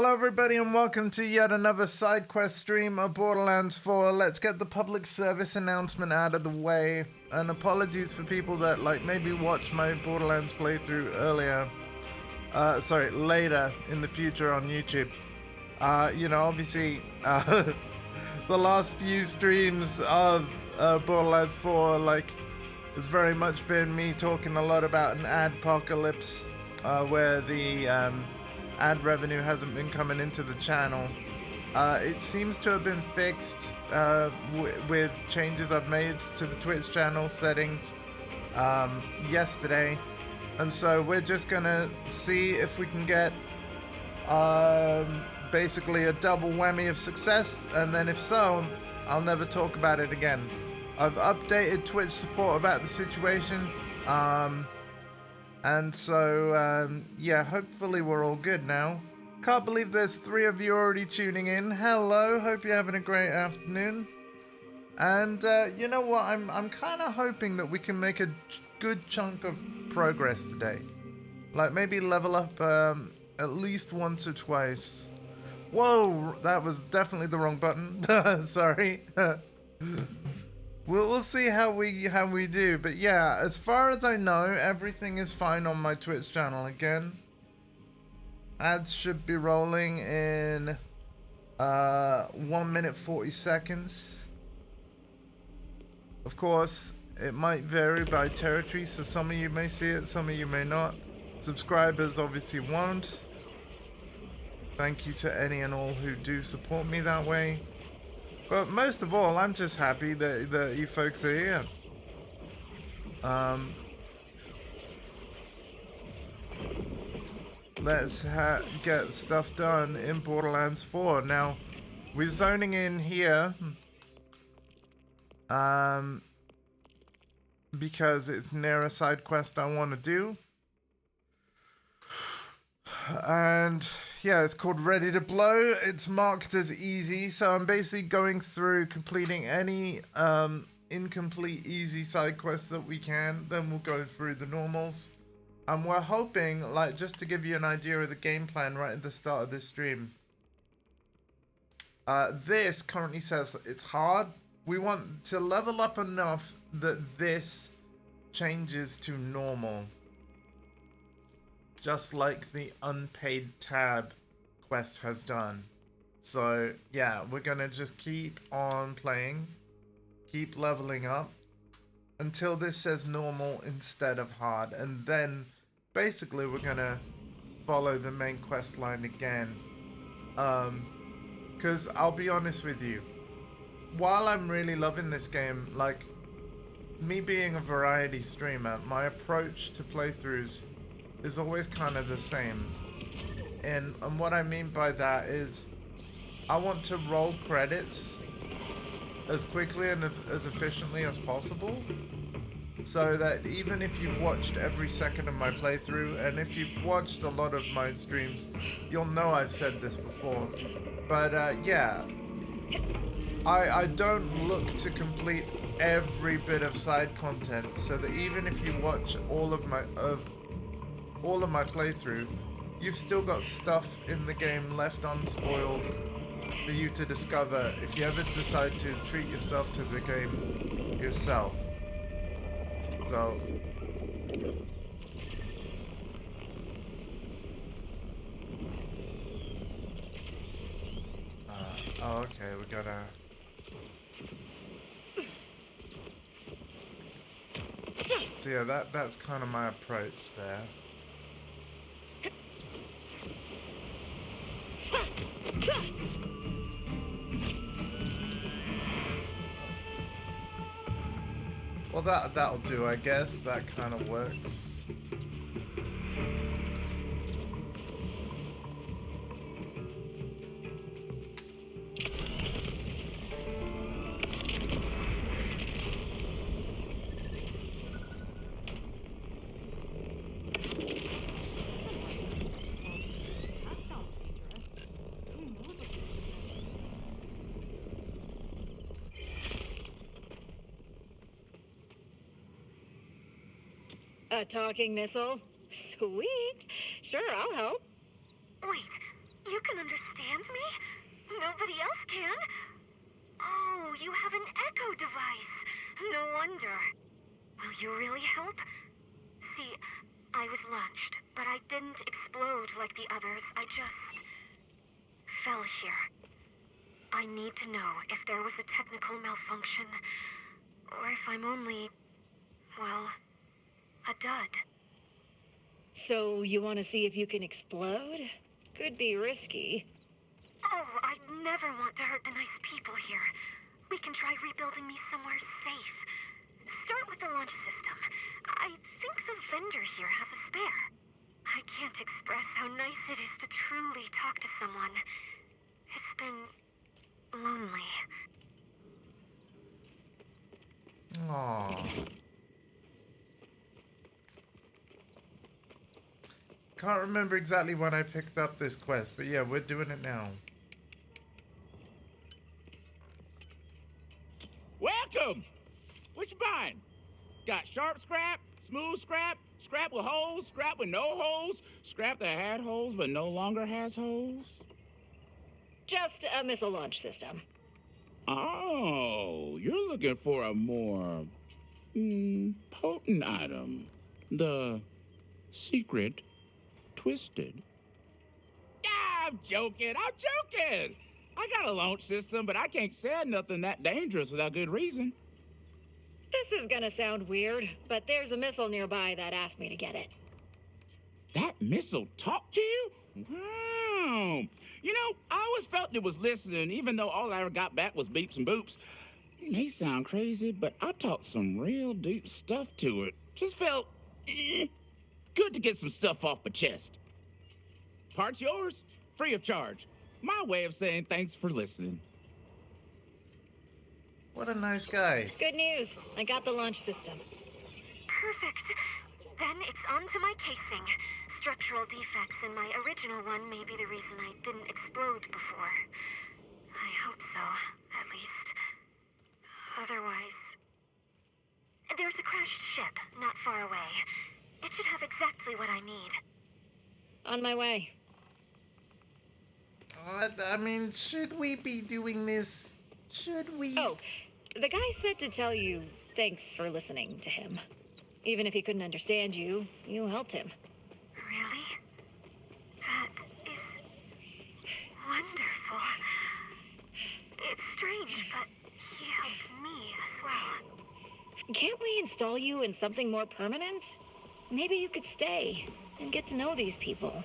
Hello everybody and welcome to yet another side quest stream of Borderlands 4. Let's get the public service announcement out of the way. And apologies for people that maybe watched my Borderlands playthrough earlier. Later in the future on YouTube. Obviously, the last few streams of Borderlands 4, has very much been me talking a lot about an adpocalypse, where the ad revenue hasn't been coming into the channel. It seems to have been fixed with changes I've made to the Twitch channel settings yesterday. And so we're just gonna see if we can get basically a double whammy of success, and then if so, I'll never talk about it again. I've updated Twitch support about the situation, and so yeah, hopefully we're all good now. Can't believe there's 3 of you already tuning in. Hello, hope you're having a great afternoon. And you know what, I'm kind of hoping that we can make a good chunk of progress today. Like maybe level up at least once or twice. Whoa, that was definitely the wrong button. Sorry. We'll see how we do, but yeah, as far as I know, everything is fine on my Twitch channel again. Ads should be rolling in 1 minute 40 seconds. Of course, it might vary by territory, so some of you may see it, some of you may not. Subscribers obviously won't. Thank you to any and all who do support me that way. But most of all, I'm just happy that you folks are here. Let's get stuff done in Borderlands 4. Now, we're zoning in here. Because it's near a side quest I want to do. And yeah, it's called Ready to Blow. It's marked as easy, so I'm basically going through completing any incomplete easy side quests that we can. Then we'll go through the normals. And we're hoping, just to give you an idea of the game plan right at the start of this stream. This currently says it's hard. We want to level up enough that this changes to normal. Just like the unpaid tab quest has done. So yeah, we're gonna just keep on playing, keep leveling up until this says normal instead of hard, and then basically we're gonna follow the main quest line again. Because I'll be honest with you, while I'm really loving this game, me being a variety streamer, my approach to playthroughs is always kind of the same. And what I mean by that is I want to roll credits as quickly and as efficiently as possible, so that even if you've watched every second of my playthrough, and if you've watched a lot of my streams, you'll know I've said this before, but yeah, I don't look to complete every bit of side content, so that even if you watch all of my playthrough, you've still got stuff in the game left unspoiled for you to discover if you ever decide to treat yourself to the game yourself. So oh, okay, we gotta so yeah, that's kind of my approach there. Well, that'll do, I guess. That kind of works. A talking missile? Sweet. Sure, I'll help. Wait, you can understand me? Nobody else can. Oh, you have an echo device. No wonder. Will you really help? See, I was launched, but I didn't explode like the others. I just fell here. I need to know if there was a technical malfunction, or if I'm only, well, a dud. So you want to see if you can explode? Could be risky. Oh, I'd never want to hurt the nice people here. We can try rebuilding me somewhere safe. Start with the launch system. I think the vendor here has a spare. I can't express how nice it is to truly talk to someone. It's been lonely. Aww. Can't remember exactly when I picked up this quest, but yeah, we're doing it now. Welcome! What you buying? Got sharp scrap, smooth scrap, scrap with holes, scrap with no holes, scrap that had holes but no longer has holes? Just a missile launch system. Oh, you're looking for a more potent item. The secret twisted. Ah, I'm joking. I got a launch system, but I can't sell nothing that dangerous without good reason. This is gonna sound weird, but there's a missile nearby that asked me to get it. That missile talked to you? Wow. You know, I always felt it was listening, even though all I ever got back was beeps and boops. It may sound crazy, but I talked some real deep stuff to it. Just felt good to get some stuff off my chest. Part's yours, free of charge. My way of saying thanks for listening. What a nice guy. Good news. I got the launch system. Perfect. Then it's on to my casing. Structural defects in my original one may be the reason I didn't explode before. I hope so, at least. Otherwise... There's a crashed ship not far away. It should have exactly what I need. On my way. I mean, should we be doing this? Should we? Oh, the guy said to tell you thanks for listening to him. Even if he couldn't understand you, you helped him. Really? That is wonderful. It's strange, but he helped me as well. Can't we install you in something more permanent? Maybe you could stay and get to know these people.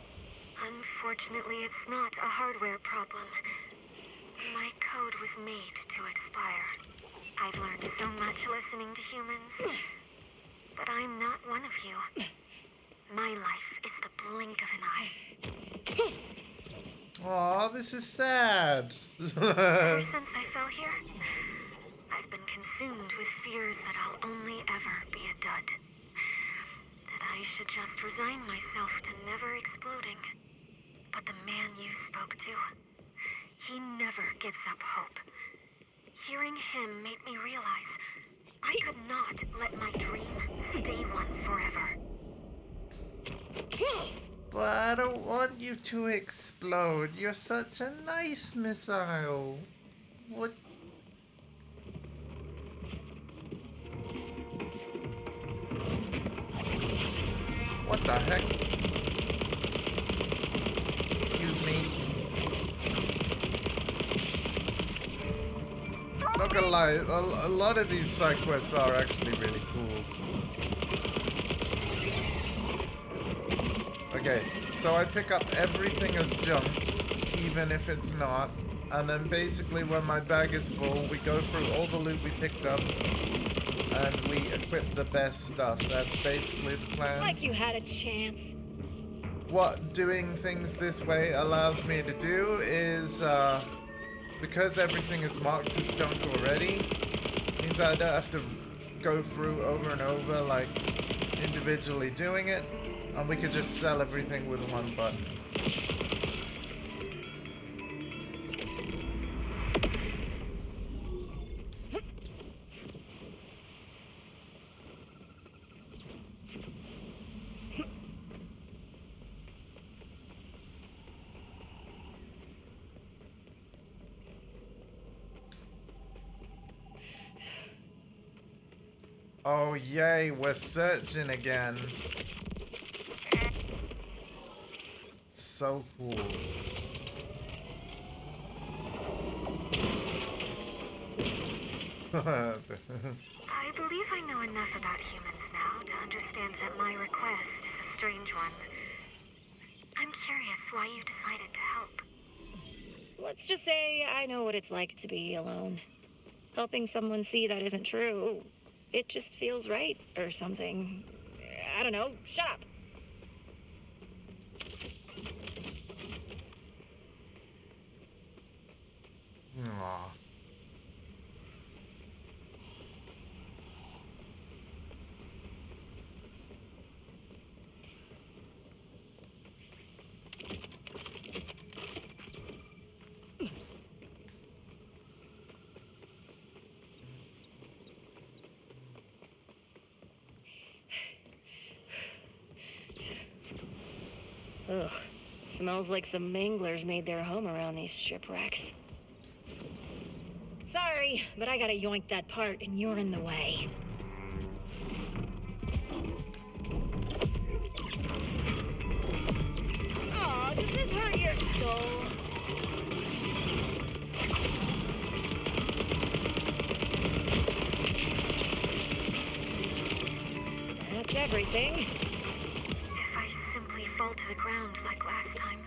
Unfortunately, it's not a hardware problem. My code was made to expire. I've learned so much listening to humans. But I'm not one of you. My life is the blink of an eye. Aw, this is sad. Ever since I fell here, I've been consumed with fears that I'll only ever be a dud. That I should just resign myself to never exploding. But the man you spoke to, he never gives up hope. Hearing him made me realize I could not let my dream stay one forever. But I don't want you to explode. You're such a nice missile. What? What the heck? Excuse me. Not gonna lie, a lot of these side quests are actually really cool. Okay, so I pick up everything as junk, even if it's not. And then basically when my bag is full, we go through all the loot we picked up and we equip the best stuff. That's basically the plan. Like you had a chance. What doing things this way allows me to do is, because everything is marked as junk already, means I don't have to go through over and over, like, individually doing it, and we could just sell everything with one button. Oh, yay, we're searching again. So cool. I believe I know enough about humans now to understand that my request is a strange one. I'm curious why you decided to help. Let's just say I know what it's like to be alone. Helping someone see that isn't true, it just feels right or something. I don't know. Shut up. Aw. Ugh. Smells like some manglers made their home around these shipwrecks. Sorry, but I gotta yoink that part and you're in the way. Aw, does this hurt your soul? That's everything. If I simply fall to the ground like last time,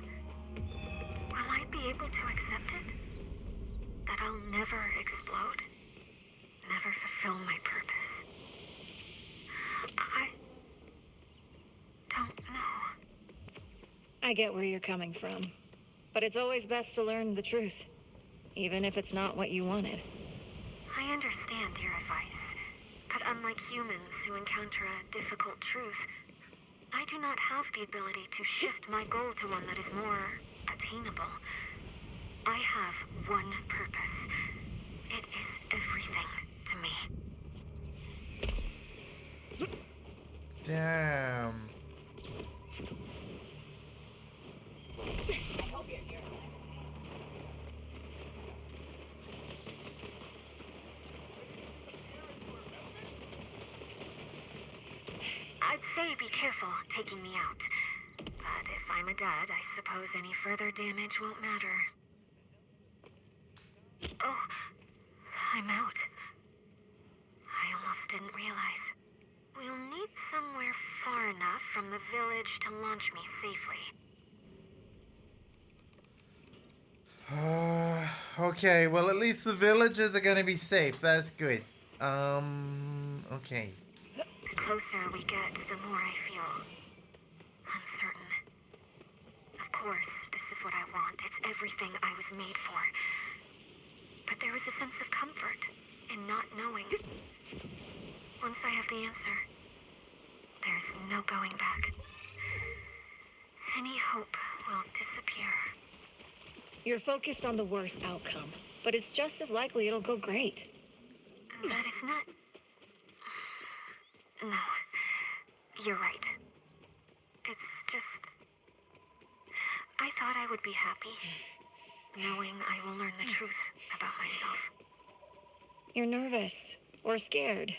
will I be able to accept it? That I'll never explode? Never fulfill my purpose? I don't know. I get where you're coming from. But it's always best to learn the truth, even if it's not what you wanted. I understand your advice, but unlike humans who encounter a difficult truth, I do not have the ability to shift my goal to one that is more attainable. I have one purpose. It is everything to me. Damn. I'd say be careful taking me out. But if I'm a dud, I suppose any further damage won't matter. Oh, I'm out. I almost didn't realize. We'll need somewhere far enough from the village to launch me safely. Okay, well, at least the villagers are gonna be safe. That's good. Okay. The closer we get, the more I feel uncertain. Of course, this is what I want. It's everything I was made for. But there is a sense of comfort in not knowing. Once I have the answer, there's no going back. Any hope will disappear. You're focused on the worst outcome, but it's just as likely it'll go great. That is not... No, you're right. It's just... I thought I would be happy, knowing I will learn the truth about myself. You're nervous, or scared,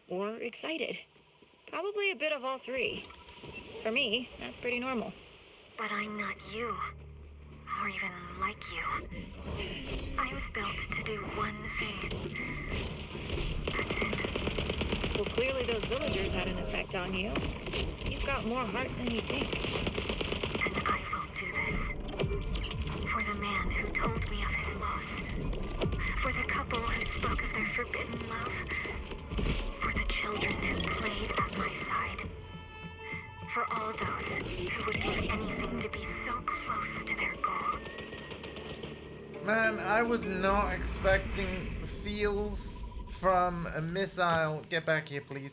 or excited. Probably a bit of all three. For me, that's pretty normal. But I'm not you, or even like you. I was built to do one thing. That's it. Well, clearly those villagers had an effect on you. You've got more heart than you think. And I will do this. For the man who told me of his loss. For the couple who spoke of their forbidden love. For the children who played at my side. For all those who would give anything to be so close to their goal. Man, I was not expecting feels from a missile. Get back here, please.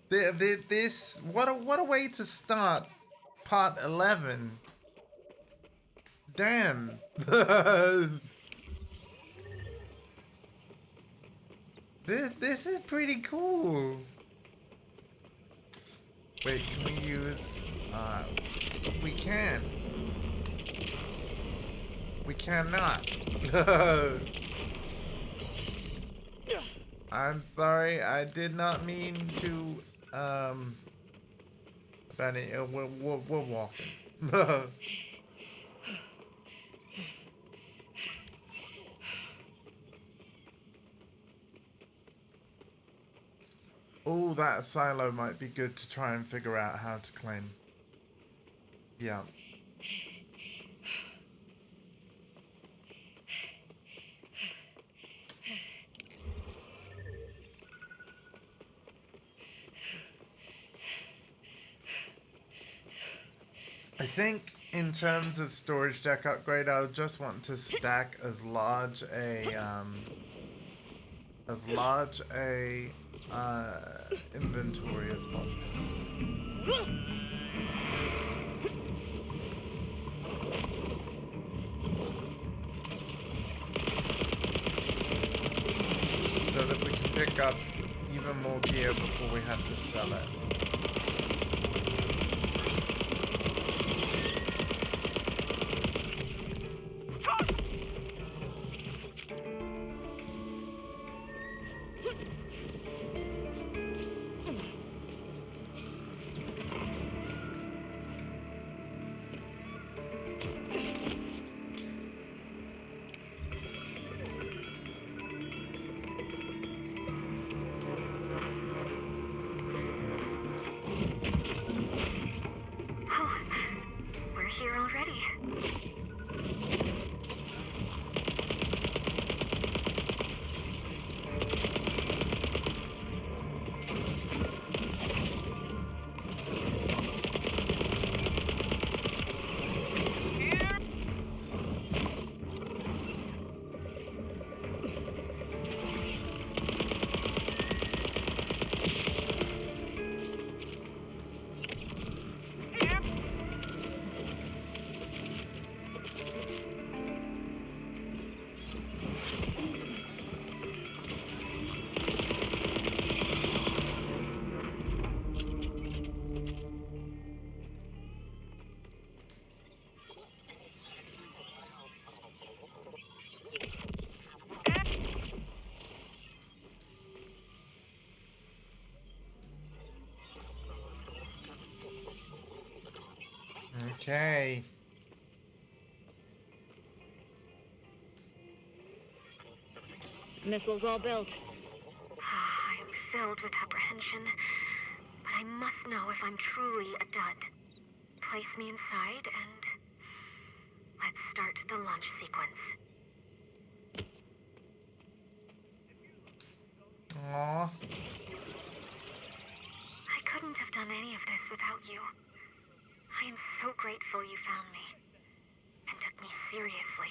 This what a way to start part 11. Damn. This is pretty cool. Wait, can we use we can. We cannot. I'm sorry, I did not mean to, Benny, we're walking. Oh, that silo might be good to try and figure out how to claim. Yeah. I think in terms of storage deck upgrade, I would just want to stack as large a inventory as possible. So that we can pick up even more gear before we have to sell it. Okay. Missiles all built. I am filled with apprehension, but I must know if I'm truly a dud. Place me inside and let's start the launch sequence. Aww. I couldn't have done any of this without you. I am so grateful you found me and took me seriously.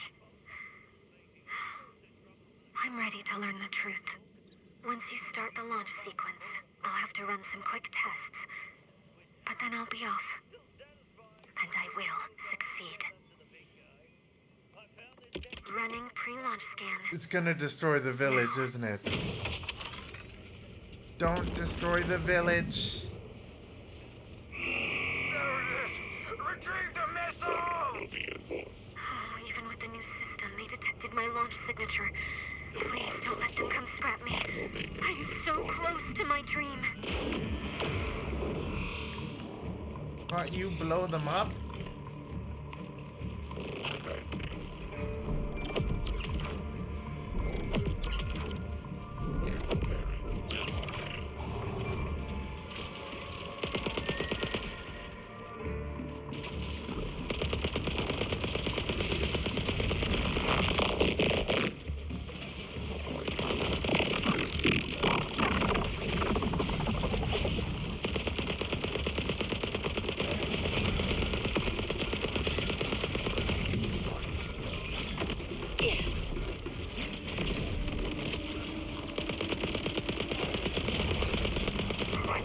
I'm ready to learn the truth. Once you start the launch sequence, I'll have to run some quick tests. But then I'll be off. And I will succeed. Running pre-launch scan. It's gonna destroy the village, isn't it? Don't destroy the village. There it is! Retrieve the missile! Oh, even with the new system, they detected my launch signature. Please don't let them come scrap me. I'm so close to my dream. Can't you blow them up?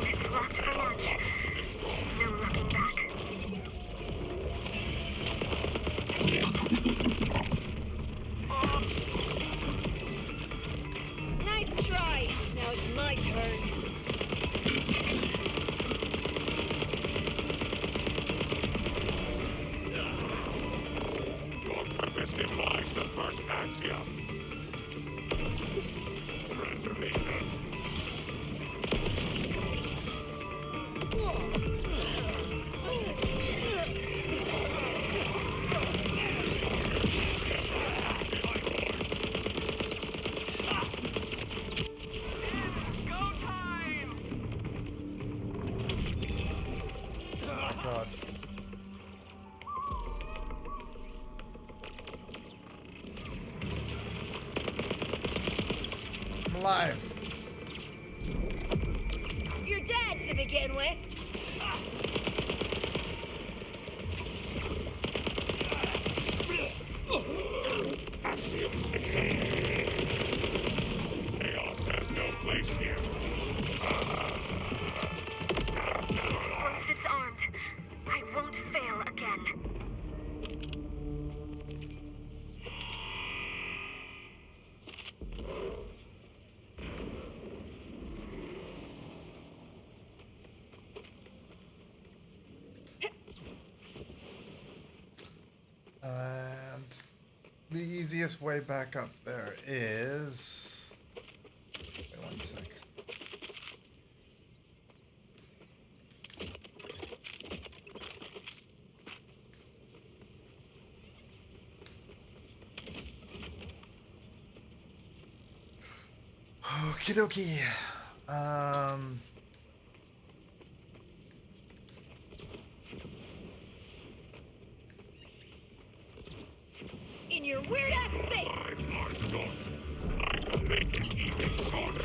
It's locked for launch. No looking back. Nice try. Now it's my turn. Your purpose implies the first axiom. Render me alive. You're dead to begin with. Axioms accepted. Chaos has no place here. Explosives armed. I won't fail again. And the easiest way back up there is... Wait one sec. Okie dokie. In your weird ass face. Make it even harder.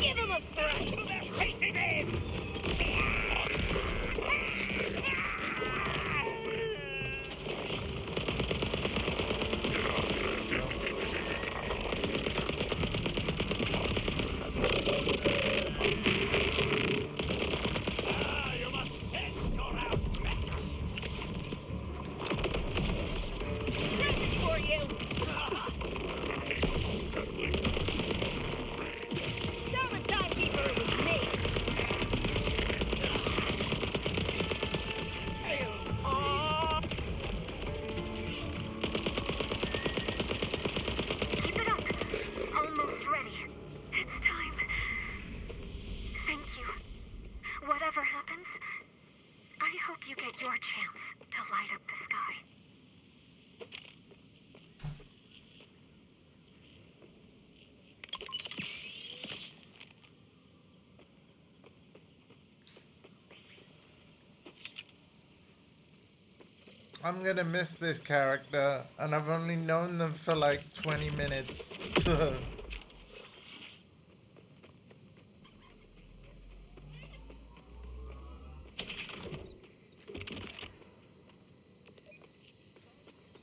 Give him a fright. Nothing for you. Tell the timekeeper it was me. Keep it up. Almost ready. It's time. Thank you. Whatever happens, I hope you get your chance to light up the sky. I'm gonna miss this character, and I've only known them for like 20 minutes.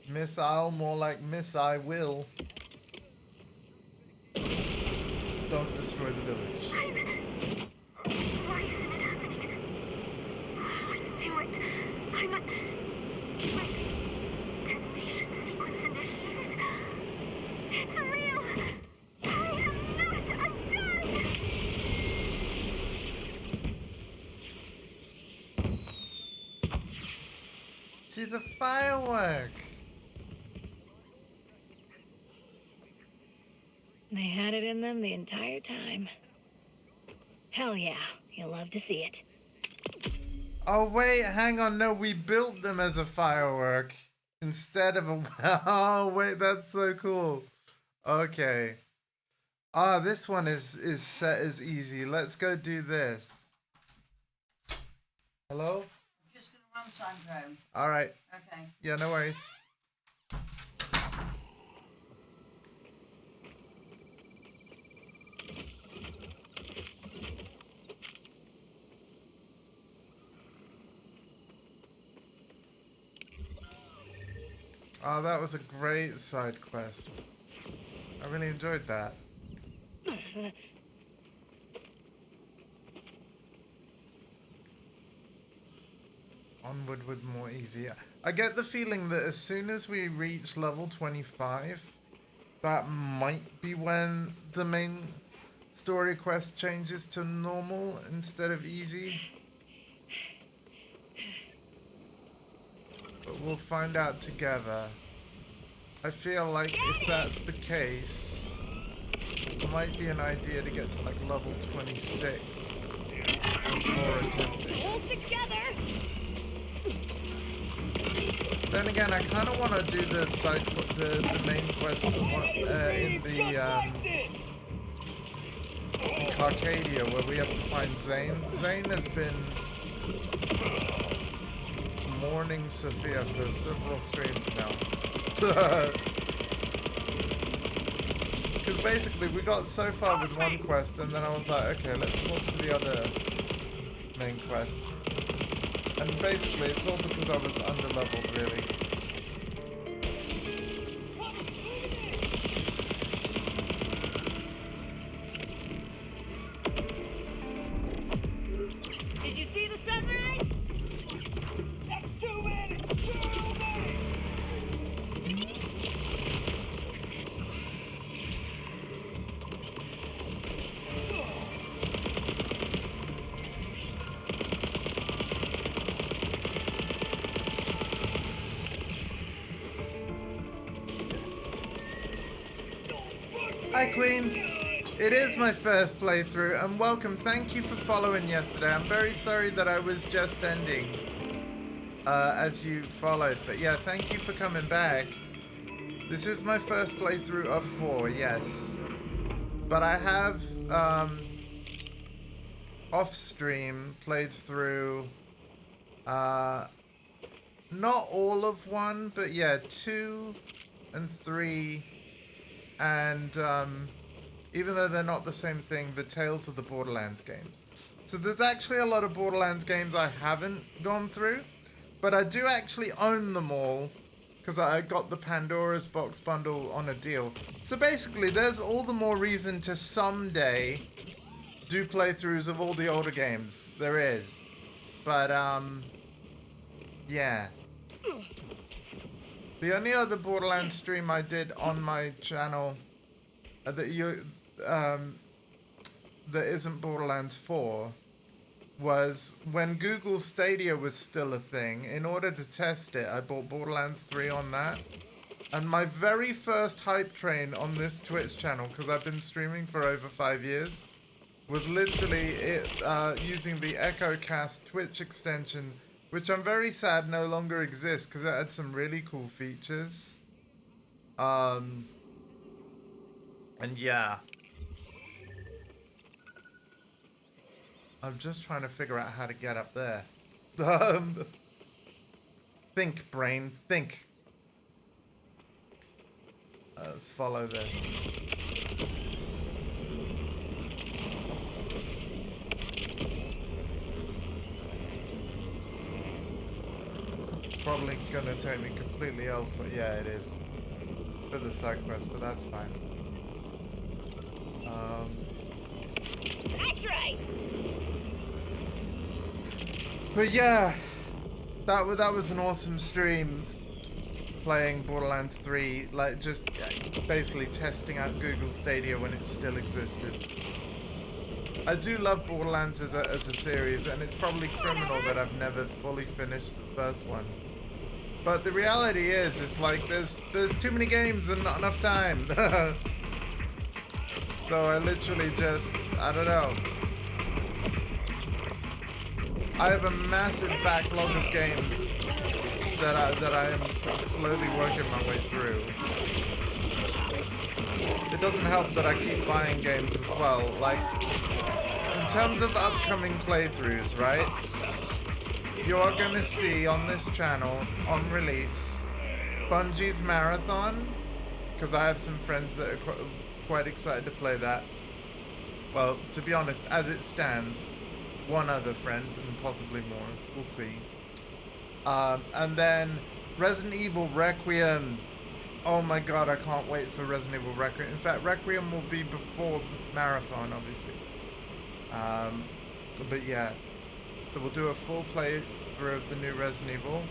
Missile, more like miss I will. Don't destroy the village. Why isn't it happening? I knew it. I'm a... Wait. Detonation sequence initiated. It's real. I am not undone. She's a firework. They had it in them the entire time. Hell yeah, you'll love to see it. Oh wait, hang on, no, we built them as a firework instead of a... Oh wait, that's so cool. Okay. Ah, this one is set as easy. Let's go do this. Hello? I'm just going to run Sandro. Alright. Okay. Yeah, no worries. Oh, that was a great side quest. I really enjoyed that. Onward with more easy. I get the feeling that as soon as we reach level 25, that might be when the main story quest changes to normal instead of easy. But we'll find out together. I feel like if that's the case, it might be an idea to get to like level 26 before attempting. Hold together. Then again, I kind of want to do the side, the main quest in Arcadia, where we have to find Zane. Zane has been mourning Sophia for several streams now. Because basically we got so far with one quest, and then I was like, okay, let's swap to the other main quest. And basically it's all because I was under-leveled, really. Did you see the sunrise? That's too many! Too many! Hi Queen! It is my first playthrough, and welcome. Thank you for following yesterday. I'm very sorry that I was just ending as you followed, but yeah, thank you for coming back. This is my first playthrough of 4, yes. But I have off stream played through not all of 1, but yeah, 2 and 3, and even though they're not the same thing, the Tales of the Borderlands games. So there's actually a lot of Borderlands games I haven't gone through, but I do actually own them all because I got the Pandora's Box bundle on a deal. So basically, there's all the more reason to someday do playthroughs of all the older games. There is. But, yeah. The only other Borderlands stream I did on my channel that isn't Borderlands 4 was when Google Stadia was still a thing. In order to test it, I bought Borderlands 3 on that. And my very first hype train on this Twitch channel, because I've been streaming for over 5 years, was literally it using the EchoCast Twitch extension, which I'm very sad no longer exists because it had some really cool features. And yeah. I'm just trying to figure out how to get up there. Think, brain, think. Let's follow this. It's probably gonna take me completely elsewhere. Yeah, it is. It's for the side quest, but that's fine. That's right. But yeah, that was an awesome stream. Playing Borderlands 3, like just basically testing out Google Stadia when it still existed. I do love Borderlands as a series, and it's probably criminal that I've never fully finished the first one. But the reality is like there's too many games and not enough time. So I literally just, I don't know. I have a massive backlog of games that I am slowly working my way through. It doesn't help that I keep buying games as well. Like, in terms of upcoming playthroughs, right? You are going to see on this channel, on release, Bungie's Marathon, because I have some friends that are quite excited to play that. Well, to be honest, as it stands, one other friend, and possibly more, we'll see. And then Resident Evil Requiem. Oh my god, I can't wait for Resident Evil Requiem. In fact, Requiem will be before Marathon, obviously. But yeah, so we'll do a full playthrough of the new Resident Evil.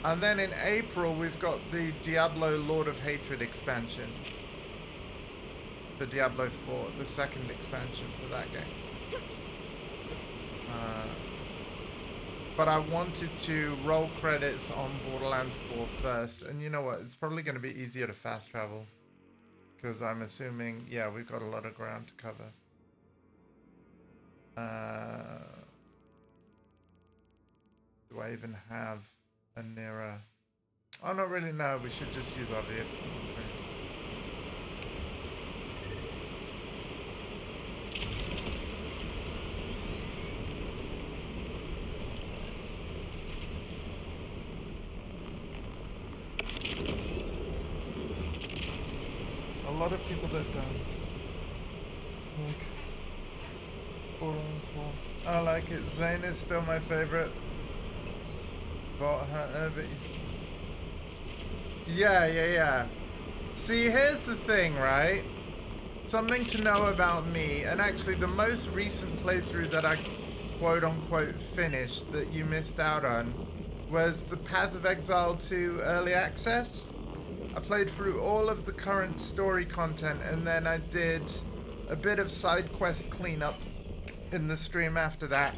And then in April, we've got the Diablo Lord of Hatred expansion. For Diablo 4, the second expansion for that game. but I wanted to roll credits on Borderlands 4 first. And you know what? It's probably going to be easier to fast travel. Because I'm assuming, yeah, we've got a lot of ground to cover. Do I even have a nearer... Oh, not really, no. We should just use our vehicle. A lot of people that don't like Borderlands 4. I like it. Zane is still my favorite Vault Hunter, but he's... Yeah. See, here's the thing, right? Something to know about me, and actually the most recent playthrough that I quote-unquote finished that you missed out on was the Path of Exile 2 Early Access. I played through all of the current story content, and then I did a bit of side quest cleanup in the stream after that.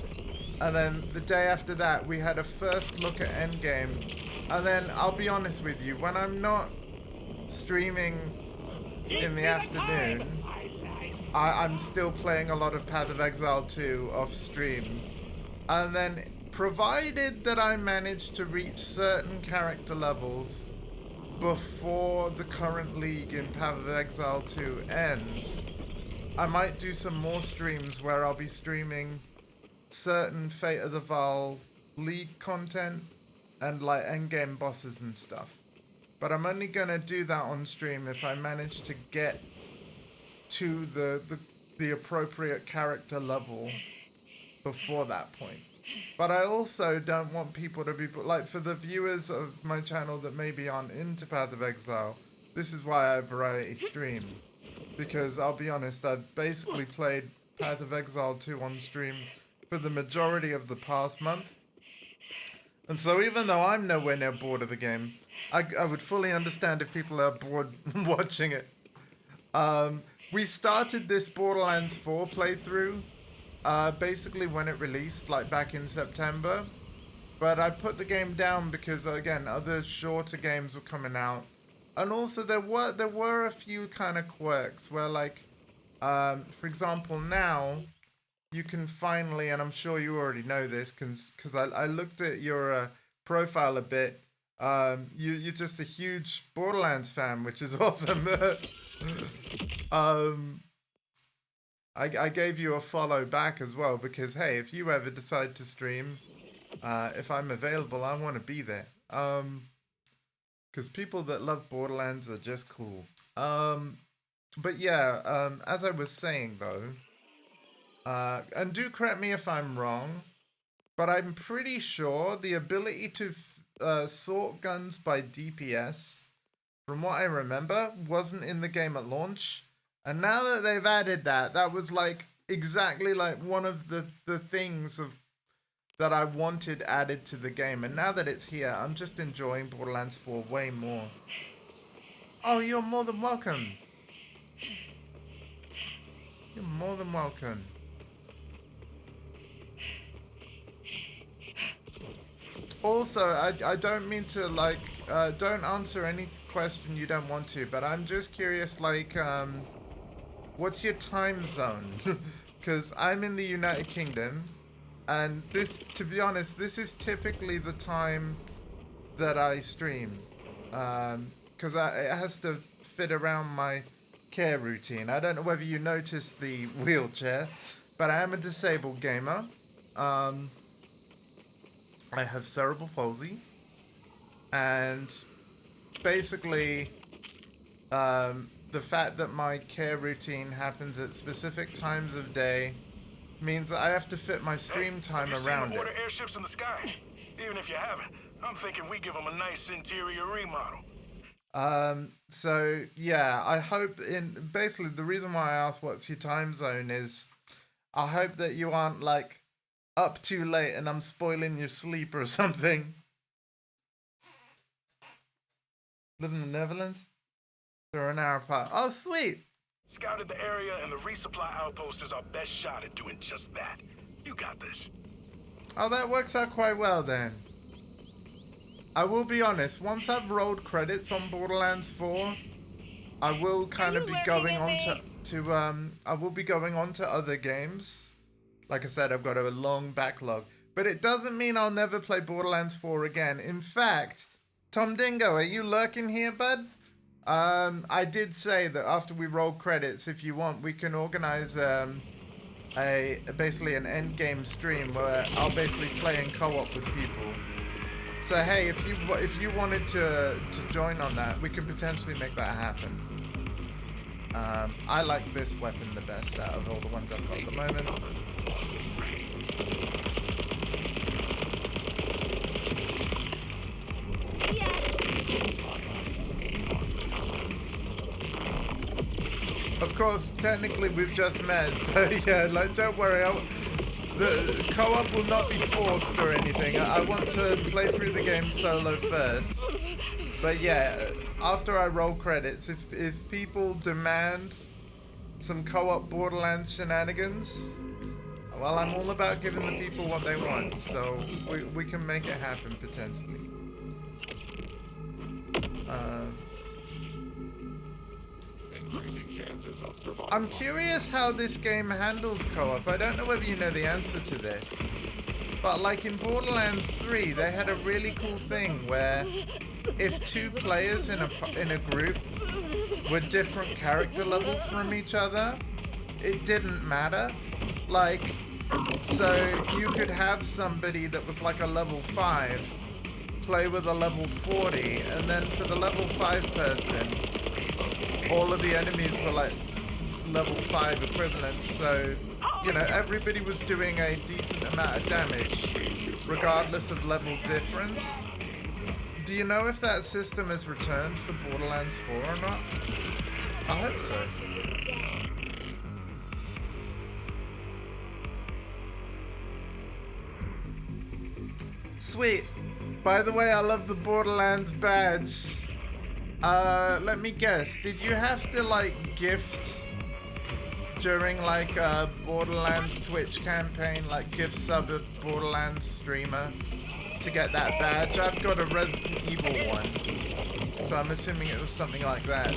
And then the day after that, we had a first look at Endgame. And then, I'll be honest with you, when I'm not streaming in the afternoon, I'm still playing a lot of Path of Exile 2 off stream. And then, provided that I manage to reach certain character levels before the current league in Path of Exile 2 ends, I might do some more streams where I'll be streaming certain Fate of the Val league content and like endgame bosses and stuff. But I'm only gonna do that on stream if I manage to get to the appropriate character level before that point. But I also don't want people to be, like, for the viewers of my channel that maybe aren't into Path of Exile, this is why I variety stream. Because I'll be honest, I've basically played Path of Exile 2 on stream for the majority of the past month. And so even though I'm nowhere near bored of the game, I would fully understand if people are bored watching it. We started this Borderlands 4 playthrough basically when it released, like back in September. But I put the game down because, again, other shorter games were coming out. And also there were a few kind of quirks where, like, for example, now you can finally, and I'm sure you already know this because I looked at your profile a bit. You're just a huge Borderlands fan, which is awesome. I gave you a follow back as well because, hey, if you ever decide to stream, if I'm available, I want to be there. Because people that love Borderlands are just cool. But yeah, as I was saying though, and do correct me if I'm wrong, but I'm pretty sure the ability to sort guns by DPS, from what I remember, wasn't in the game at launch. And now that they've added that, that was like exactly like one of the things that I wanted added to the game. And now that it's here, I'm just enjoying Borderlands 4 way more. Oh, you're more than welcome. You're more than welcome. Also, I don't mean to, like, don't answer any question you don't want to, but I'm just curious, like, what's your time zone? Because I'm in the United Kingdom, and this, to be honest, this is typically the time that I stream. Because it has to fit around my care routine. I don't know whether you noticed the wheelchair, but I am a disabled gamer. I have cerebral palsy, and basically, the fact that my care routine happens at specific times of day means that I have to fit my stream time around it. Have you seen the airships in the sky? Even if you haven't, I'm thinking we give them a nice interior remodel. So yeah, I hope basically the reason why I asked what's your time zone is I hope that you aren't like up too late and I'm spoiling your sleep or something. Live in the Netherlands? They're an hour apart. Oh, sweet. Scouted the area, and the resupply outpost is our best shot at doing just that. You got this. Oh, that works out quite well then. I will be honest, once I've rolled credits on Borderlands 4, I will kind of be going on I will be going on to other games. Like I said, I've got a long backlog. But it doesn't mean I'll never play Borderlands 4 again. In fact, Tom Dingo, are you lurking here, bud? I did say that after we roll credits, if you want, we can organize basically an end game stream where I'll basically play in co-op with people. So hey, if you wanted to join on that, we could potentially make that happen. I like this weapon the best out of all the ones I've got at the moment. Of course, technically we've just met, so yeah, like don't worry. The co-op will not be forced or anything. I want to play through the game solo first. But yeah, after I roll credits, if people demand some co-op Borderlands shenanigans, well, I'm all about giving the people what they want, so we can make it happen potentially. I'm curious how this game handles co-op. I don't know whether you know the answer to this, but like in Borderlands 3, they had a really cool thing where if two players in a group were different character levels from each other, it didn't matter. Like, so you could have somebody that was like a level 5 play with a level 40, and then for the level 5 person, all of the enemies were like level 5 equivalent, so, you know, everybody was doing a decent amount of damage, regardless of level difference. Do you know if that system is returned for Borderlands 4 or not? I hope so. Sweet. By the way, I love the Borderlands badge. Let me guess. Did you have to, like, gift during, like, a Borderlands Twitch campaign, like, gift sub a Borderlands streamer to get that badge? I've got a Resident Evil one, so I'm assuming it was something like that.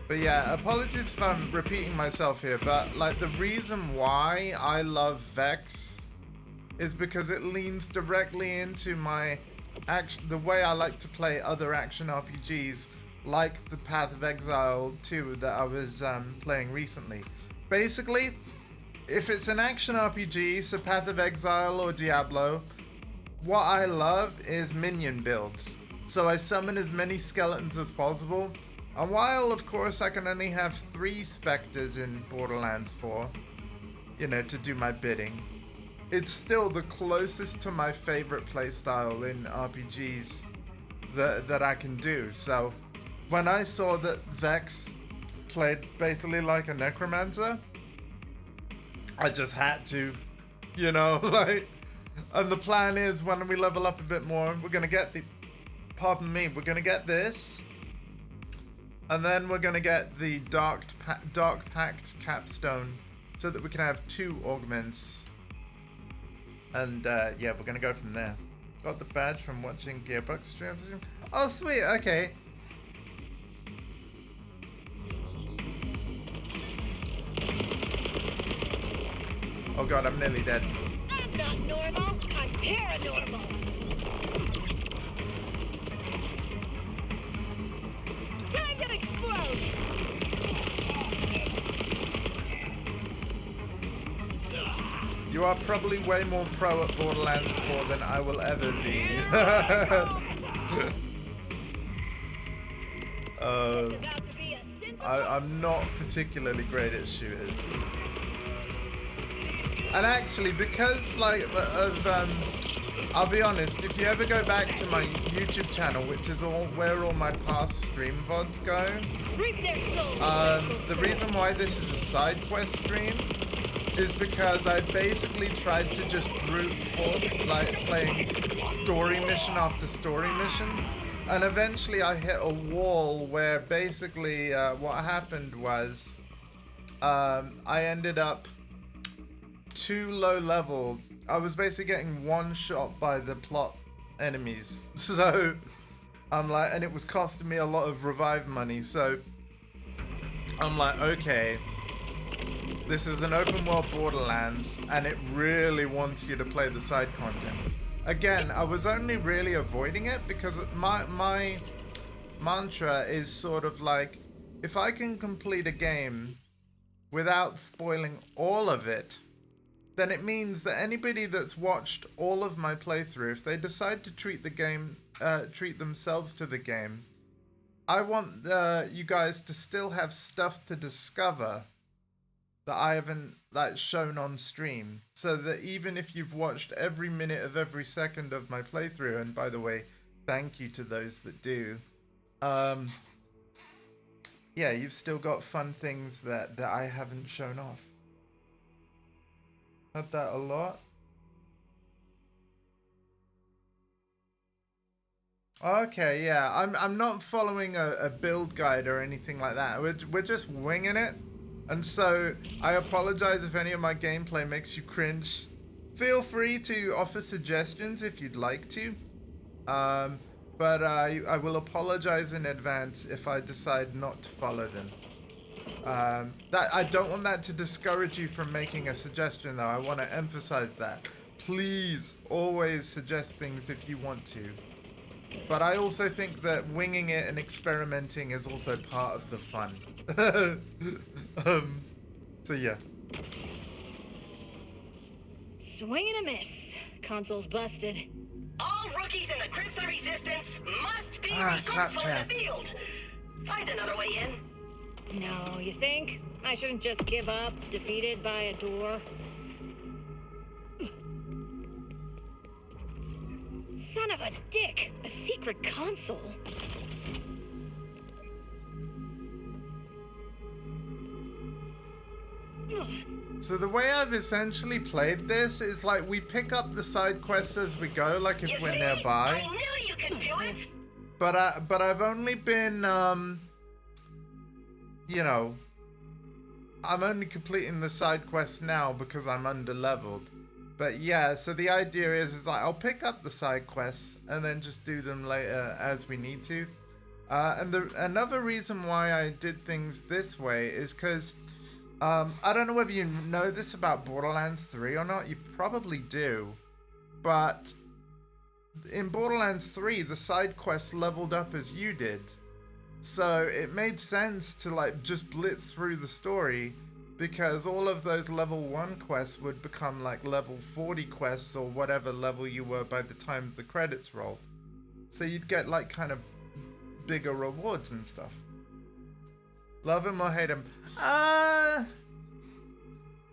But yeah, apologies if I'm repeating myself here, but like the reason why I love Vex is because it leans directly into the way I like to play other action RPGs, like the Path of Exile 2 that I was playing recently. Basically, if it's an action RPG, so Path of Exile or Diablo, what I love is minion builds. So I summon as many skeletons as possible. And while, of course, I can only have 3 specters in Borderlands 4, you know, to do my bidding, it's still the closest to my favorite playstyle in RPGs that I can do. So when I saw that Vex played basically like a necromancer, I just had to, you know, like, and the plan is when we level up a bit more, we're gonna get we're gonna get this. And then we're gonna get the Dark Pact Capstone so that we can have 2 augments. And yeah, we're gonna go from there. Got the badge from watching Gearbox streams. Oh sweet, okay. Oh god, I'm nearly dead. I'm not normal, I'm paranormal. Time to explode! You are probably way more pro at Borderlands 4 than I will ever be. I'm not particularly great at shooters. And actually, because like I'll be honest, if you ever go back to my YouTube channel, which is where all my past stream VODs go, the reason why this is a side quest stream is because I basically tried to just brute force like playing story mission after story mission And eventually I hit a wall where basically what happened was I ended up too low level. I was basically getting one shot by the plot enemies. So I'm like, and it was costing me a lot of revive money. So I'm like, okay, this is an open world Borderlands and it really wants you to play the side content. Again, I was only really avoiding it because my mantra is sort of like, if I can complete a game without spoiling all of it, then it means that anybody that's watched all of my playthrough, if they decide to treat the game, treat themselves to the game, I want you guys to still have stuff to discover that I haven't like shown on stream, so that even if you've watched every minute of every second of my playthrough, and by the way, thank you to those that do, yeah, you've still got fun things that I haven't shown off. Had that a lot. Okay, yeah, I'm not following a build guide or anything like that. We're just winging it. And so, I apologize if any of my gameplay makes you cringe. Feel free to offer suggestions if you'd like to. But I will apologize in advance if I decide not to follow them. That I don't want that to discourage you from making a suggestion, though. I want to emphasize that. Please, always suggest things if you want to. But I also think that winging it and experimenting is also part of the fun. So yeah. Swing and a miss. Console's busted. All rookies in the Crimson Resistance must be crap resourceful in chat. the field. Find another way in. No, you think? I shouldn't just give up, defeated by a door? Son of a dick! A secret console? So the way I've essentially played this is like we pick up the side quests as we go, like if You we're see? nearby. I knew you could do it. But I've only been you know, I'm only completing the side quests now because I'm under-leveled. But yeah, so the idea is like I'll pick up the side quests and then just do them later as we need to. And another reason why I did things this way is because I don't know whether you know this about Borderlands 3 or not. You probably do. But in Borderlands 3, the side quests leveled up as you did. So it made sense to like just blitz through the story, because all of those level 1 quests would become like level 40 quests or whatever level you were by the time the credits rolled. So you'd get like kind of bigger rewards and stuff. Love him or hate him?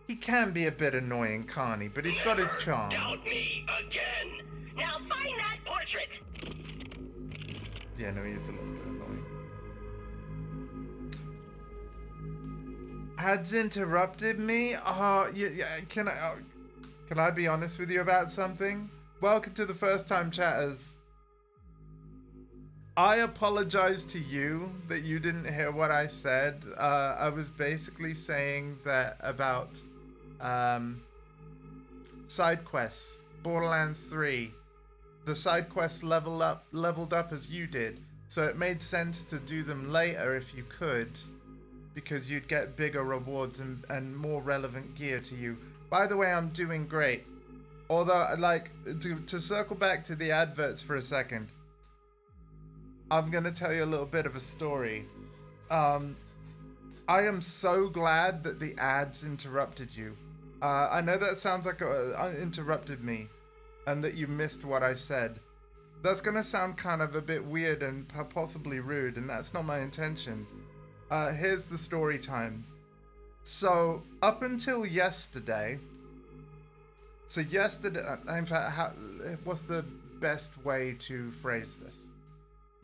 He can be a bit annoying, can't he? But he's got his charm. Doubt me again. Now find that portrait. Yeah, no, he's a little bit annoying. Ads interrupted me? Oh, yeah, can I be honest with you about something? Welcome to the first time chatters. I apologize to you that you didn't hear what I said. I was basically saying that about side quests. Borderlands 3. The side quests leveled up as you did. So it made sense to do them later if you could, because you'd get bigger rewards and more relevant gear to you. By the way, I'm doing great. Although, like, to circle back to the adverts for a second, I'm going to tell you a little bit of a story. I am so glad that the ads interrupted you. I know that sounds like interrupted me, and that you missed what I said. That's going to sound kind of a bit weird and possibly rude, and that's not my intention. Here's the story time. So, up until yesterday... So yesterday... In fact, what's the best way to phrase this?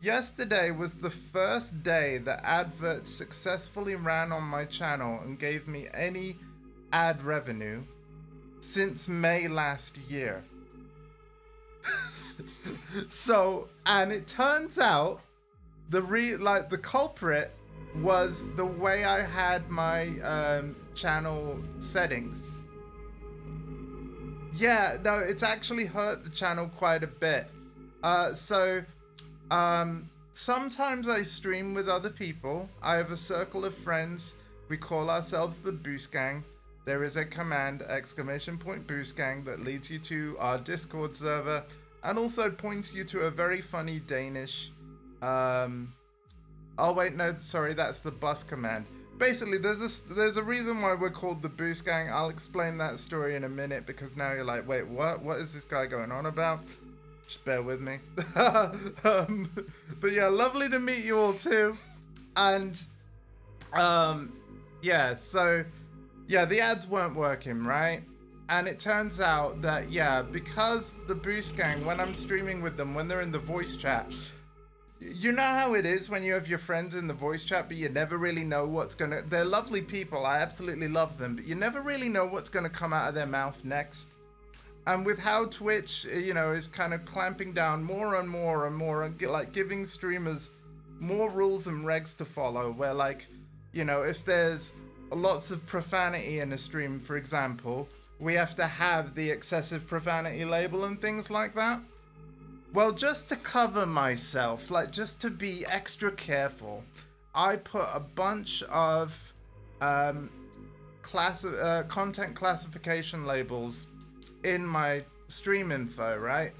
Yesterday was the first day that adverts successfully ran on my channel and gave me any ad revenue since May last year. So, and it turns out the culprit was the way I had my channel settings. Yeah, no, it's actually hurt the channel quite a bit. Sometimes I stream with other people. I have a circle of friends. We call ourselves the Boost Gang. There is a command, ! Boost Gang, that leads you to our Discord server and also points you to a very funny Danish. Oh wait, no, sorry, that's the bus command. Basically, there's a reason why we're called the Boost Gang. I'll explain that story in a minute because now you're like, wait, what? What is this guy going on about? Just bear with me. But yeah, lovely to meet you all too. And yeah, so yeah, the ads weren't working, right? And it turns out that, yeah, because the Boost Gang, when I'm streaming with them, when they're in the voice chat, you know how it is when you have your friends in the voice chat, but you never really know what's gonna... They're lovely people, I absolutely love them, but you never really know what's gonna come out of their mouth next. And with how Twitch, you know, is kind of clamping down more and more and more, like giving streamers more rules and regs to follow, where like, you know, if there's lots of profanity in a stream, for example, we have to have the excessive profanity label and things like that. Well, just to cover myself, like just to be extra careful, I put a bunch of content classification labels in my stream info, right?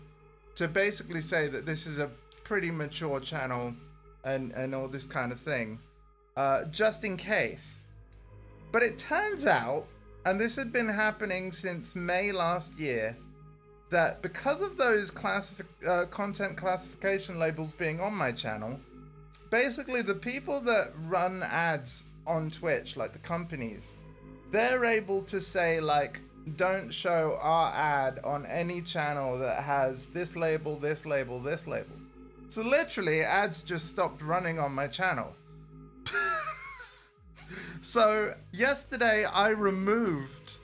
To basically say that this is a pretty mature channel and all this kind of thing, just in case. But it turns out, and this had been happening since May last year, that because of those content classification labels being on my channel, basically the people that run ads on Twitch, like the companies, they're able to say like, don't show our ad on any channel that has this label, this label, this label. So literally ads just stopped running on my channel. So yesterday I removed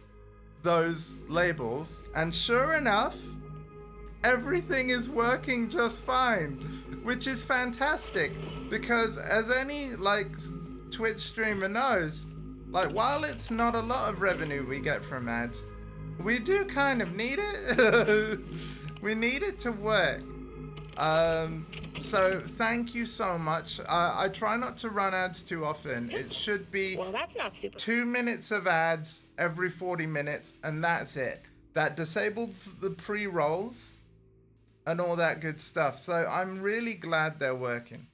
those labels, and sure enough, everything is working just fine, which is fantastic, because as any like Twitch streamer knows, like while it's not a lot of revenue we get from ads, we do kind of need it. We need it to work. So thank you so much. I try not to run ads too often. It should be Well, that's not super. 2 minutes of ads every 40 minutes, and that's it. That disables the pre-rolls and all that good stuff. So I'm really glad they're working.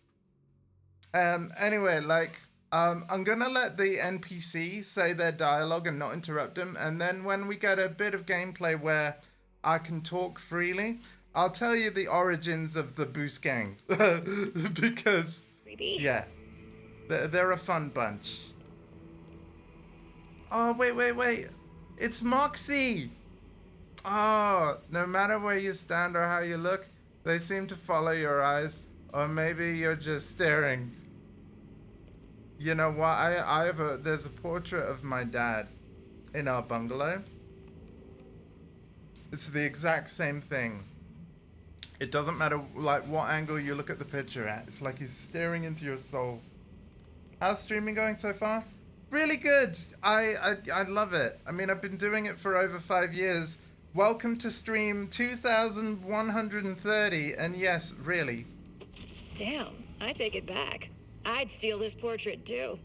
Anyway, like, I'm gonna let the NPC say their dialogue and not interrupt them, and then when we get a bit of gameplay where I can talk freely, I'll tell you the origins of the Boost Gang. Because, Creepy. yeah, they're a fun bunch. Oh, wait. It's Moxie! Oh, no matter where you stand or how you look, they seem to follow your eyes. Or maybe you're just staring. You know what? There's a portrait of my dad in our bungalow. It's the exact same thing. It doesn't matter like what angle you look at the picture at. It's like he's staring into your soul. How's streaming going so far? Really good. I love it. I mean, I've been doing it for over 5 years. Welcome to stream 2130, and yes, really. Damn, I take it back. I'd steal this portrait too.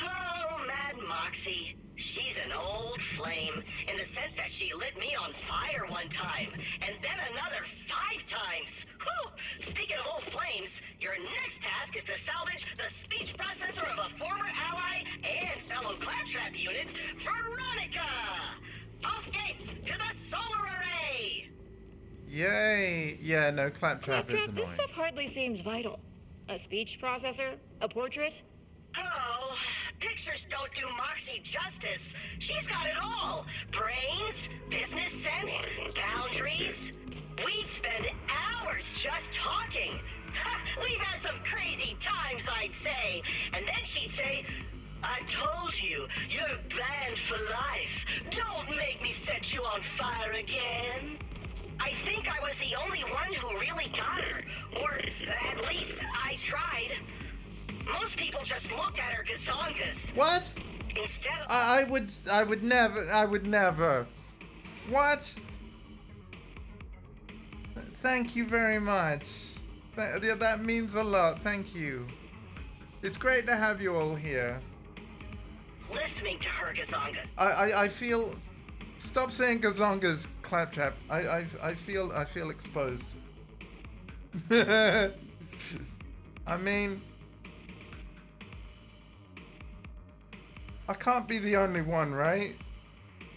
Oh, Mad Moxie. She's an old flame, in the sense that she lit me on fire one time, and then another 5 times. Whew! Speaking of old flames, your next task is to salvage the speech processor of a former ally and fellow Claptrap unit, Veronica! Off gates to the solar array! Yay! Yeah, no, Claptrap is This annoying. stuff hardly seems vital. A speech processor? A portrait? Oh, pictures don't do Moxie justice. She's got it all. Brains, business sense, boundaries. We'd spend hours just talking. We've had some crazy times, I'd say. And then she'd say, I told you, you're banned for life. Don't make me set you on fire again. I think I was the only one who really got her. Or at least I tried. Most people just looked at her gazongas. What? Instead of... I would never. What? Thank you very much. That means a lot. Thank you. It's great to have you all here. listening to her gazongas. I feel. Stop saying gazongas, Claptrap. I feel exposed. I mean, I can't be the only one, right?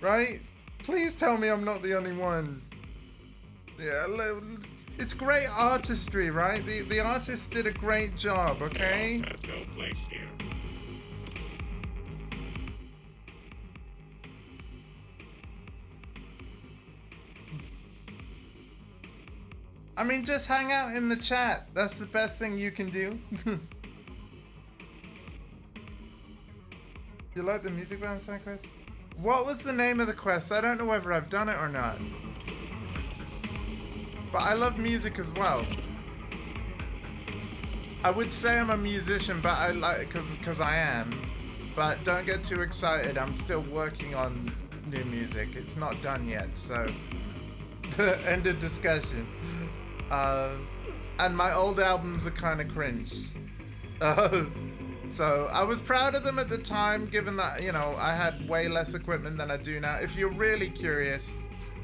Right? Please tell me I'm not the only one. Yeah, it's great artistry, right? The artist did a great job, okay? Have no place here. I mean, just hang out in the chat. That's the best thing you can do. You like the music band side quest? What was the name of the quest? I don't know whether I've done it or not. But I love music as well. I would say I'm a musician, but I like because I am. But don't get too excited. I'm still working on new music. It's not done yet, so end of discussion. And my old albums are kind of cringe. So I was proud of them at the time, given that, you know, I had way less equipment than I do now. If you're really curious, !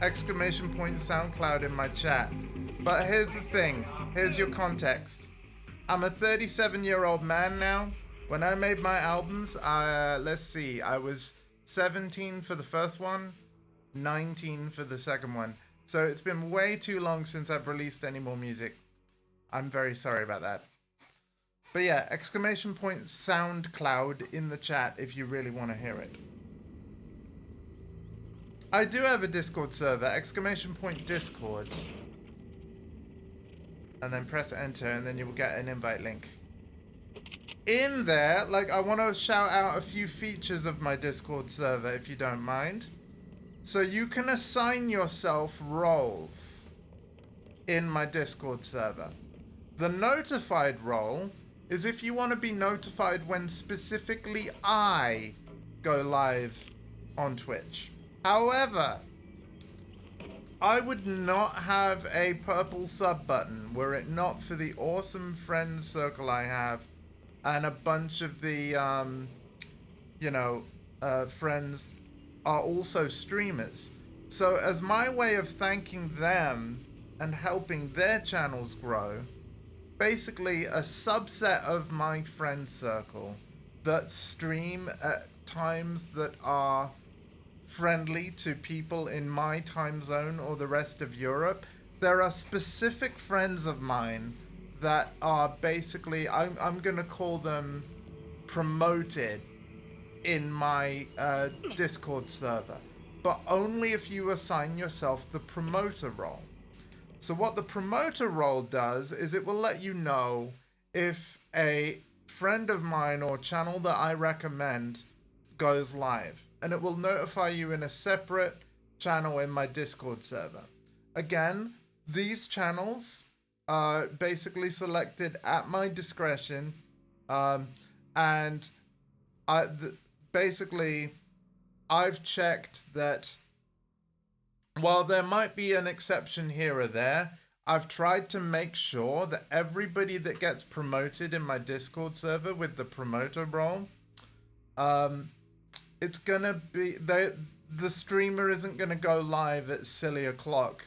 SoundCloud in my chat. But here's the thing. Here's your context. I'm a 37-year-old man now. When I made my albums, let's see, I was 17 for the first one, 19 for the second one. So it's been way too long since I've released any more music. I'm very sorry about that. But yeah, ! SoundCloud in the chat if you really want to hear it. I do have a Discord server, ! Discord. And then press enter and then you will get an invite link. In there, like, I want to shout out a few features of my Discord server if you don't mind. So you can assign yourself roles in my Discord server. The notified role is if you want to be notified when specifically I go live on Twitch. However, I would not have a purple sub button were it not for the awesome friends circle I have and a bunch of the, friends are also streamers. So as my way of thanking them and helping their channels grow, basically a subset of my friend circle that stream at times that are friendly to people in my time zone or the rest of Europe, there are specific friends of mine that are basically, I'm gonna call them promoted in my Discord server, but only if you assign yourself the promoter role. So what the promoter role does is it will let you know if a friend of mine or channel that I recommend goes live, and it will notify you in a separate channel in my Discord server. Again, these channels are basically selected at my discretion, and basically I've checked that while there might be an exception here or there, I've tried to make sure that everybody that gets promoted in my Discord server with the promoter role, it's gonna be, the streamer isn't gonna go live at silly o'clock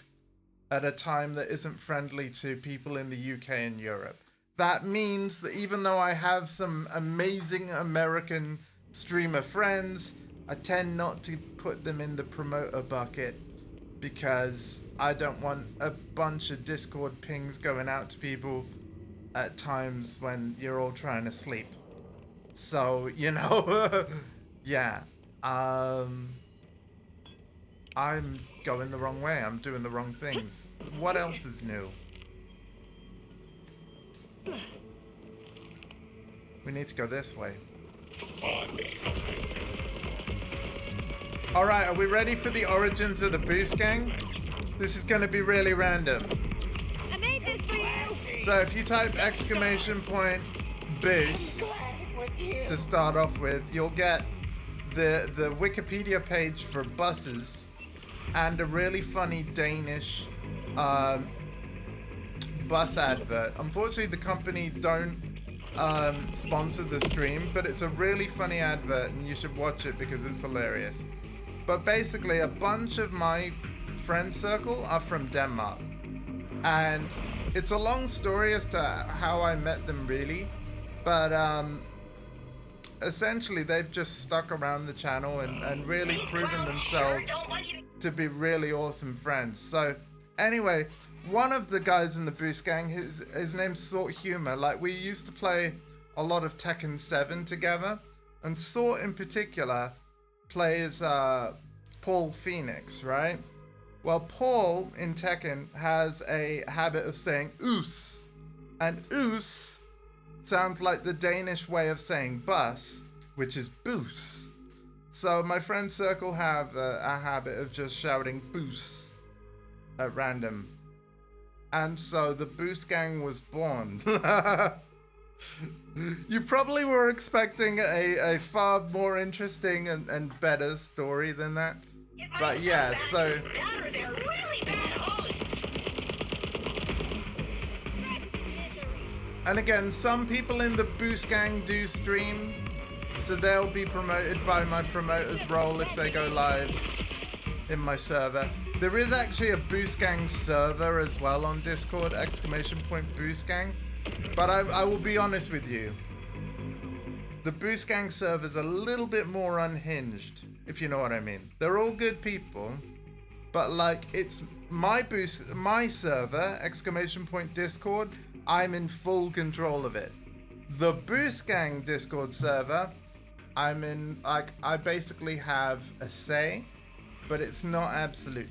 at a time that isn't friendly to people in the UK and Europe. That means that even though I have some amazing American streamer friends, I tend not to put them in the promoter bucket because I don't want a bunch of Discord pings going out to people at times when you're all trying to sleep. So, you know, yeah. I'm going the wrong way. I'm doing the wrong things. What else is new? We need to go this way. Alright, are we ready for the origins of the Boost Gang? This is going to be really random. I made this for you. So if you type !boost to start off with, you'll get the Wikipedia page for buses and a really funny Danish bus advert. Unfortunately, the company don't sponsor the stream, but it's a really funny advert and you should watch it because it's hilarious. But basically, a bunch of my friend circle are from Denmark, and it's a long story as to how I met them really, but essentially they've just stuck around the channel and really proven themselves to be really awesome friends. So anyway, one of the guys in the Boost Gang, his name's Sort Humor. Like, we used to play a lot of Tekken 7 together, and Sort in particular plays Paul Phoenix, right? Well, Paul in Tekken has a habit of saying oos, and oos sounds like the Danish way of saying bus, which is boos. So my friend circle have a habit of just shouting boos at random. And so the Boost Gang was born. You probably were expecting a far more interesting and better story than that. But yeah, so... They're really bad hosts. And again, some people in the Boost Gang do stream, so they'll be promoted by my promoter's role if they go live in my server. There is actually a Boost Gang server as well on Discord, !Boost Gang. But I will be honest with you. The Boost Gang server's a little bit more unhinged, if you know what I mean. They're all good people, but like, it's my server, !Discord, I'm in full control of it. The Boost Gang Discord server, I'm in, like, I basically have a say, but it's not absolute.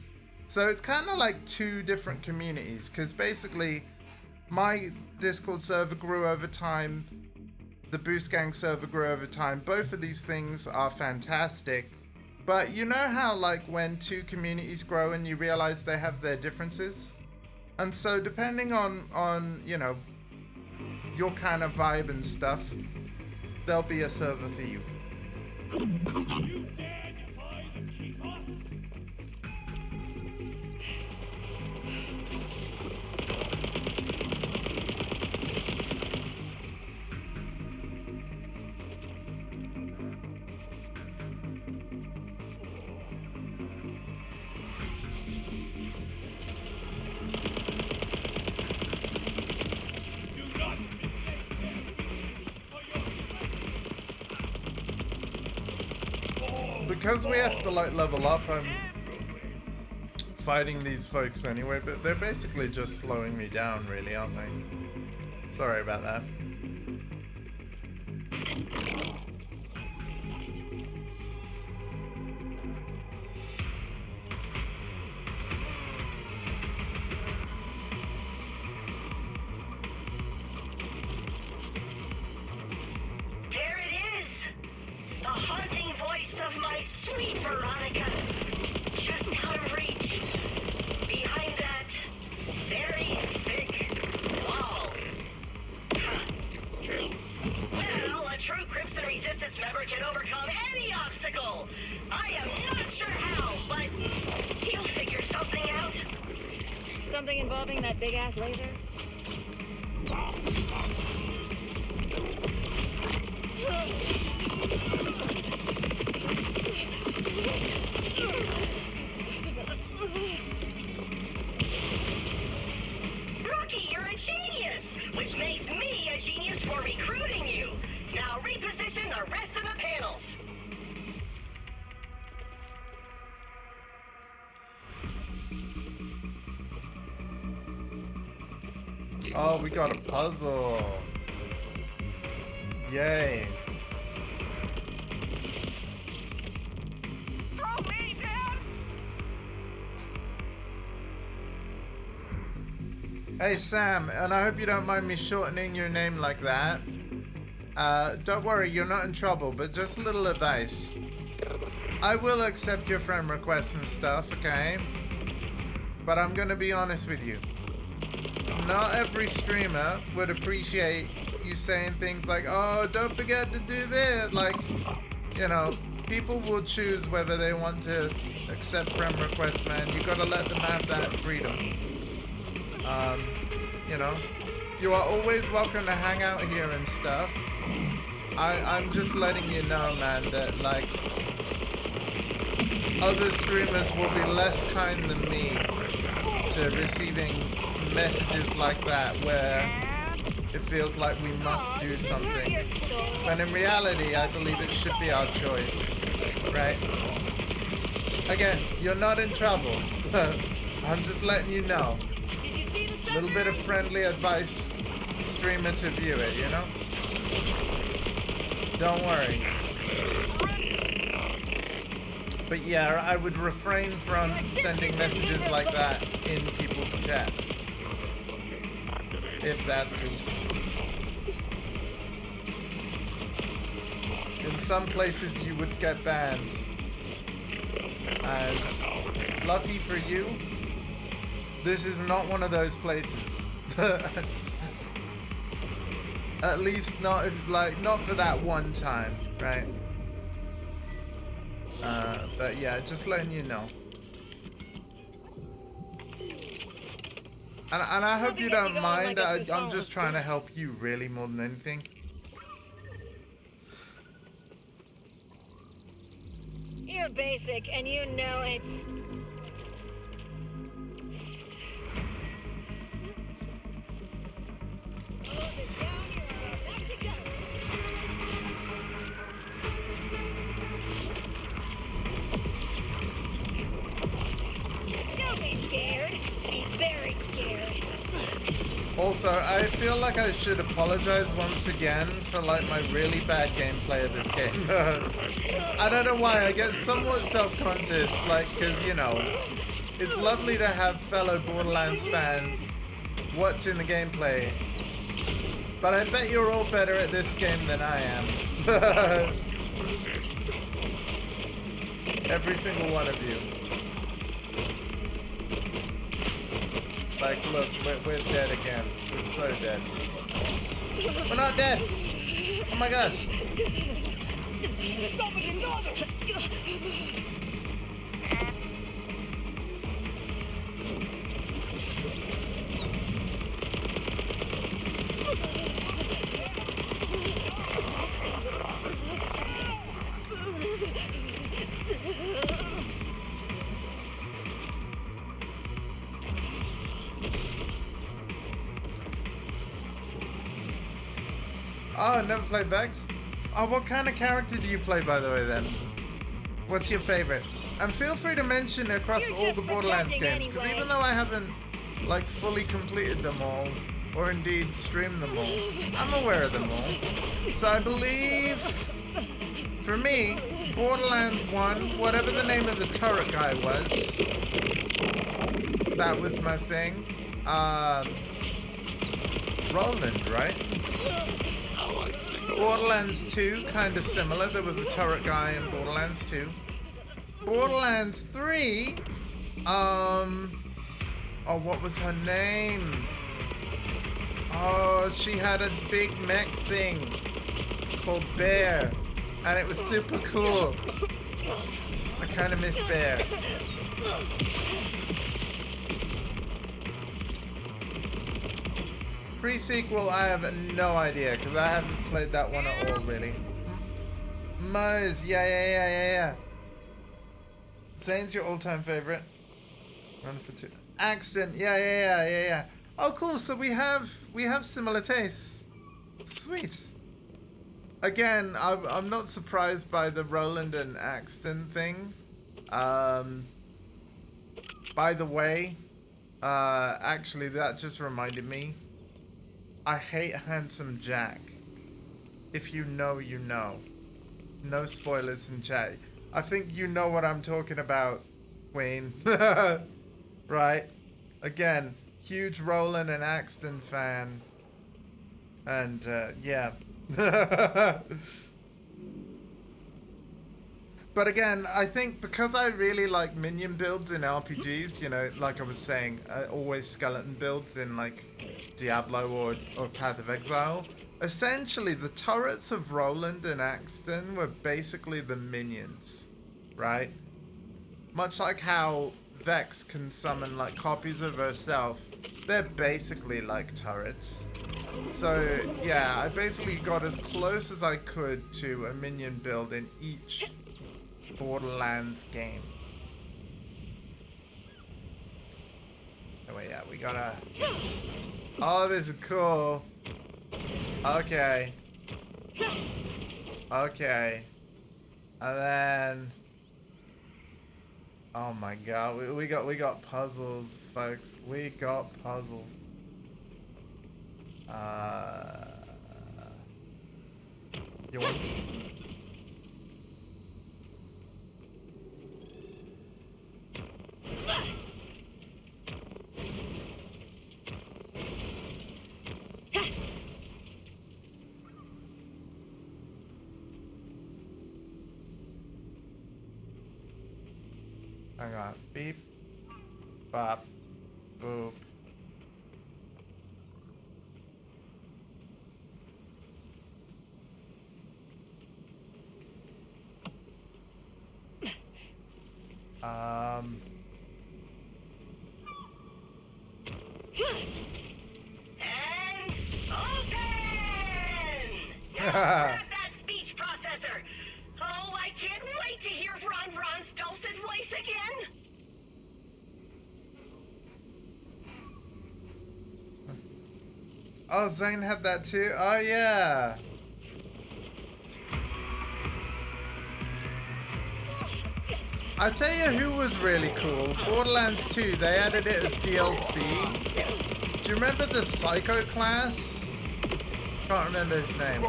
So it's kind of like two different communities, because basically my Discord server grew over time, the Boost Gang server grew over time. Both of these things are fantastic, but you know how like when two communities grow and you realize they have their differences? And so depending on you know, your kind of vibe and stuff, there'll be a server for you. You dare defy the Keeper? Do not mistake their weakness for your strength. Because we have to like level up, I'm fighting these folks anyway, but they're basically just slowing me down really, aren't they? Sorry about that. There it is! The haunting voice of my sweet Veronica. Just out of reach. Behind that very thick wall. Huh. Well, a true Crimson Resistance member can overcome any obstacle. I am not sure how, but he'll figure something out. Something involving that big ass laser? Rookie, you're a genius, which makes me a genius for recruiting you. Now reposition the rest of the panels. Oh, we got a puzzle. Yay. Throw me down! Hey Sam, and I hope you don't mind me shortening your name like that. Don't worry, you're not in trouble, but just a little advice. I will accept your friend requests and stuff, okay? but I'm gonna be honest with you. Not every streamer would appreciate you saying things like, oh, don't forget to do this. Like, you know, people will choose whether they want to accept friend requests, man. You gotta let them have that freedom. You know, you are always welcome to hang out here and stuff. I'm just letting you know, man, that like other streamers will be less kind than me to receiving messages like that where it feels like we must do something. When in reality, I believe it should be our choice, right? Again, you're not in trouble. I'm just letting you know. A little bit of friendly advice, streamer to view it, you know? Don't worry. But yeah, I would refrain from sending messages like that in people's chats. If that's cool. In some places you would get banned. And lucky for you, this is not one of those places. At least not if, like, not for that one time, right? But yeah, just letting you know. And I hope you don't mind. I'm just trying to help you really more than anything. You're basic, and you know it. Don't be scared. Be very scared. Also, I feel like I should apologize once again for like my really bad gameplay of this game. I don't know why, I get somewhat self-conscious, like, cause you know, it's lovely to have fellow Borderlands fans watching the gameplay. But I bet you're all better at this game than I am. Every single one of you. Like, look, we're dead again. We're so dead. We're not dead! Oh my gosh! Oh, never played Vex? Oh, what kind of character do you play, by the way, then? What's your favorite? And feel free to mention across all the Borderlands games, because even though I haven't, like, fully completed them all, or indeed streamed them all, I'm aware of them all. So I believe, for me, Borderlands 1, whatever the name of the turret guy was, that was my thing. Roland, right? Borderlands 2, kind of similar. There was a turret guy in Borderlands 2. Borderlands 3, oh, what was her name? Oh, she had a big mech thing called Bear, and it was super cool. I kind of miss Bear. Pre-sequel, I have no idea, because I haven't played that one at all, really. Mose, yeah. Zane's your all-time favorite. Run for two. Accent, yeah. Oh, cool. So we have similar tastes. Sweet. Again, I'm not surprised by the Roland and Axton thing. By the way, actually, that just reminded me. I hate Handsome Jack. If you know, you know. No spoilers in chat. I think you know what I'm talking about, Queen. Right? Again, huge Roland and Axton fan. And, yeah. But again, I think because I really like minion builds in RPGs, you know, like I was saying, always skeleton builds in like Diablo or Path of Exile. Essentially, the turrets of Roland and Axton were basically the minions, right? Much like how Vex can summon like copies of herself, they're basically like turrets. So yeah, I basically got as close as I could to a minion build in each Borderlands game. Oh wait, yeah, we gotta... Oh, this is cool. Okay. Okay. And then... Oh my god, we got puzzles, folks. We got puzzles. You want... Hang on. Beep. Bop. Boop. And open! Now grab that speech processor. Oh, I can't wait to hear Ron's dulcet voice again. Oh, Zane had that too? Oh, yeah. I tell you who was really cool. Borderlands 2, they added it as DLC. Do you remember the Psycho class? Can't remember his name.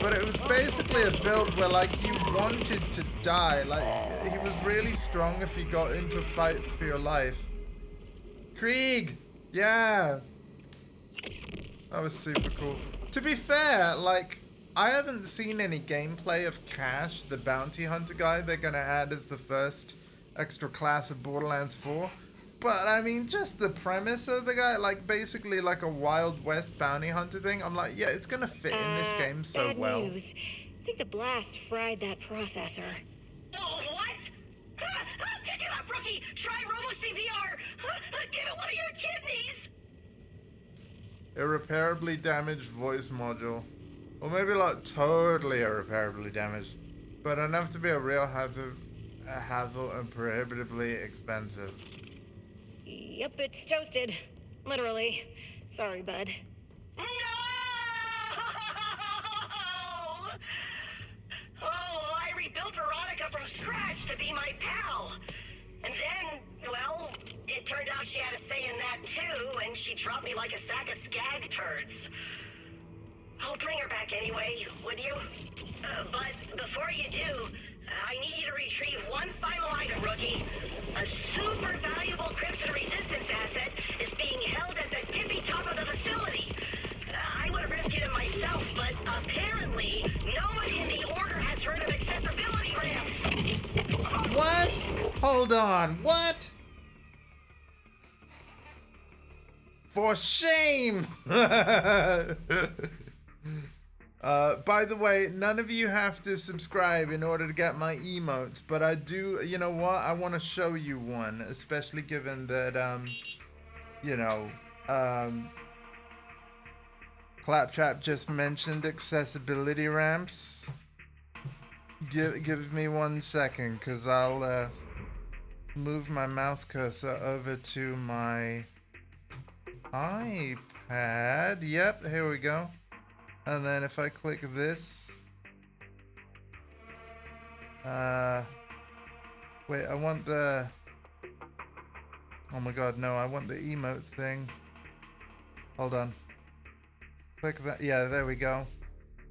But it was basically a build where, like, you wanted to die. Like, he was really strong if you got into fight for your life. Krieg! Yeah! That was super cool. To be fair, like, I haven't seen any gameplay of Cash, the bounty hunter guy they're gonna add as the first extra class of Borderlands 4. But, I mean, just the premise of the guy, like, basically like a Wild West bounty hunter thing, I'm like, yeah, it's gonna fit in this game so bad well. News. I think the blast fried that processor. Oh, what? Pick it up, rookie! Try Robo-CPR! Give it one of your kidneys! Irreparably damaged voice module. Or maybe like totally irreparably damaged. But enough to be a real hassle and prohibitively expensive. Yep, it's toasted. Literally. Sorry, bud. No! Oh, I rebuilt Veronica from scratch to be my pal. And then, well, it turned out she had a say in that too, and she dropped me like a sack of skag turds. I'll bring her back anyway, would you? But before you do, I need you to retrieve one final item, rookie. A super valuable Crimson Resistance asset is being held at the tippy top of the facility. I would have rescued him myself, but apparently no one in the Order has heard of accessibility ramps. What? Hold on, what? For shame! By the way, none of you have to subscribe in order to get my emotes, but I do, you know what? I want to show you one, especially given that, you know, Claptrap just mentioned accessibility ramps. Give me 1 second, because I'll, move my mouse cursor over to my iPad. Yep, here we go. And then if I click this, wait, I want the, oh my god, no, I want the emote thing. Hold on. Click that, yeah, there we go.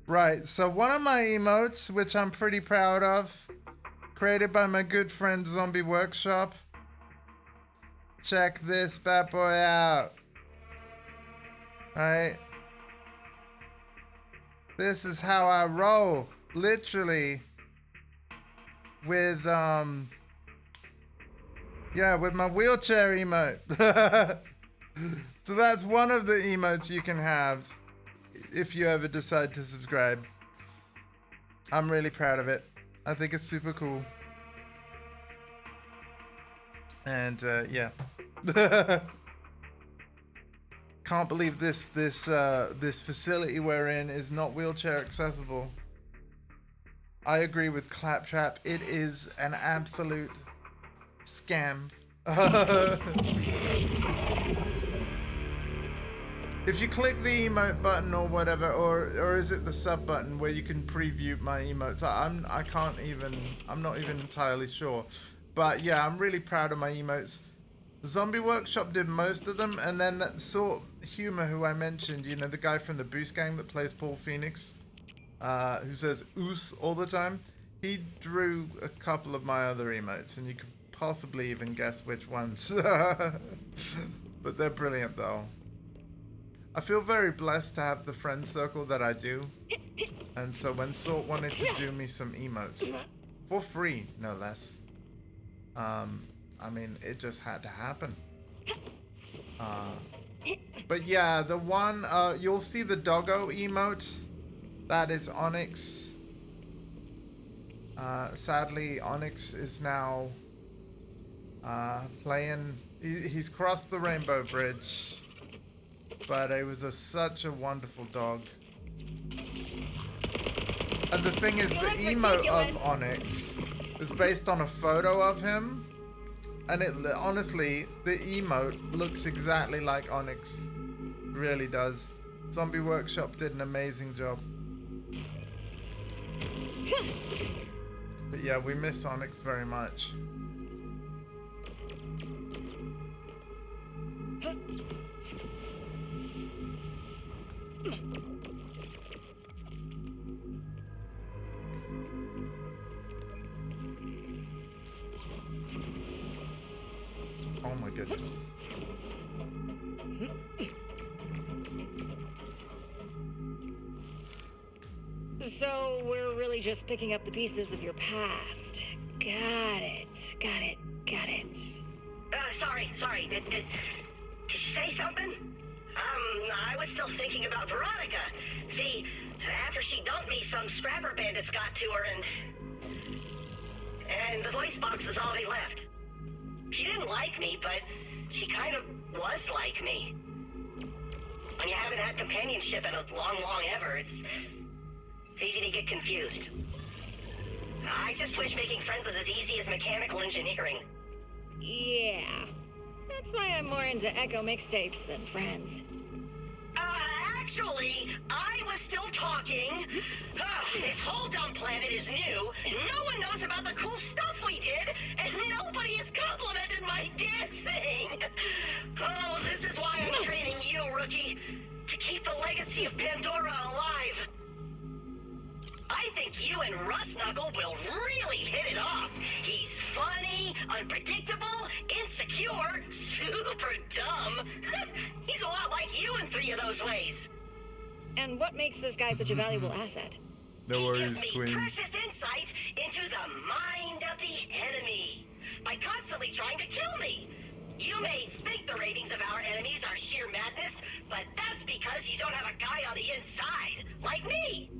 Right, so one of my emotes, which I'm pretty proud of, created by my good friend Zombie Workshop. Check this bad boy out. Right? This is how I roll. Literally. with yeah, with my wheelchair emote. So that's one of the emotes you can have if you ever decide to subscribe. I'm really proud of it. I think it's super cool. And yeah. Can't believe this facility we're in is not wheelchair accessible. I agree with Claptrap. It is an absolute scam. If you click the emote button or whatever, or is it the sub button where you can preview my emotes? I'm not even entirely sure. But yeah, I'm really proud of my emotes. Zombie Workshop did most of them, and then that sort humor who I mentioned, you know, the guy from the Boost Gang that plays Paul Phoenix, who says "oos" all the time. He drew a couple of my other emotes, and you could possibly even guess which ones. But they're brilliant, though. I feel very blessed to have the friend circle that I do, and so when Sort wanted to do me some emotes, for free, no less. I mean, it just had to happen. But yeah, the one, you'll see the doggo emote. That is Onyx. Sadly, Onyx is now playing. He's crossed the Rainbow Bridge. But it was such a wonderful dog. And the thing is, the emote of Onyx is based on a photo of him. And it honestly, the emote looks exactly like Onyx. Really does. Zombie Workshop did an amazing job. But yeah, we miss Onyx very much. Oh my goodness. So we're really just picking up the pieces of your past. Got it. Sorry. Did you say something? I was still thinking about Veronica. See, after she dumped me, some scrapper bandits got to her and the voice box was all they left. She didn't like me, but she kind of was like me. When you haven't had companionship in a long ever, it's easy to get confused. I just wish making friends was as easy as mechanical engineering. Yeah. That's why I'm more into Echo mixtapes than Friends. Actually, I was still talking. This whole dumb planet is new. No one knows about the cool stuff we did, and nobody has complimented my dancing. Oh, this is why I'm training you, rookie, to keep the legacy of Pandora alive. I think you and Rust Knuckle will really hit it off. He's funny, unpredictable, insecure, super dumb. He's a lot like you in 3 of those ways. And what makes this guy such a valuable asset? No He worries, gives me Queen. precious insight into the mind of the enemy by constantly trying to kill me. You may think the ravings of our enemies are sheer madness, but that's because you don't have a guy on the inside, like me.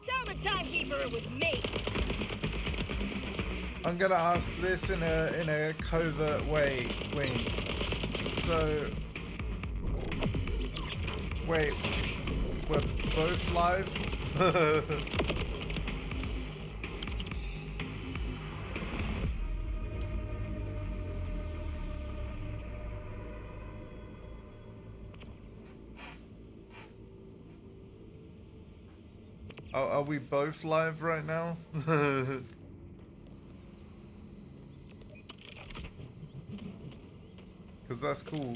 Tell the timekeeper it was me. I'm gonna ask this in a covert way, Queen. So, wait, we're both live? Are we both live right now? Because that's cool.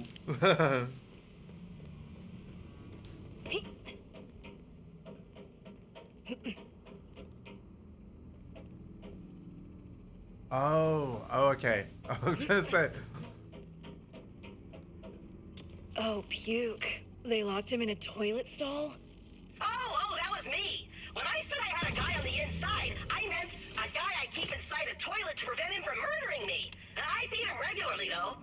Oh, Oh, okay. I was gonna say. Oh, puke. They locked him in a toilet stall? Oh, that was me. When I said I had a guy on the inside, I meant a guy I keep inside a toilet to prevent him from murdering me. I feed him regularly, though.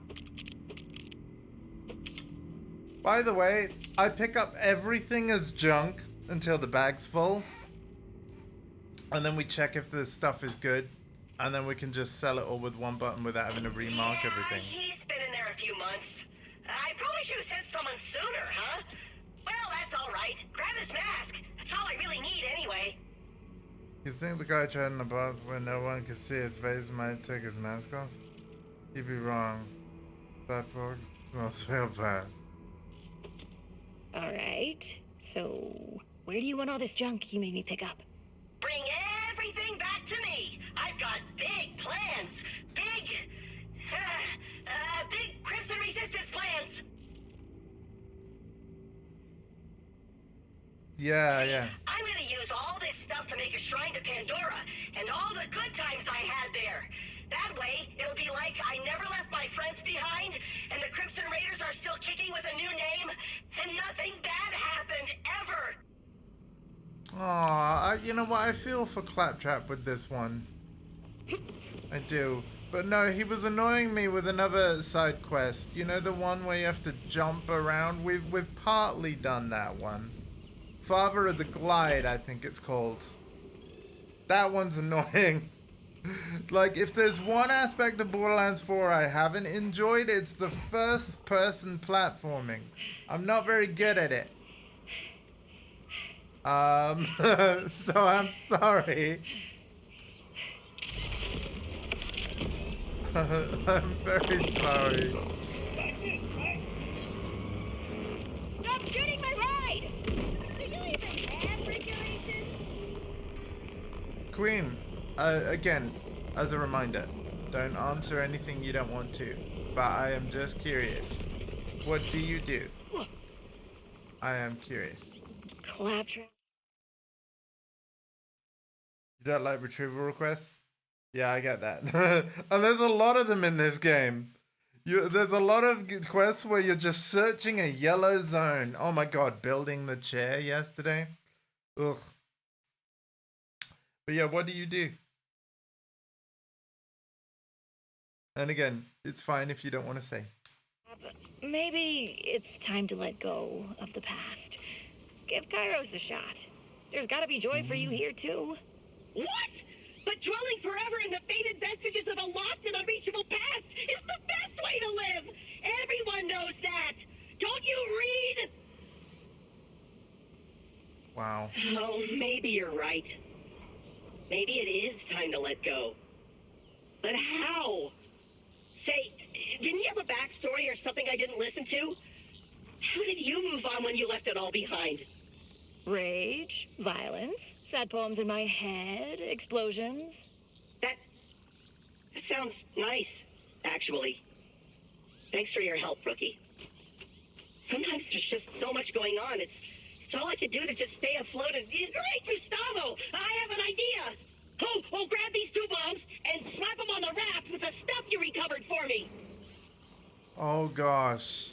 By the way, I pick up everything as junk until the bag's full. And then we check if the stuff is good. And then we can just sell it all with one button without having to remark everything. He's been in there a few months. I probably should have sent someone sooner, huh? Well, that's all right. Grab his mask. That's all I really need anyway. You think the guy tried in the bath where no one could see his face might take his mask off? You'd be wrong. That folks smells real bad. Alright. So, where do you want all this junk you made me pick up? Bring everything back to me. I've got big plans. Big Crimson Resistance plans. Yeah, See, yeah. I'm gonna use all this stuff to make a shrine to Pandora and all the good times I had there. That way, it'll be like I never left my friends behind, and the Crimson Raiders are still kicking with a new name, and nothing bad happened ever. Aw, you know what? I feel for Claptrap with this one. I do. But no, he was annoying me with another side quest. You know, the one where you have to jump around? We've partly done that one. Father of the Glide, I think it's called. That one's annoying. Like, if there's one aspect of Borderlands 4 I haven't enjoyed, it's the first-person platforming. I'm not very good at it. So I'm sorry. I'm very sorry. Stop shooting my ride! Do you even have regulations? Queen, again, as a reminder, don't answer anything you don't want to. But I am just curious. What do you do? I am curious. Claptrap. You don't like retrieval requests? Yeah, I get that. And there's a lot of them in this game. There's a lot of quests where you're just searching a yellow zone. Oh my god, building the chair yesterday. Ugh. But yeah, what do you do? And again, it's fine if you don't want to say. Maybe it's time to let go of the past. Give Kairos a shot. There's gotta be joy for you here, too. What? But dwelling forever in the faded vestiges of a lost and unreachable past is the best way to live! Everyone knows that! Don't you read? Wow. Oh, maybe you're right. Maybe it is time to let go. But how? Say, didn't you have a backstory or something I didn't listen to? How did you move on when you left it all behind? Rage, violence, sad poems in my head, explosions. That sounds nice, actually. Thanks for your help, Rookie. Sometimes there's just so much going on. It's all I could do to just stay afloat and... Great, Gustavo! I have an idea! Oh, grab these 2 bombs and slap them on the raft with the stuff you recovered for me! Oh gosh.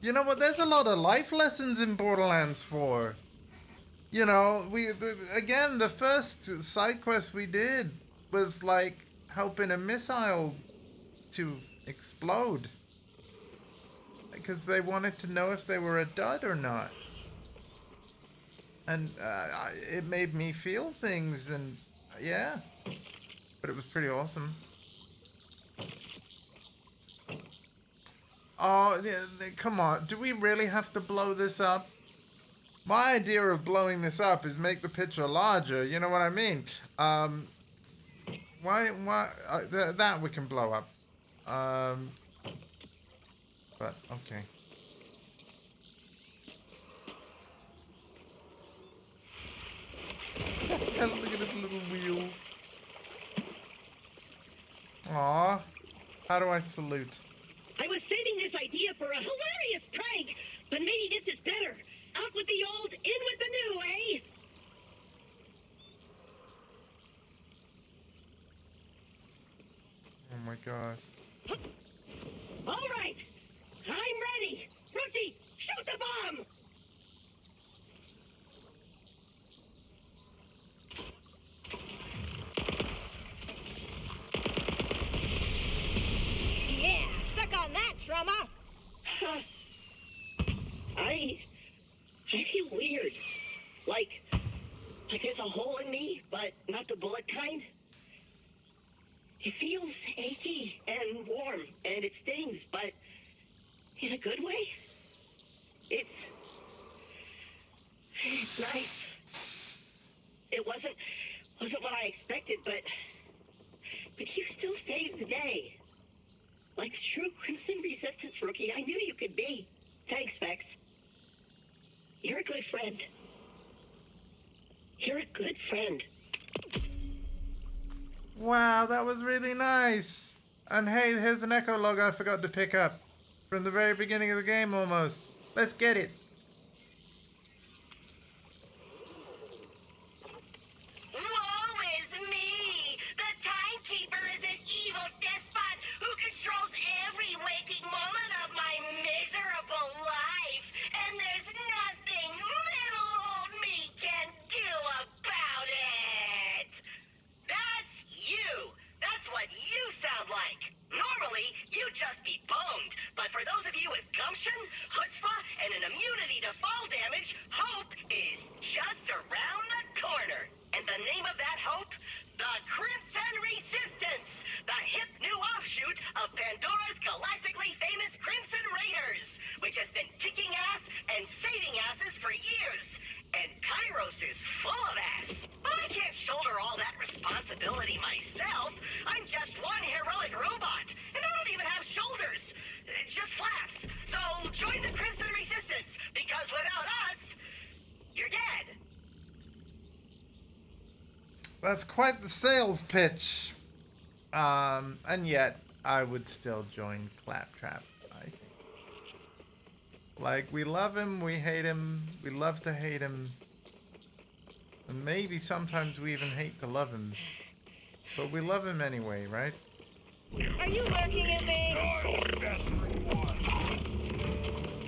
You know what? There's a lot of life lessons in Borderlands 4. You know, again, the first side quest we did was like helping a missile to explode. Because they wanted to know if they were a dud or not. And it made me feel things, and yeah. But it was pretty awesome. Oh, come on. Do we really have to blow this up? My idea of blowing this up is make the picture larger. You know what I mean? Why, that we can blow up. But, okay. Look at this little wheel. Aw. How do I salute? I was saving this idea for a hilarious prank, but maybe this is better. Out with the old, in with the new, eh? my gosh. All right, I'm ready. Rookie, shoot the bomb. Yeah, suck on that, trauma. I feel weird. Like there's a hole in me, but not the bullet kind. It feels achy and warm, and it stings, but in a good way. It's nice. It wasn't what I expected, but you still saved the day. Like the true Crimson Resistance rookie I knew you could be. Thanks, Vex. You're a good friend. You're a good friend. Wow, that was really nice. And hey, here's an echo log I forgot to pick up. From the very beginning of the game almost. Let's get it. Woe is me! The Timekeeper is an evil despot who controls every waking moment of my miserable life. And there's nothing little old me can do about it! That's you! That's what you sound like! Normally, you'd just be boned, but for those of you with gumption, chutzpah, and an immunity to fall damage, hope is just around the corner. And the name of that hope? The Crimson Resistance! The hip new offshoot of Pandora's galactically famous Crimson Raiders, which has been kicking ass and saving asses for years. And Kairos is full of ass. But I can't shoulder all that responsibility myself. I'm just one heroic robot, and I don't even have shoulders. Just flaps. So join the Crimson Resistance, because without us, you're dead. That's quite the sales pitch. And yet, I would still join Claptrap, I think. Like, we love him, we hate him, we love to hate him. And maybe sometimes we even hate to love him. But we love him anyway, right? Are you lurking at me?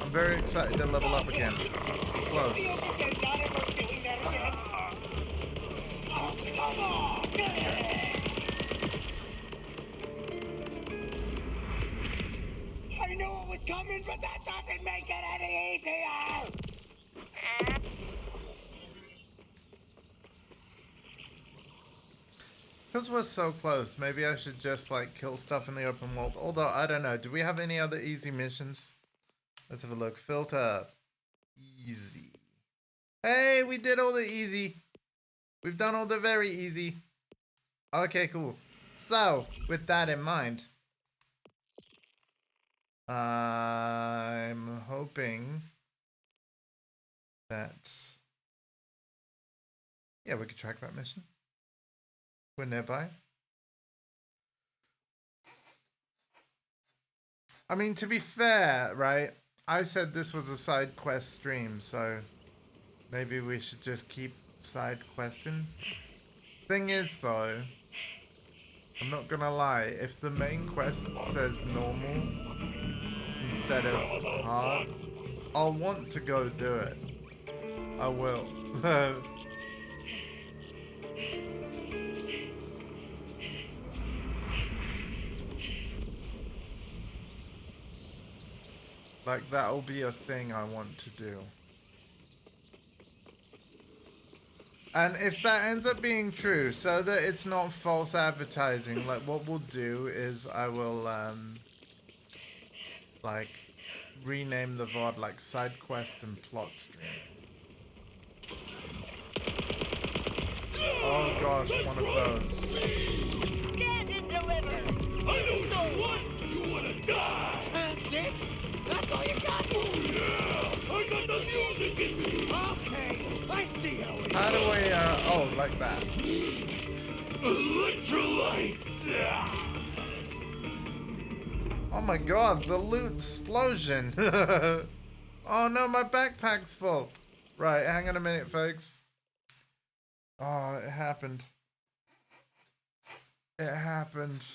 I'm very excited to level up again. Close. I knew it was coming, but that doesn't make it any easier! Because we're so close, maybe I should just, like, kill stuff in the open world. Although, I don't know. Do we have any other easy missions? Let's have a look. Filter. Easy. Hey, we did all the easy. We've done all the very easy. Okay, cool. So, with that in mind, I'm hoping that... Yeah, we could track that mission. We're nearby. I mean, to be fair, right? I said this was a side quest stream, so maybe we should just keep side questing. Thing is, though, I'm not gonna lie, if the main quest says normal instead of hard, I'll want to go do it. I will. Like, that'll be a thing I want to do. And if that ends up being true, so that it's not false advertising, like, what we'll do is I will, like, rename the VOD, like, side quest and plot stream. Oh gosh, one of those. Stand and deliver. I know what you want! You wanna die! Dick, that's all you got? Oh yeah! I got the music in me! Okay, I see how it is. How do we, oh, like that. Electrolytes! Oh my god, the loot explosion. Oh no, my backpack's full. Right, hang on a minute, folks. Oh, it happened. It happened.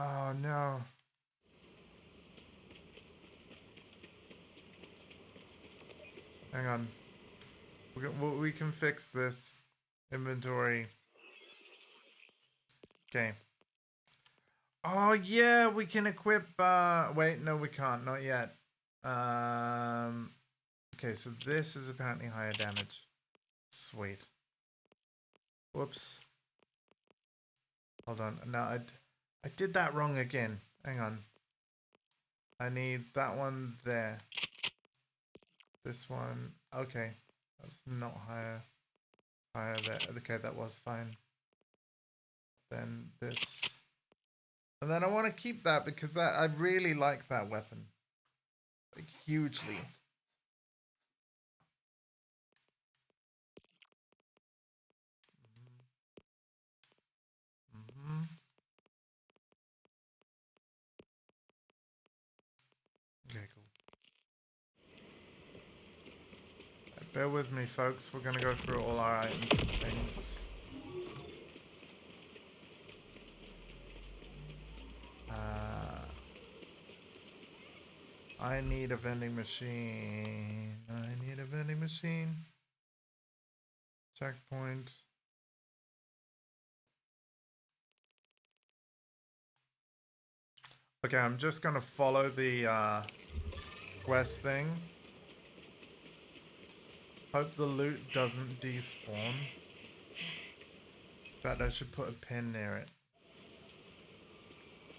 Oh no. Hang on. We can fix this. Inventory. Okay. Oh yeah, we can equip wait, no we can't, not yet. Okay, so this is apparently higher damage. Sweet. Whoops. Hold on. No, I did that wrong again. Hang on. I need that one there. This one. Okay. That's not higher. Higher there. Okay, that was fine. Then this. And then I want to keep that because I really like that weapon. Like, hugely. Mm-hmm. Okay, cool. Bear with me, folks. We're gonna go through all our items and things. I need a vending machine. I need a vending machine. Checkpoint. Okay, I'm just gonna follow the quest thing. Hope the loot doesn't despawn. In fact, I should put a pin near it.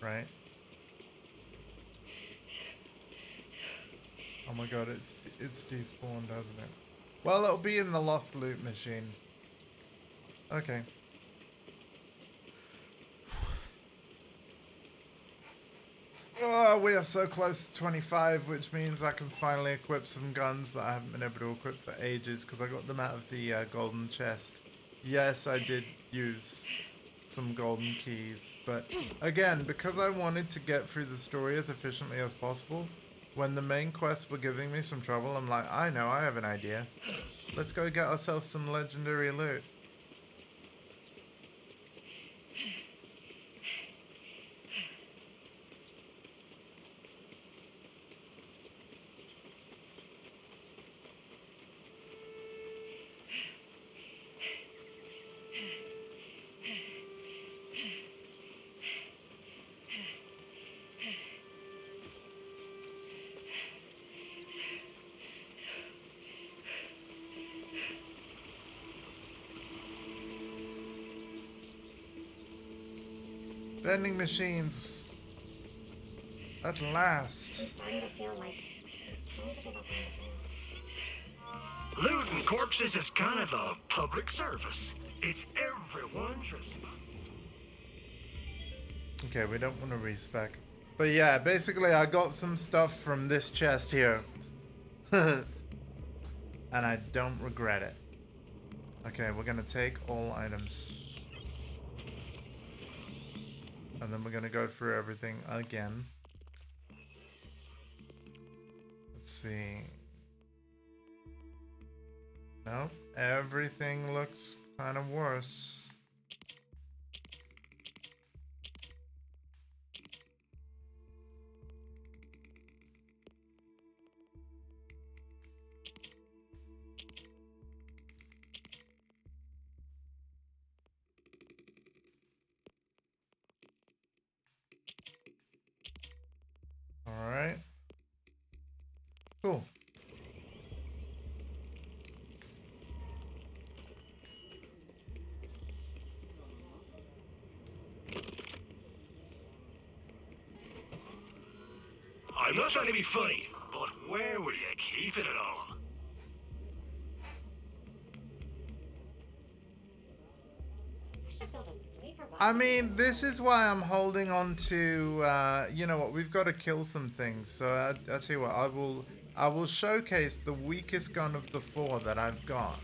Right? Oh my god, it's despawned, hasn't it? Well, it'll be in the lost loot machine. Okay. Oh, we are so close to 25, which means I can finally equip some guns that I haven't been able to equip for ages because I got them out of the golden chest. Yes, I did use some golden keys, but again, because I wanted to get through the story as efficiently as possible, when the main quests were giving me some trouble, I'm like, I know, I have an idea. Let's go get ourselves some legendary loot. Vending machines. At last. I'm starting to feel like it's time to give up on Looting corpses is kind of a public service. It's everyone's responsibility. Okay, we don't want to respec. But yeah, basically I got some stuff from this chest here. And I don't regret it. Okay, we're gonna take all items. And then we're gonna go through everything again. Let's see. Nope, everything looks kind of worse. Alright. Cool. I'm not trying to be funny, but where were you keeping it all? I mean, this is why I'm holding on to, you know what, we've got to kill some things. So I'll tell you what, I will showcase the weakest gun of the four that I've got.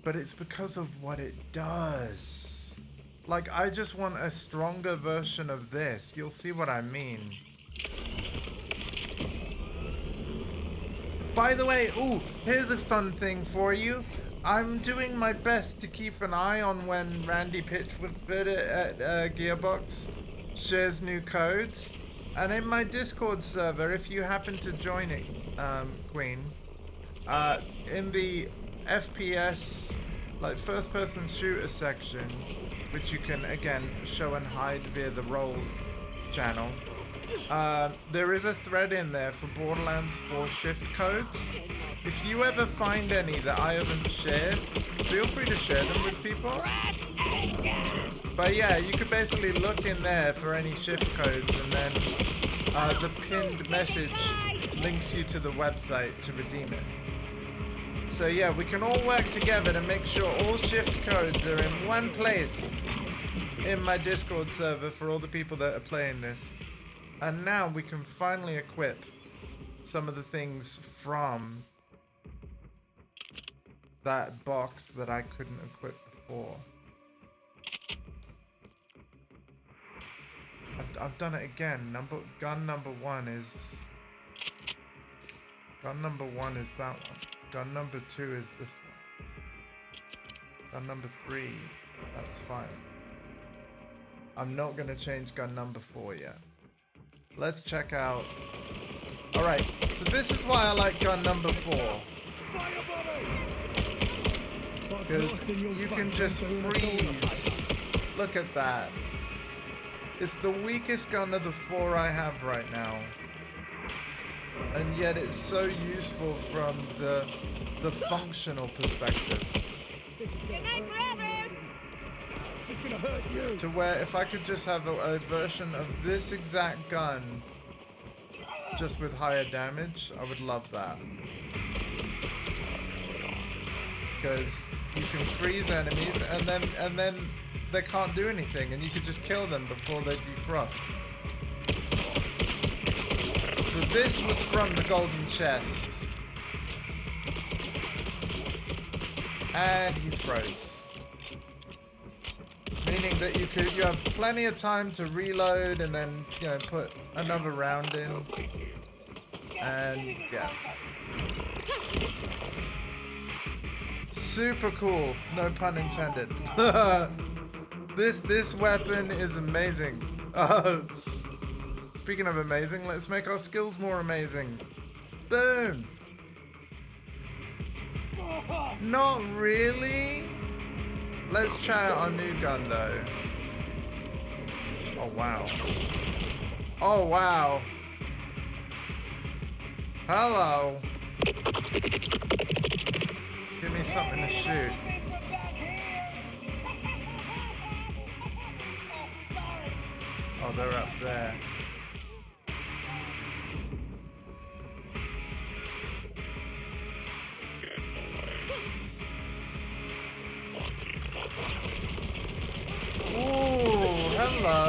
But it's because of what it does. Like, I just want a stronger version of this. You'll see what I mean. By the way, ooh, here's a fun thing for you. I'm doing my best to keep an eye on when Randy Pitchford at Gearbox shares new codes. And in my Discord server, if you happen to join it, Queen, in the FPS, like first-person shooter section, which you can, again, show and hide via the roles channel, there is a thread in there for Borderlands 4 shift codes. If you ever find any that I haven't shared, feel free to share them with people. But yeah, you could basically look in there for any shift codes, and then the pinned message links you to the website to redeem it. So yeah, we can all work together to make sure all shift codes are in one place in my Discord server for all the people that are playing this. And now we can finally equip some of the things from that box that I couldn't equip before. I've done it again. Gun number one is that one. Gun number 2 is this one. Gun number 3, that's fine. I'm not gonna change gun number 4 yet. Let's check out. Alright, so this is why I like gun number 4. Because you can just freeze. Look at that. It's the weakest gun of the 4 I have right now. And yet it's so useful from the functional perspective. To where if I could just have a version of this exact gun just with higher damage, I would love that. Because you can freeze enemies and then they can't do anything, and you could just kill them before they defrost. So this was from the golden chest. And he's froze. Meaning that you have plenty of time to reload and then, you know, put another round in. And yeah. Super cool, no pun intended. This weapon is amazing. Speaking of amazing, let's make our skills more amazing. Boom! Not really? Let's try out our new gun though. Oh wow. Oh wow. Hello. Give me something to shoot. Oh, they're up there. Ooh, hello.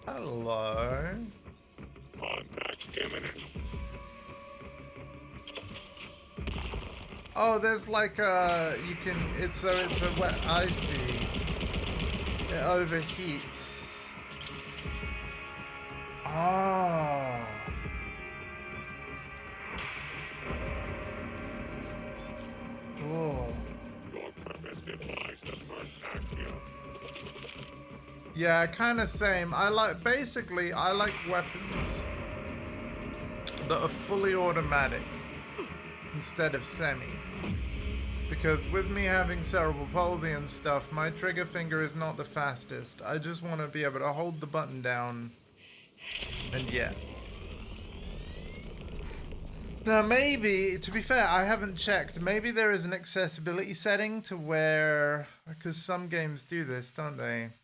Hello. Contact imminent. Oh, there's like a it's a wet icy. It overheats. Oh. Cool. Your purpose implies the first axiom. Yeah, kind of same. I like weapons that are fully automatic instead of semi. Because with me having cerebral palsy and stuff, my trigger finger is not the fastest. I just want to be able to hold the button down. And yeah. Now maybe, to be fair, I haven't checked. Maybe there is an accessibility setting to where, because some games do this, don't they?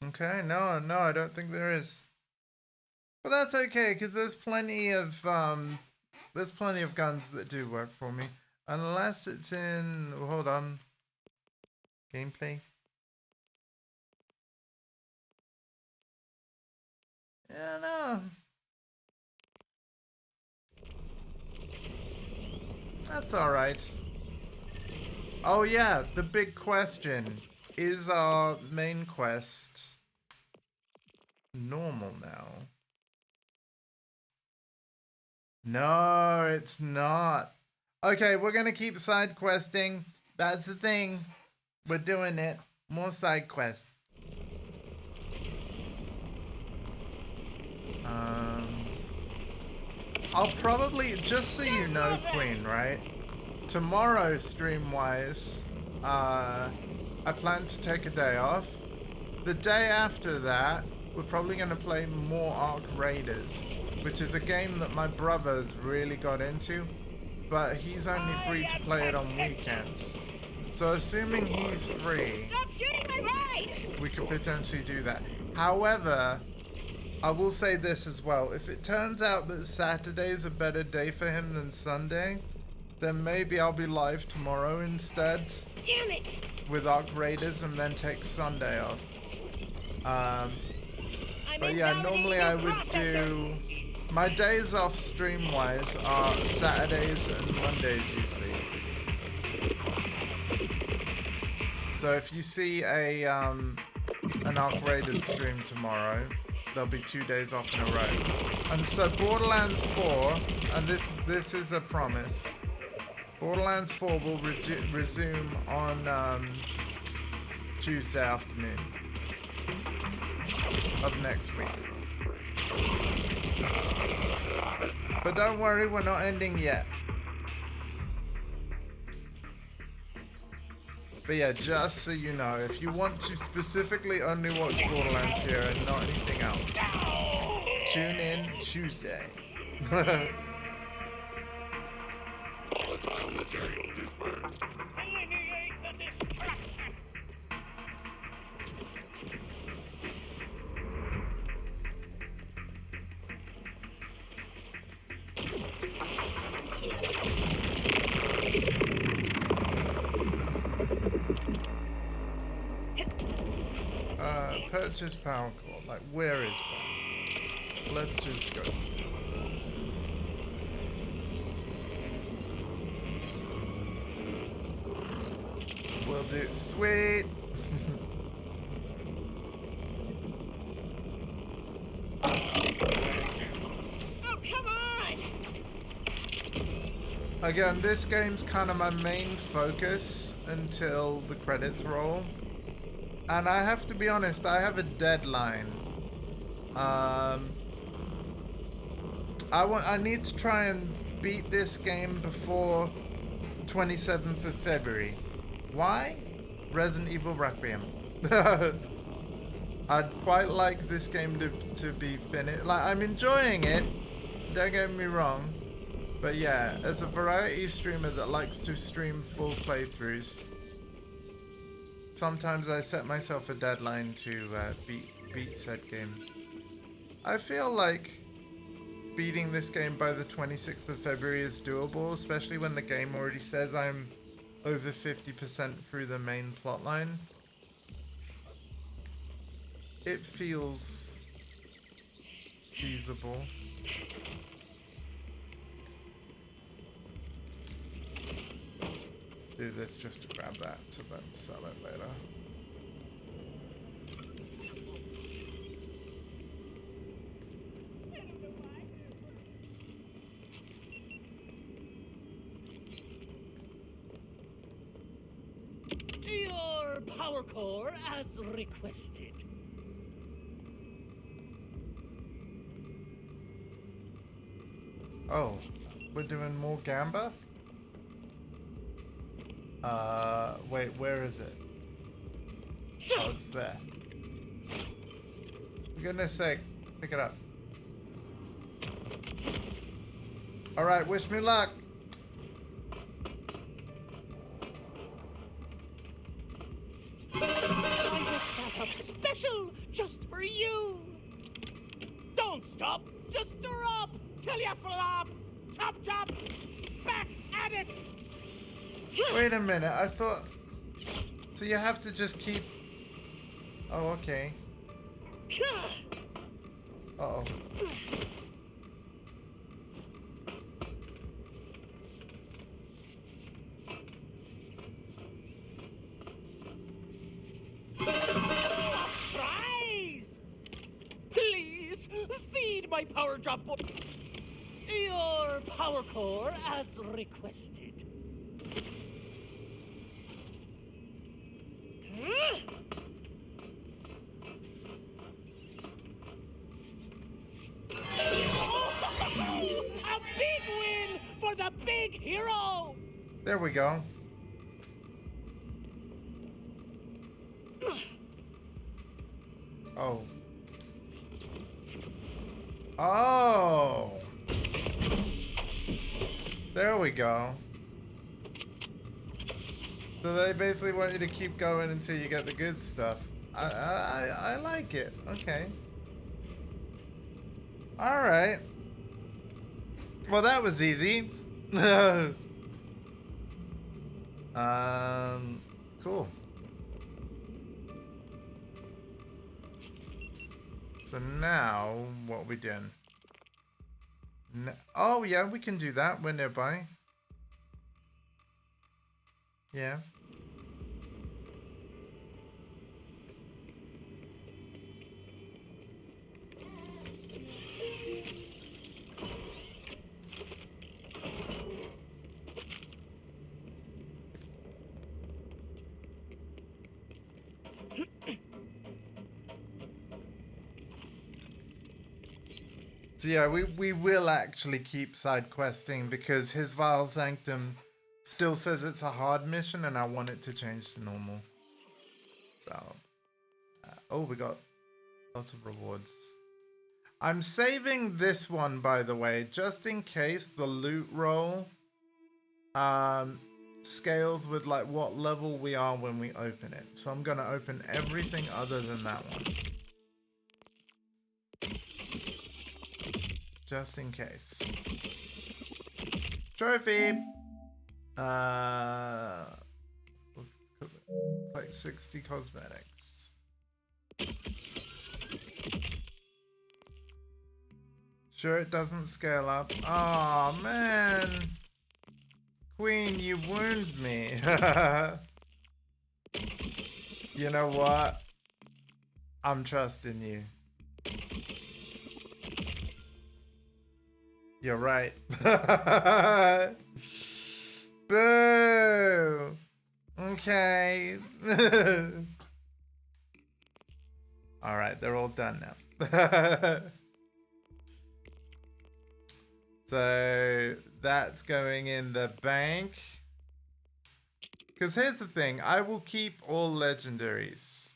Okay, no, I don't think there is. But that's okay, because there's plenty of guns that do work for me. Unless it's in, hold on, gameplay. Yeah, no. That's alright. Oh yeah, the big question. Is our main quest normal now? No, it's not. Okay, we're gonna keep side questing. That's the thing. We're doing it. More side quest. I'll probably, just so you know, Queen, right? Tomorrow, stream-wise, I plan to take a day off. The day after that, we're probably going to play more Ark Raiders, which is a game that my brother's really got into, but he's only free to play it on weekends. So assuming he's free, Stop shooting my ride! we could potentially do that. However, I will say this as well. If it turns out that Saturday's a better day for him than Sunday, then maybe I'll be live tomorrow instead. Damn it! With Ark Raiders and then take Sunday off. But yeah, normally I would do... My days off stream-wise are Saturdays and Mondays usually. So if you see an Ark Raiders stream tomorrow, there'll be 2 days off in a row. And so Borderlands 4, and this is a promise, Borderlands 4 will resume on Tuesday afternoon of next week. But don't worry, we're not ending yet. But yeah, just so you know, if you want to specifically only watch Borderlands here and not anything else, tune in Tuesday. Purchase power cord. Like, where is that? Let's just go. We'll do. Sweet. Oh, come on! Again, this game's kind of my main focus until the credits roll. And I have to be honest, I have a deadline. I need to try and beat this game before 27th of February. Why? Resident Evil Requiem. I'd quite like this game to be finished. Like, I'm enjoying it, don't get me wrong. But yeah, as a variety streamer that likes to stream full playthroughs, sometimes I set myself a deadline to beat said game. I feel like beating this game by the 26th of February is doable, especially when the game already says I'm over 50% through the main plotline. It feels feasible. Do this just to grab that to then sell it later. Your power core as requested. Oh, we're doing more Gamba? Wait, where is it? Oh, it's there. For goodness sake, pick it up. Alright, wish me luck. I hooked that up special just for you. Don't stop, just drop till you flop. Chop, chop, back at it. Wait a minute, I thought... So you have to just keep... Oh, okay. Uh-oh. Prize! Please, feed my power drop. Your power core as requested. A big win for the big hero! There we go. Oh. Oh. There we go. So they basically want you to keep going until you get the good stuff. I like it. Okay. All right. Well, that was easy. Cool. So now, what are we doing? Oh, yeah, we can do that. We're nearby. Yeah. So yeah, we will actually keep side questing because his Vile Sanctum still says it's a hard mission and I want it to change to normal. So, oh, we got lots of rewards. I'm saving this one, by the way, just in case the loot roll scales with like what level we are when we open it. So I'm gonna open everything other than that one. Just in case. Trophy! Like 60 cosmetics. Sure it doesn't scale up. Oh man! Queen, you wound me. You know what? I'm trusting you. You're right. Boo! Okay. Alright, they're all done now. So that's going in the bank. Because here's the thing, I will keep all legendaries.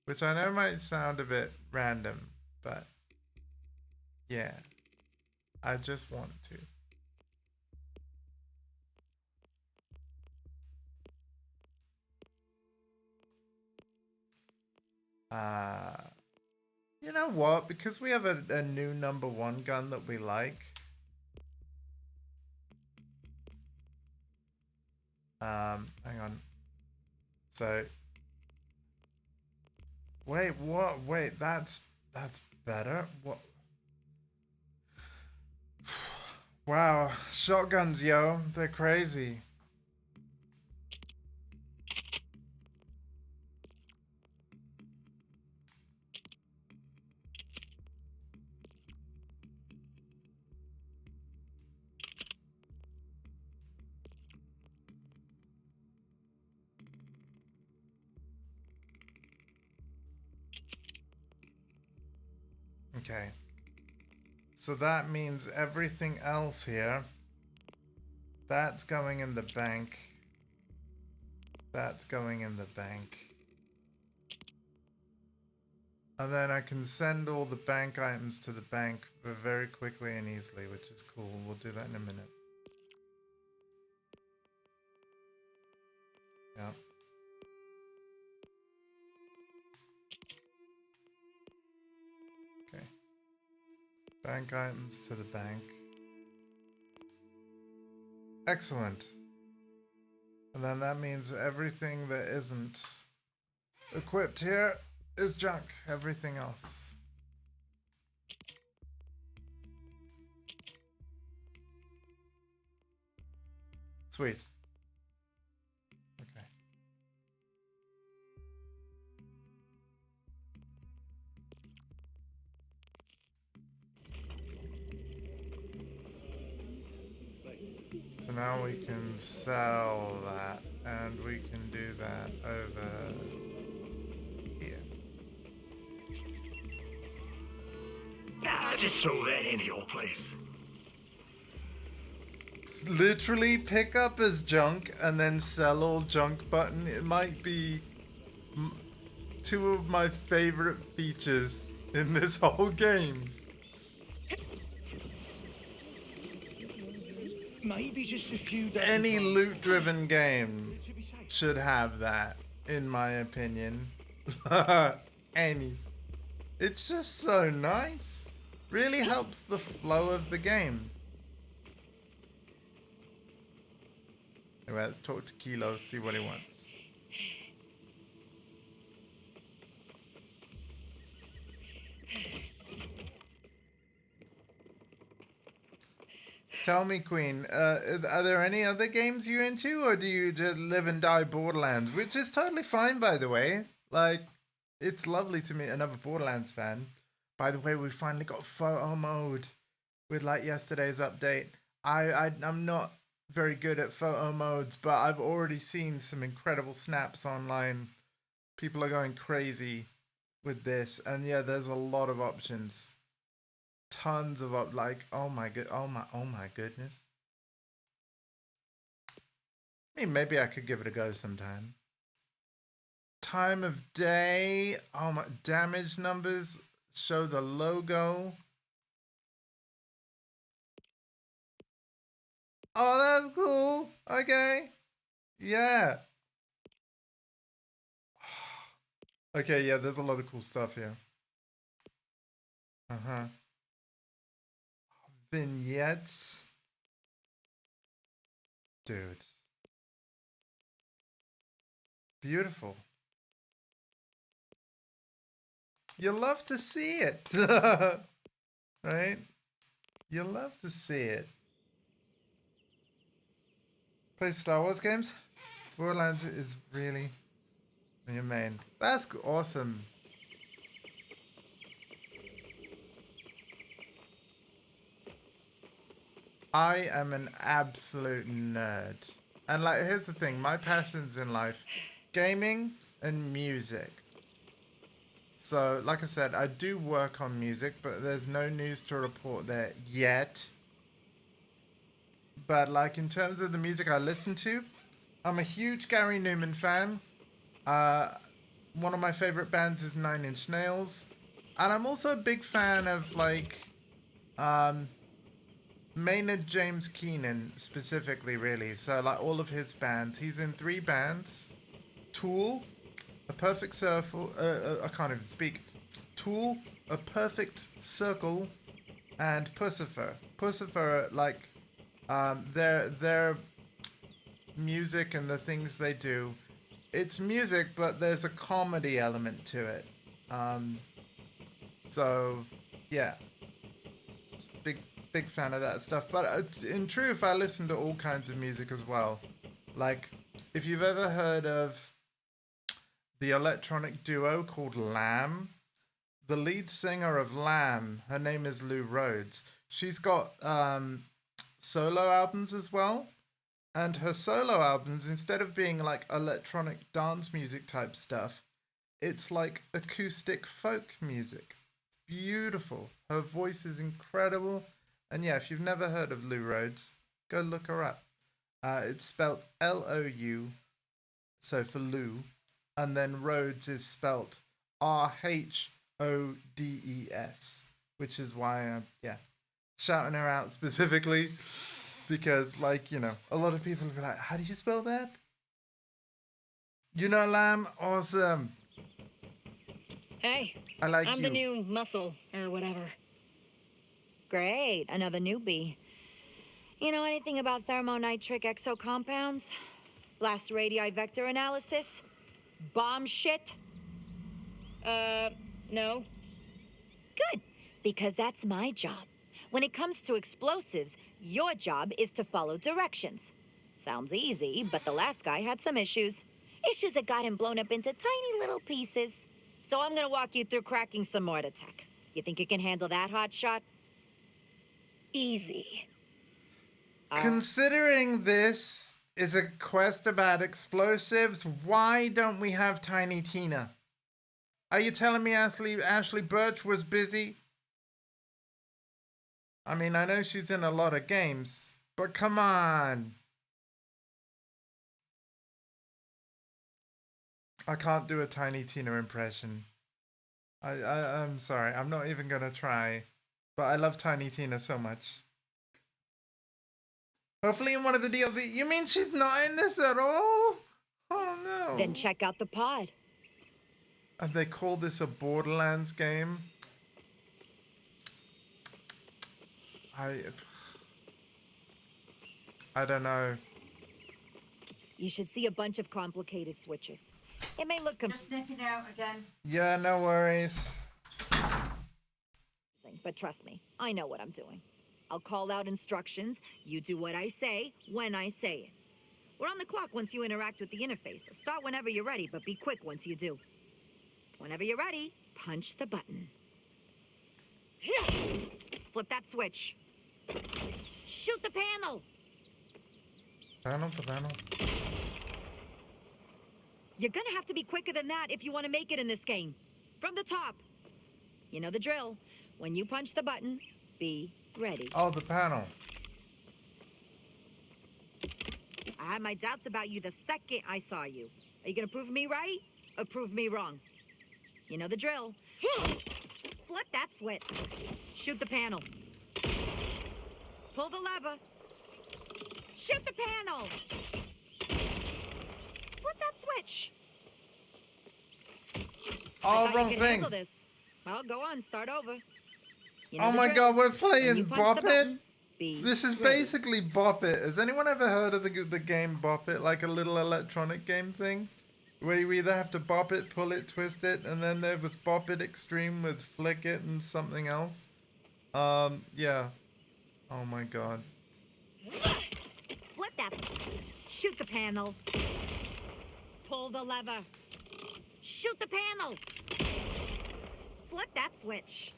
Which I know might sound a bit random, but yeah. I just want to. You know what? Because we have a new #1 gun that we like. Hang on. So. Wait, what? Wait, that's better? What? Wow, shotguns, yo. They're crazy. Okay. So that means everything else here, that's going in the bank. That's going in the bank. And then I can send all the bank items to the bank very quickly and easily, which is cool. We'll do that in a minute. Yep. Okay. Bank items to the bank. Excellent. And then that means everything that isn't equipped here is junk. Everything else. Sweet. Okay. So now we can sell that, and we can do that over here. Ah, just throw that into your place. Literally pick up as junk and then sell all junk button. It might be two of my favorite features in this whole game. Maybe just a few days. Any loot driven game should have that, in my opinion. Any. It's just so nice. Really helps the flow of the game. Anyway, let's talk to Kilo, see what he wants. Tell me, Queen, are there any other games you're into, or do you just live and die Borderlands? Which is totally fine, by the way. Like, it's lovely to meet another Borderlands fan. By the way, we finally got photo mode with, like, yesterday's update. I'm not very good at photo modes, but I've already seen some incredible snaps online. People are going crazy with this, and yeah, there's a lot of options. Tons of oh my goodness. I mean, maybe I could give it a go sometime. Time of day. Oh my, damage numbers show the logo. Oh, that's cool. Okay. Yeah. Okay, yeah, there's a lot of cool stuff here. Uh-huh. Vignettes. Dude. Beautiful. You love to see it. Right? You love to see it. Play Star Wars games? Borderlands is really your main. That's awesome. I am an absolute nerd. And like, here's the thing, my passions in life, gaming and music. So, like I said, I do work on music, but there's no news to report there yet. But like, in terms of the music I listen to, I'm a huge Gary Newman fan. One of my favorite bands is Nine Inch Nails. And I'm also a big fan of like, Maynard James Keenan specifically, really. So like all of his bands. He's in 3 bands. Tool, A Perfect Circle, I can't even speak. Tool, A Perfect Circle, and Pussifer. Pussifer, like, their music and the things they do, it's music, but there's a comedy element to it. So, yeah. Big fan of that stuff. But in truth, I listen to all kinds of music as well. Like, if you've ever heard of the electronic duo called Lamb, the lead singer of Lamb, her name is Lou Rhodes. She's got solo albums as well. And her solo albums, instead of being like electronic dance music type stuff, it's like acoustic folk music. It's beautiful. Her voice is incredible. And yeah, if you've never heard of Lou Rhodes, go look her up. It's spelled L-O-U, so for Lou, and then Rhodes is spelled R-H-O-D-E-S, which is why I'm, shouting her out specifically, because, like, you know, a lot of people will be like, how do you spell that? You know, Lamb? Awesome. Hey, I like I'm you. the new muscle, or whatever. Great, another newbie. You know anything about thermonitric exocompounds? Blast radii vector analysis? Bomb shit? No. Good, because that's my job. When it comes to explosives, your job is to follow directions. Sounds easy, but the last guy had some issues. Issues that got him blown up into tiny little pieces. So I'm gonna walk you through cracking some mortar tech. You think you can handle that, hotshot? Easy. Considering this is a quest about explosives, why don't we have Tiny Tina? Are you telling me Ashley Birch was busy? I mean, I know she's in a lot of games, but come on. I can't do a Tiny Tina impression. I'm sorry, I'm not even gonna try. But I love Tiny Tina so much. Hopefully in one of the DLC. You mean she's not in this at all? Oh no. Then check out the pod. And they call this a Borderlands game? I don't know. You should see a bunch of complicated switches. It may look Just snip it out again. Yeah, no worries. but trust me, I know what I'm doing. I'll call out instructions. You do what I say, when I say it. We're on the clock once you interact with the interface. Start whenever you're ready, but be quick once you do. Whenever you're ready, punch the button. Flip that switch. Shoot the panel. Panel to panel. You're gonna have to be quicker than that if you want to make it in this game. From the top. You know the drill. When you punch the button, be ready. Oh, the panel. I had my doubts about you the second I saw you. Are you gonna prove me right or prove me wrong? You know the drill. Flip that switch. Shoot the panel. Pull the lever. Shoot the panel. Flip that switch. Oh, I thought wrong you could thing. handle this. Well, go on, start over. You know Oh the my drill. god, we're When playing you punch Bop the It. button, be This is ready. basically Bop It. Has anyone ever heard of the game Bop It? Like a little electronic game thing? Where you either have to bop it, pull it, twist it, and then there was Bop It Extreme with Flick It and something else. Yeah. Oh my god. Flip that. Shoot the panel. Pull the lever. Shoot the panel. Flip that switch.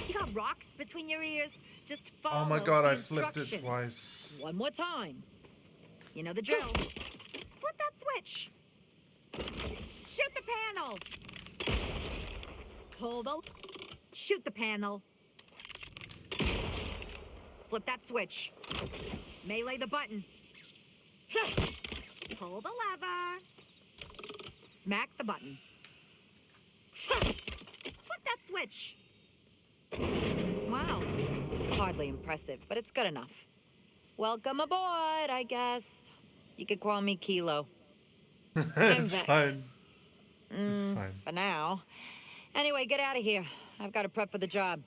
You got rocks between your ears? Just follow Oh my god, the I flipped it instructions. twice. One more time. You know the drill. Flip that switch. Shoot the panel. Pull the... Shoot the panel. Flip that switch. Melee the button. Pull the lever. Smack the button. Flip that switch. Wow. Hardly impressive, but it's good enough. Welcome aboard, I guess. You could call me Kilo. It's fine. It's fine. For now. Anyway, get out of here. I've got to prep for the job.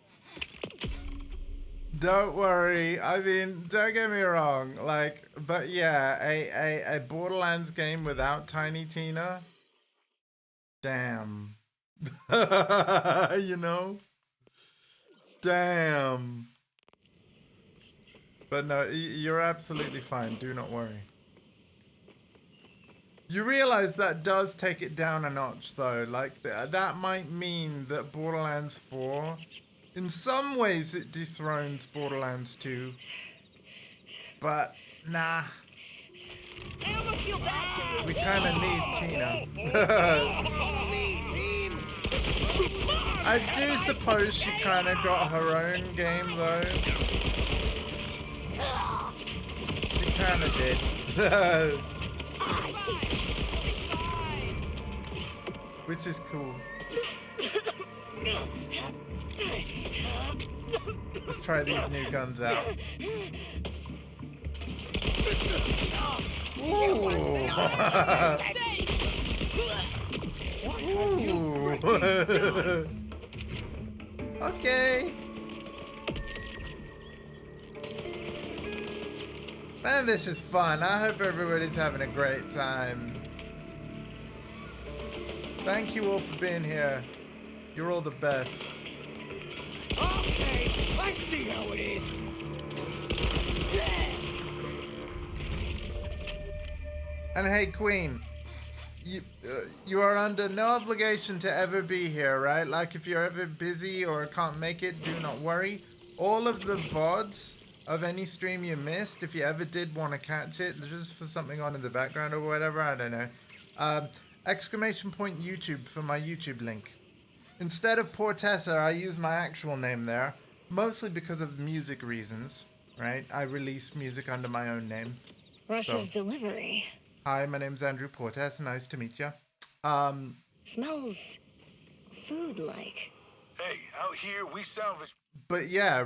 Don't worry. I mean, don't get me wrong. Like, but yeah, a Borderlands game without Tiny Tina. Damn. You know? Damn. But no, you're absolutely fine. Do not worry. You realize that does take it down a notch, though. Like, that might mean that Borderlands 4, in some ways, it dethrones Borderlands 2. But, nah. I almost feel bad for you. We kind of need Tina. I do suppose she kind of got her own game, though. She kind of did. Which is cool. Let's try these new guns out. Ooh. Ooh. Okay. Man, this is fun. I hope everybody's having a great time. Thank you all for being here. You're all the best. Okay, I see how it is. And hey, Queen, you are under no obligation to ever be here, right? Like, if you're ever busy or can't make it, do not worry. All of the VODs of any stream you missed, if you ever did want to catch it, just for something on in the background or whatever, I don't know. Exclamation point YouTube for my YouTube link. Instead of Portessa, I use my actual name there, mostly because of music reasons, right? I release music under my own name. Russia's delivery. Hi, my name's Andrew Portessa. Nice to meet you. Smells food-like. Hey, out here we salvage. But yeah,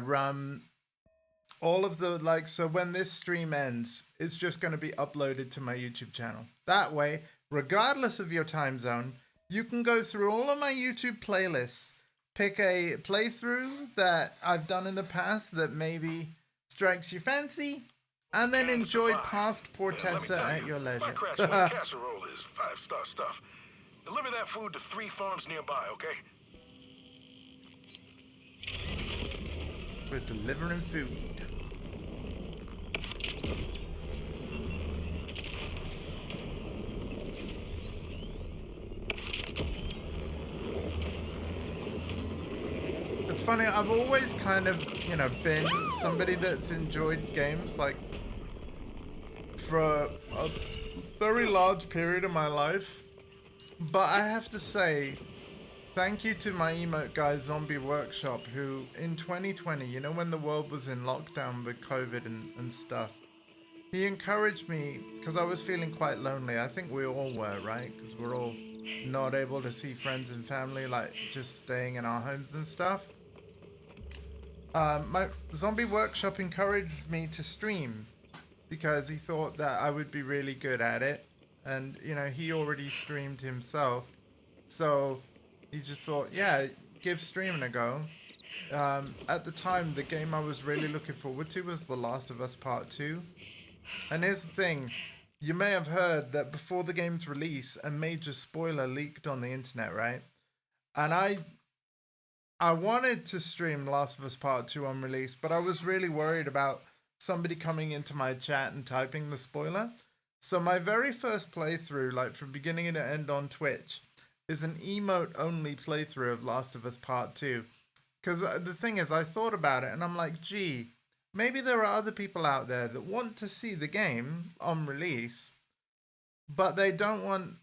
all of the, like, so when this stream ends, it's just going to be uploaded to my YouTube channel. That way, regardless of your time zone, you can go through all of my YouTube playlists, pick a playthrough that I've done in the past that maybe strikes your fancy, and then enjoy past Portessa at your leisure. My crash casserole is 5-star stuff. Deliver that food to 3 farms nearby, okay? We're delivering food. It's funny, I've always kind of, you know, been somebody that's enjoyed games, like, for a very large period of my life. But I have to say, thank you to my emote guy, Zombie Workshop, who in 2020, you know, when the world was in lockdown with COVID and stuff, he encouraged me, because I was feeling quite lonely. I think we all were, right? Because we're all not able to see friends and family, like, just staying in our homes and stuff. My Zombie Workshop encouraged me to stream because he thought that I would be really good at it. And, you know, he already streamed himself. So he just thought, yeah, give streaming a go. At the time, the game I was really looking forward to was The Last of Us Part 2. And here's the thing. You may have heard that before the game's release, a major spoiler leaked on the internet, right? And I wanted to stream Last of Us Part 2 on release, but I was really worried about somebody coming into my chat and typing the spoiler. So my very first playthrough, like from beginning to end on Twitch, is an emote-only playthrough of Last of Us Part 2. Because the thing is, I thought about it and I'm like, gee, maybe there are other people out there that want to see the game on release, but they don't want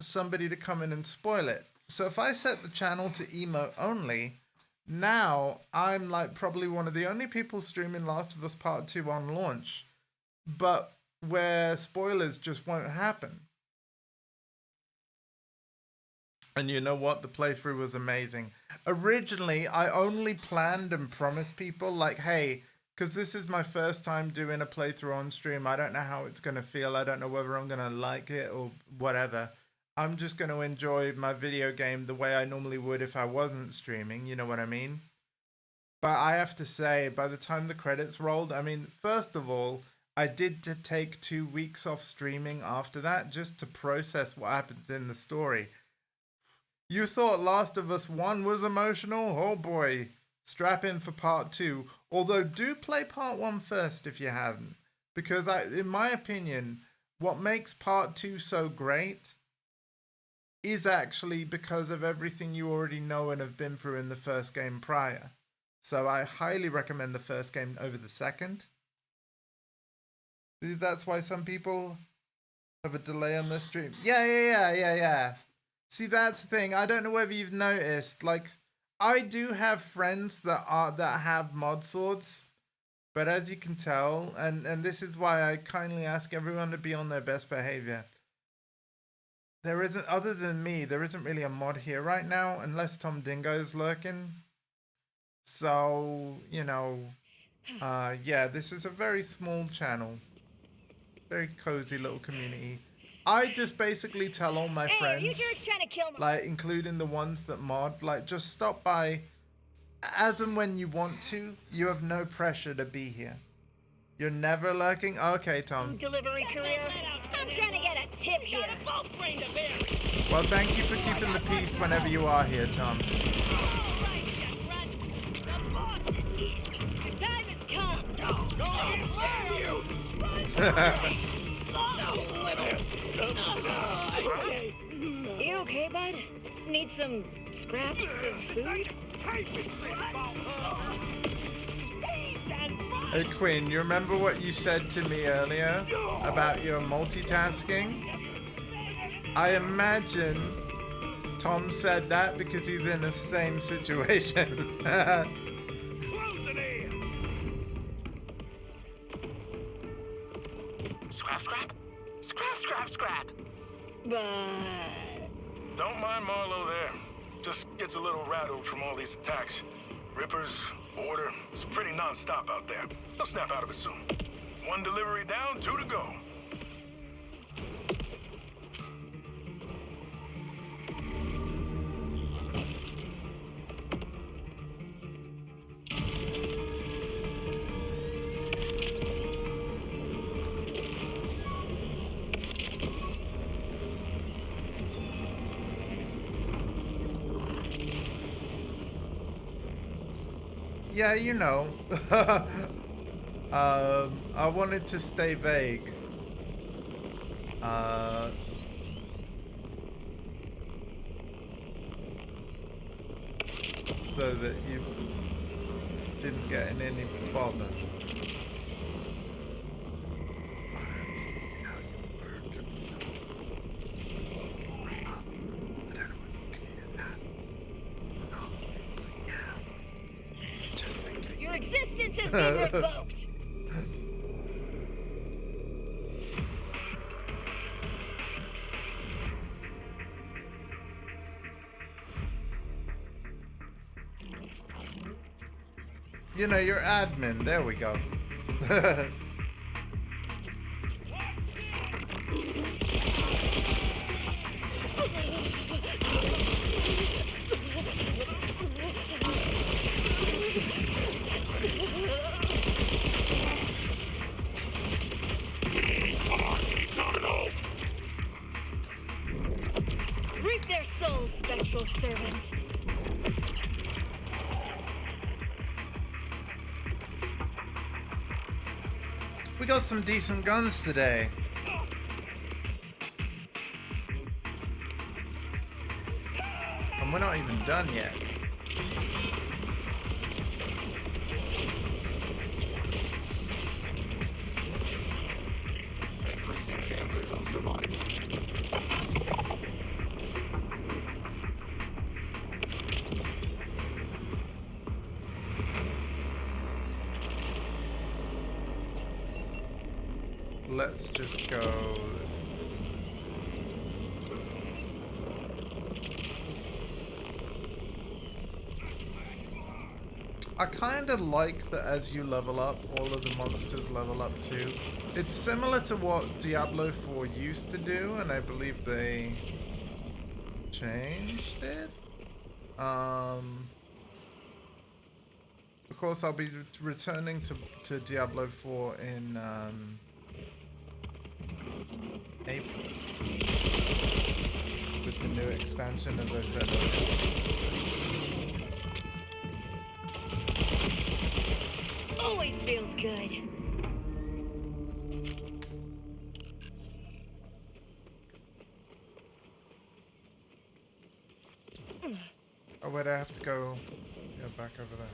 somebody to come in and spoil it. So if I set the channel to emote only, now I'm like probably one of the only people streaming Last of Us Part 2 on launch, but where spoilers just won't happen. And you know what? The playthrough was amazing. Originally, I only planned and promised people like, hey, because this is my first time doing a playthrough on stream. I don't know how it's going to feel. I don't know whether I'm going to like it or whatever. I'm just going to enjoy my video game the way I normally would if I wasn't streaming. You know what I mean? But I have to say, by the time the credits rolled, I mean, first of all, I did take 2 weeks off streaming after that just to process what happens in the story. You thought Last of Us 1 was emotional? Oh boy, strap in for part 2. Although do play part 1 first if you haven't. Because in my opinion, what makes part 2 so great is actually because of everything you already know and have been through in the first game prior. So I highly recommend the first game over the second. That's why some people have a delay on their stream. Yeah. See, that's the thing. I don't know whether you've noticed. Like, I do have friends that have mod swords, but as you can tell, and this is why I kindly ask everyone to be on their best behavior. There isn't, other than me, there isn't really a mod here right now, unless Tom Dingo's lurking. So, you know, yeah, this is a very small channel. Very cozy little community. I just basically tell all my friends, you jerks trying to kill me. like including the ones that mod, like just stop by as and when you want to. You have no pressure to be here. You're never lurking? Okay, Tom. Delivery career. I'm trying to get a tip here. Well, thank you for keeping the peace whenever you are here, Tom. Time has come. Go on, you! Need some scraps of food? Hey Queen, you remember what you said to me earlier about your multitasking? I imagine Tom said that because he's in the same situation. Scrap, scrap. Scrap, scrap, scrap. But... Don't mind Marlowe there. Just gets a little rattled from all these attacks. Rippers, border, it's pretty non-stop out there. He'll snap out of it soon. One delivery down, 2 to go. Yeah, you know. I wanted to stay vague. So that you didn't get in any bother. Your existence has been revoked! You know, you're admin. There we go. Reap their souls, spectral servant. We got some decent guns today. And we're not even done yet. Let's just go this way. I kind of like that as you level up, all of the monsters level up too. It's similar to what Diablo 4 used to do, and I believe they changed it. Of course, I'll be returning to Diablo 4 in April with the new expansion, as I said earlier. Always feels good. Oh wait, I have to go back over there.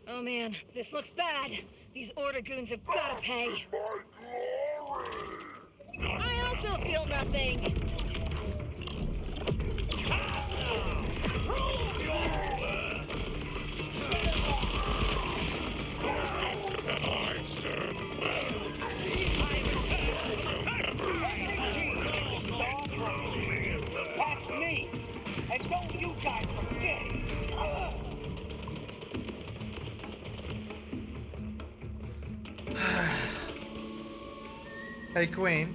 Oh man, this looks bad. These order goons have gotta pay. I also feel nothing. That's me! And don't you guys forget it! Hey Queen,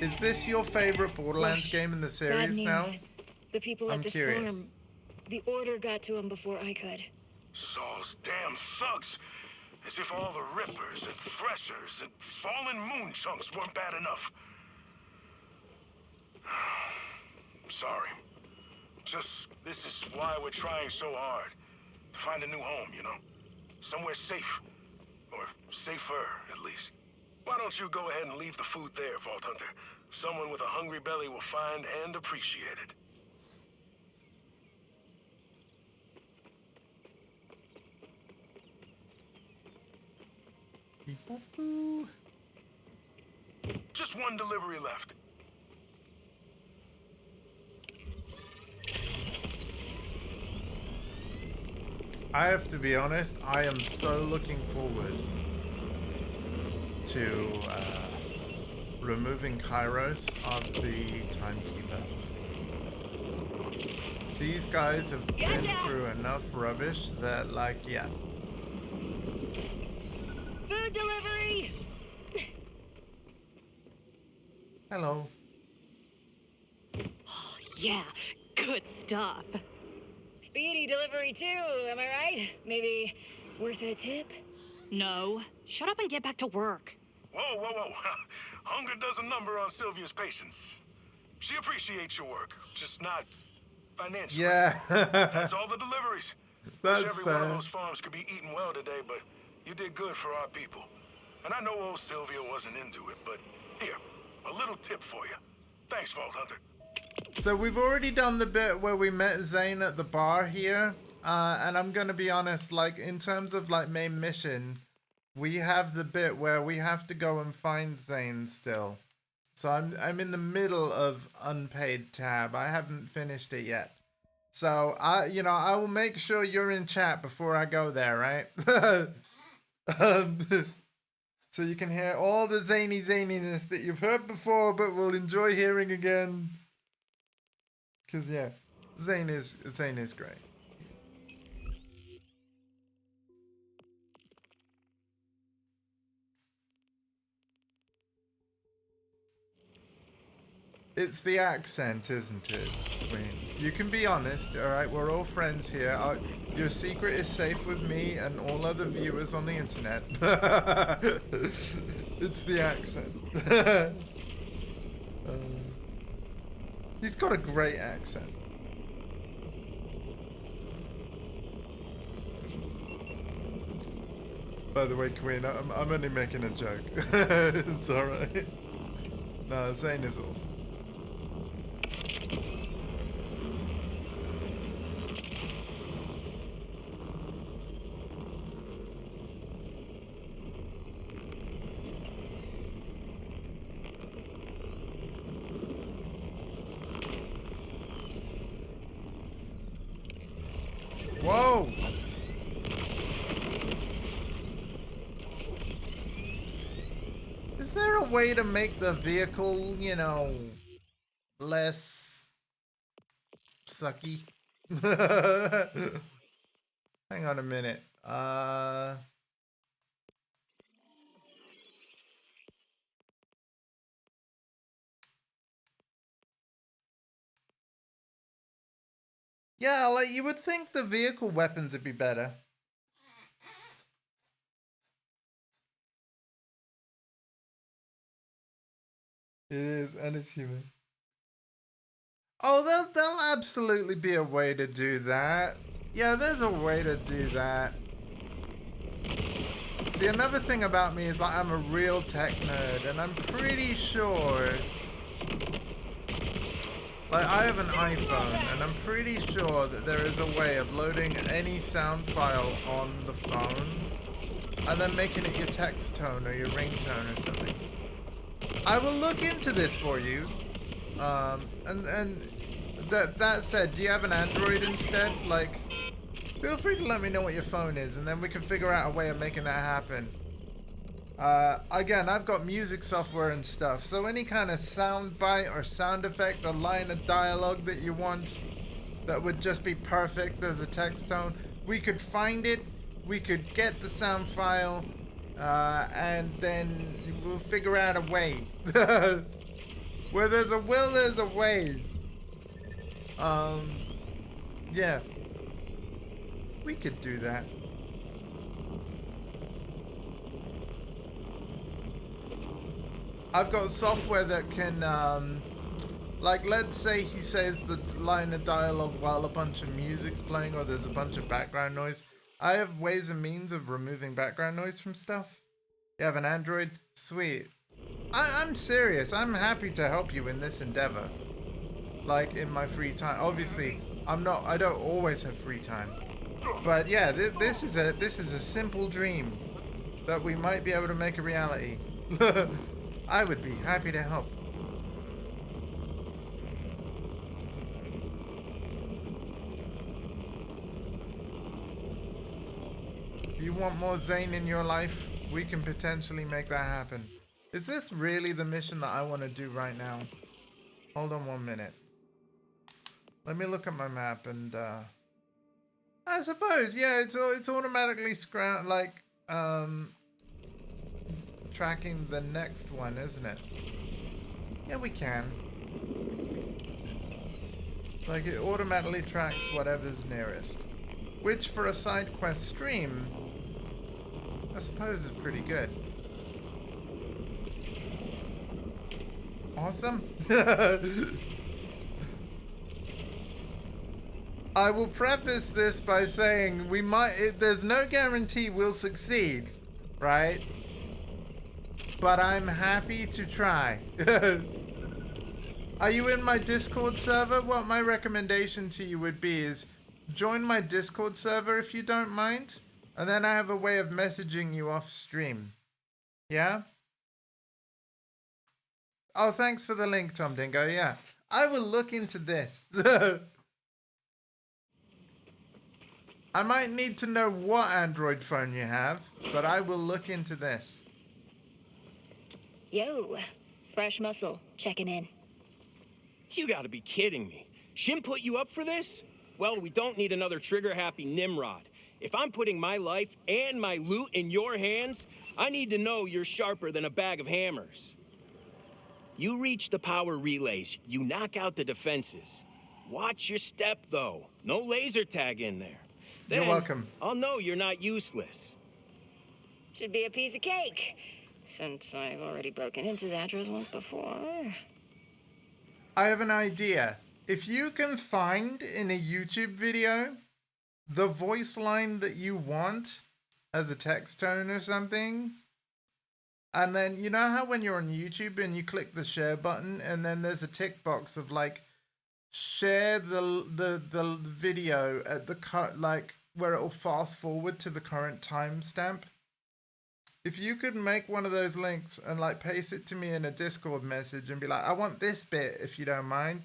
is this your favorite Borderlands game in the series Bad news. now? The people at I'm this curious. farm, the order got to them before I could. Saul's damn thugs. As if all the rippers and threshers and fallen moon chunks weren't bad enough. Sorry. Just, this is why we're trying so hard. To find a new home, you know? Somewhere safe. Or safer, at least. Why don't you go ahead and leave the food there, Vault Hunter? Someone with a hungry belly will find and appreciate it. Just one delivery left. I have to be honest, I am so looking forward to removing Kairos of the Timekeeper. These guys have been through enough rubbish that, like, yeah. Food delivery! Hello. Oh, yeah, good stuff. Speedy delivery too, am I right? Maybe worth a tip? No. Shut up and get back to work. Whoa, whoa, whoa. Hunger does a number on Sylvia's patience. She appreciates your work, just not financially. Yeah. That's all the deliveries. That's Wish every fair. one of those farms could be eating well today, but you did good for our people. And I know old Sylvia wasn't into it, but here, a little tip for you. Thanks, Vault Hunter. So we've already done the bit where we met Zane at the bar here, and I'm gonna be honest, like in terms of like main mission, we have the bit where we have to go and find Zane still. So I'm in the middle of unpaid tab. I haven't finished it yet. So I will make sure you're in chat before I go there, right? So you can hear all the zaniness that you've heard before, but will enjoy hearing again. Cause yeah, Zane is great. It's the accent, isn't it, Queen? You can be honest, alright? We're all friends here. Your secret is safe with me and all other viewers on the internet. It's the accent. He's got a great accent. By the way, Queen, I'm only making a joke. It's alright. No, Zane is awesome. Whoa! Is there a way to make the vehicle, you know, less sucky? Hang on a minute. Yeah, like you would think the vehicle weapons would be better. It is, and it's human. Oh, there'll absolutely be a way to do that. Yeah, there's a way to do that. See, another thing about me is like I'm a real tech nerd, and I'm pretty sure. Like, I have an iPhone, and I'm pretty sure that there is a way of loading any sound file on the phone, and then making it your text tone or your ringtone or something. I will look into this for you. And that said, do you have an Android instead? Like, feel free to let me know what your phone is, and then we can figure out a way of making that happen. Again, I've got music software and stuff, so any kind of sound bite or sound effect or line of dialogue that you want that would just be perfect as a text tone, we could find it, we could get the sound file, and then we'll figure out a way. Where there's a will, there's a way. Yeah. We could do that. I've got software that can, like, let's say he says the line of dialogue while a bunch of music's playing or there's a bunch of background noise. I have ways and means of removing background noise from stuff. You have an Android? Sweet. I'm serious. I'm happy to help you in this endeavor. Like, in my free time. Obviously, I don't always have free time. But yeah, this is a simple dream that we might be able to make a reality. I would be happy to help. If you want more Zane in your life, we can potentially make that happen. Is this really the mission that I want to do right now? Hold on 1 minute. Let me look at my map and I suppose, yeah, it's automatically tracking the next one, isn't it? Yeah, we can. Like, it automatically tracks whatever's nearest. Which, for a side quest stream, I suppose is pretty good. Awesome. I will preface this by saying there's no guarantee we'll succeed, right? But I'm happy to try. Are you in my Discord server? What my recommendation to you would be is join my Discord server if you don't mind. And then I have a way of messaging you off stream. Yeah? Oh, thanks for the link, Tom Dingo. Yeah. I will look into this. I might need to know what Android phone you have, but I will look into this. Yo, fresh muscle, checking in. You gotta be kidding me. Shim put you up for this? Well, we don't need another trigger-happy Nimrod. If I'm putting my life and my loot in your hands, I need to know you're sharper than a bag of hammers. You reach the power relays, you knock out the defenses. Watch your step, though. No laser tag in there. Then You're welcome. I'll know you're not useless. Should be a piece of cake, since I've already broken into Zatros once before. I have an idea. If you can find in a YouTube video the voice line that you want as a text tone or something, and then you know how when you're on YouTube and you click the share button and then there's a tick box of like share the video at the like where it will fast forward to the current timestamp. If you could make one of those links and like paste it to me in a Discord message and be like, I want this bit if you don't mind,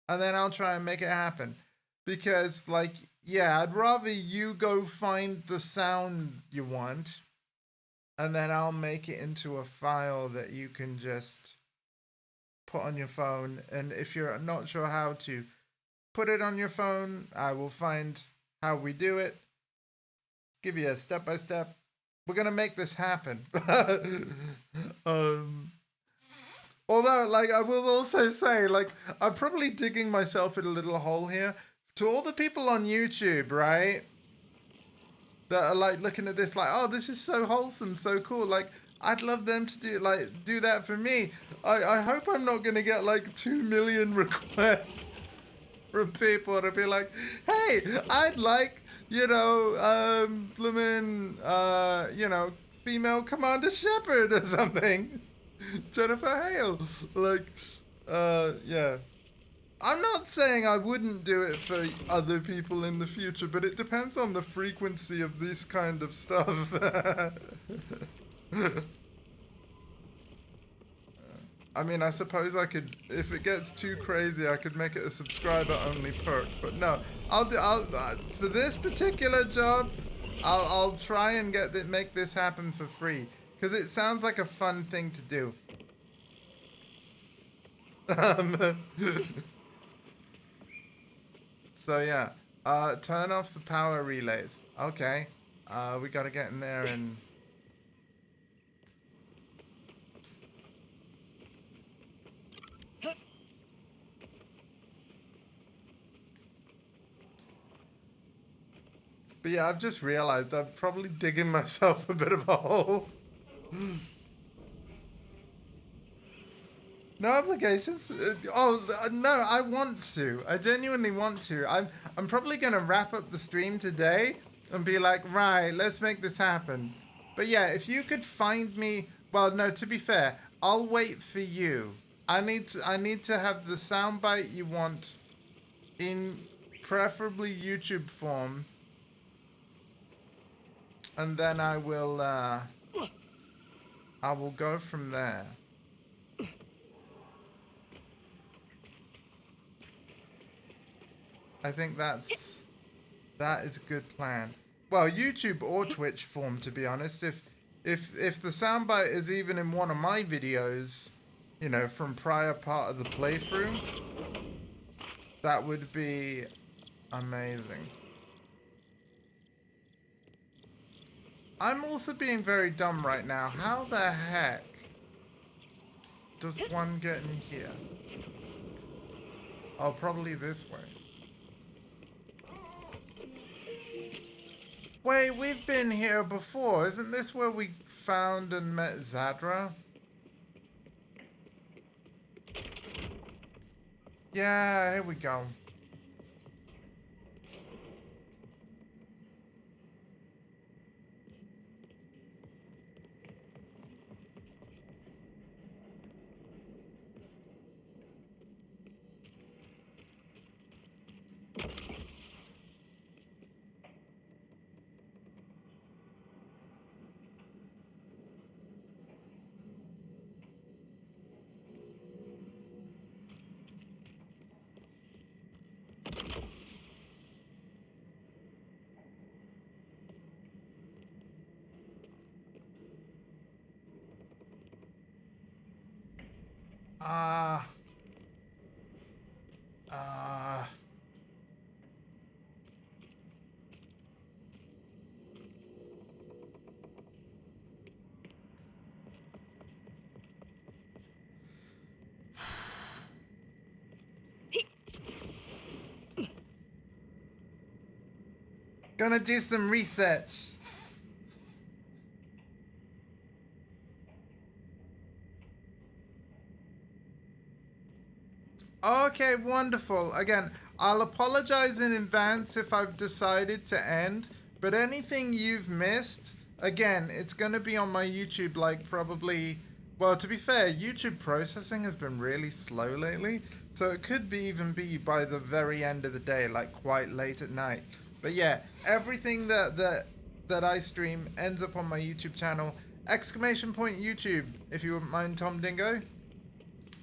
and then I'll try and make it happen. Because like, yeah, I'd rather you go find the sound you want and then I'll make it into a file that you can just put on your phone. And if you're not sure how to put it on your phone, I will find how we do it. Give you a step-by-step. We're going to make this happen. Although, like, I will also say, like, I'm probably digging myself in a little hole here. To all the people on YouTube, right, that are, like, looking at this like, oh, this is so wholesome, so cool. Like, I'd love them to do that for me. I hope I'm not going to get, like, 2 million requests from people to be like, hey, I'd like, you know, female Commander Shepard or something. Jennifer Hale. Like, yeah. I'm not saying I wouldn't do it for other people in the future, but it depends on the frequency of this kind of stuff. I mean, I suppose I could, if it gets too crazy, I could make it a subscriber-only perk. But no, I'll for this particular job, I'll try and make this happen for free, because it sounds like a fun thing to do. So yeah, turn off the power relays. Okay, we gotta get in there and. But yeah, I've just realized I'm probably digging myself a bit of a hole. No obligations? No, I want to. I genuinely want to. I'm probably going to wrap up the stream today and be like, right, let's make this happen. But yeah, if you could find me, well, no, to be fair, I'll wait for you. I need to have the soundbite you want in preferably YouTube form, and then I will go from there. I think that is a good plan. Well, YouTube or Twitch form, to be honest. If the soundbite is even in one of my videos, you know, from prior part of the playthrough, that would be amazing. I'm also being very dumb right now. How the heck does one get in here? Oh, probably this way. Wait, we've been here before. Isn't this where we found and met Zadra? Yeah, here we go. Gonna do some research. Okay, wonderful. Again, I'll apologize in advance if I've decided to end, but anything you've missed, again, it's gonna be on my YouTube, like probably, well, to be fair, YouTube processing has been really slow lately, so it could be even be by the very end of the day, like quite late at night. But yeah, everything that I stream ends up on my YouTube channel. Exclamation point YouTube, if you wouldn't mind, Tom Dingo.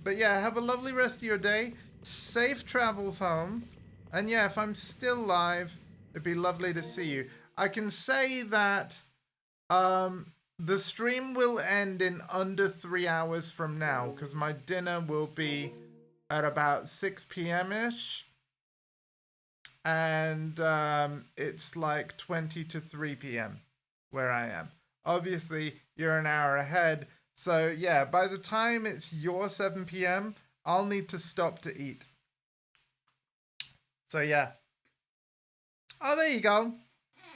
But yeah, have a lovely rest of your day. Safe travels home. And yeah, if I'm still live, it'd be lovely to see you. I can say that the stream will end in under 3 hours from now, because my dinner will be at about 6 p.m.-ish. And it's like 20 to 3 p.m. where I am. Obviously, you're an hour ahead. So yeah, by the time it's your 7 p.m., I'll need to stop to eat. So yeah. Oh, there you go.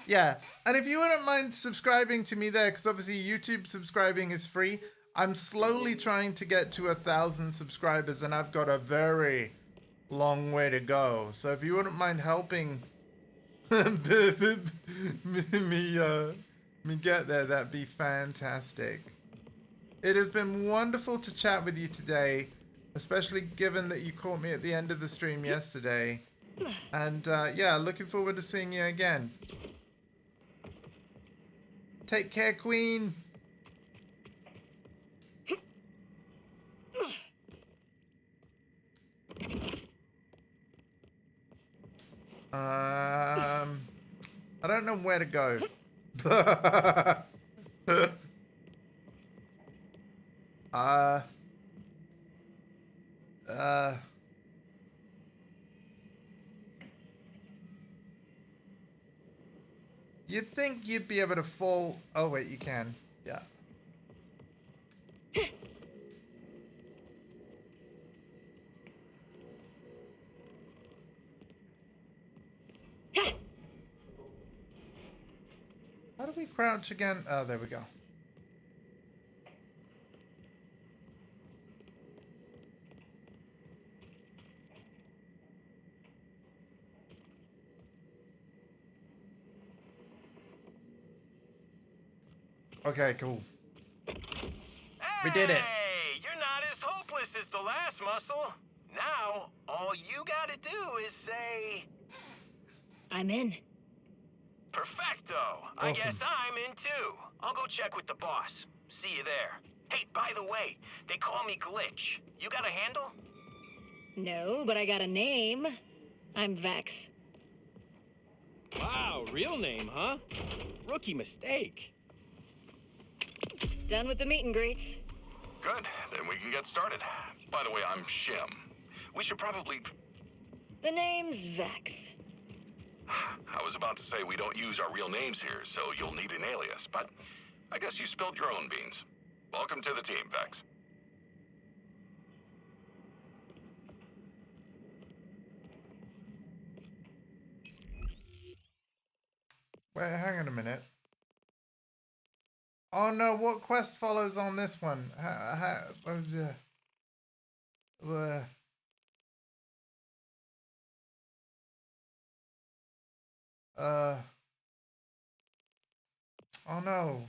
Yeah. And if you wouldn't mind subscribing to me there, because obviously YouTube subscribing is free. I'm slowly trying to get to 1,000 subscribers, and I've got a very long way to go. So if you wouldn't mind helping me get there, that'd be fantastic. It has been wonderful to chat with you today, especially given that you caught me at the end of the stream yesterday. And yeah, looking forward to seeing you again. Take care, Queen. I don't know where to go. You'd think you'd be able to fall. Oh wait, you can. Yeah. How do we crouch again? Oh, there we go. Okay, cool. We did it. Hey, you're not as hopeless as the last muscle. Now, all you gotta do is say... I'm in. Perfecto. I guess I'm in too. I'll go check with the boss. See you there. Hey, by the way, they call me Glitch. You got a handle? No, but I got a name. I'm Vex. Wow, real name, huh? Rookie mistake. Done with the meet and greets. Good, then we can get started. By the way, I'm Shim. We should probably... The name's Vex. I was about to say we don't use our real names here, so you'll need an alias, but I guess you spilled your own beans. Welcome to the team, Vex. Wait, hang on a minute. Oh no, what quest follows on this one? Oh no.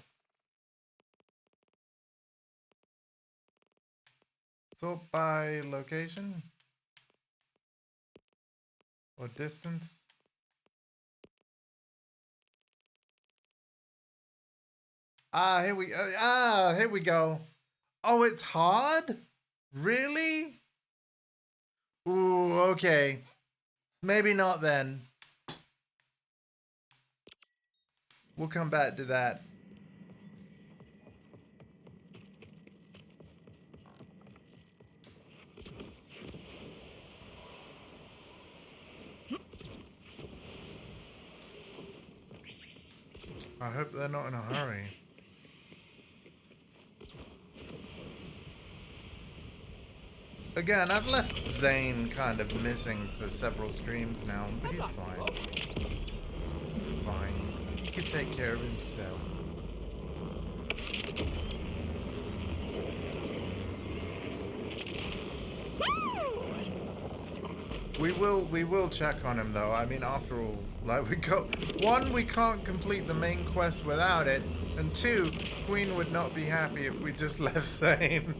Sort by location? Or distance? Here we go. Oh, it's hard? Really? Ooh, okay. Maybe not then. We'll come back to that. I hope they're not in a hurry. Again, I've left Zane kind of missing for several streams now, but he's fine. He's fine. He can take care of himself. We will check on him though. I mean, after all, like we can't complete the main quest without it, and 2, Queen would not be happy if we just left Zane.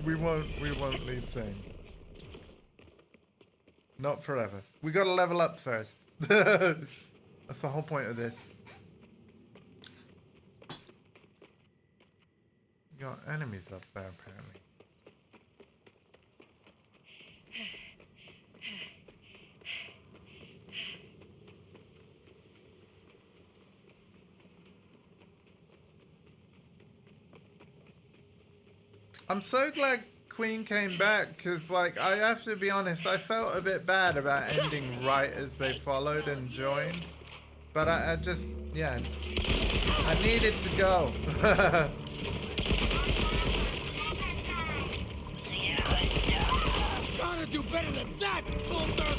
we won't leave Zane. Not forever. We gotta level up first. That's the whole point of this. You got enemies up there apparently. I'm so glad Queen came back, because, like, I have to be honest, I felt a bit bad about ending right as they followed and joined. But I just, yeah, I needed to go. Gotta do better than that, Boulder!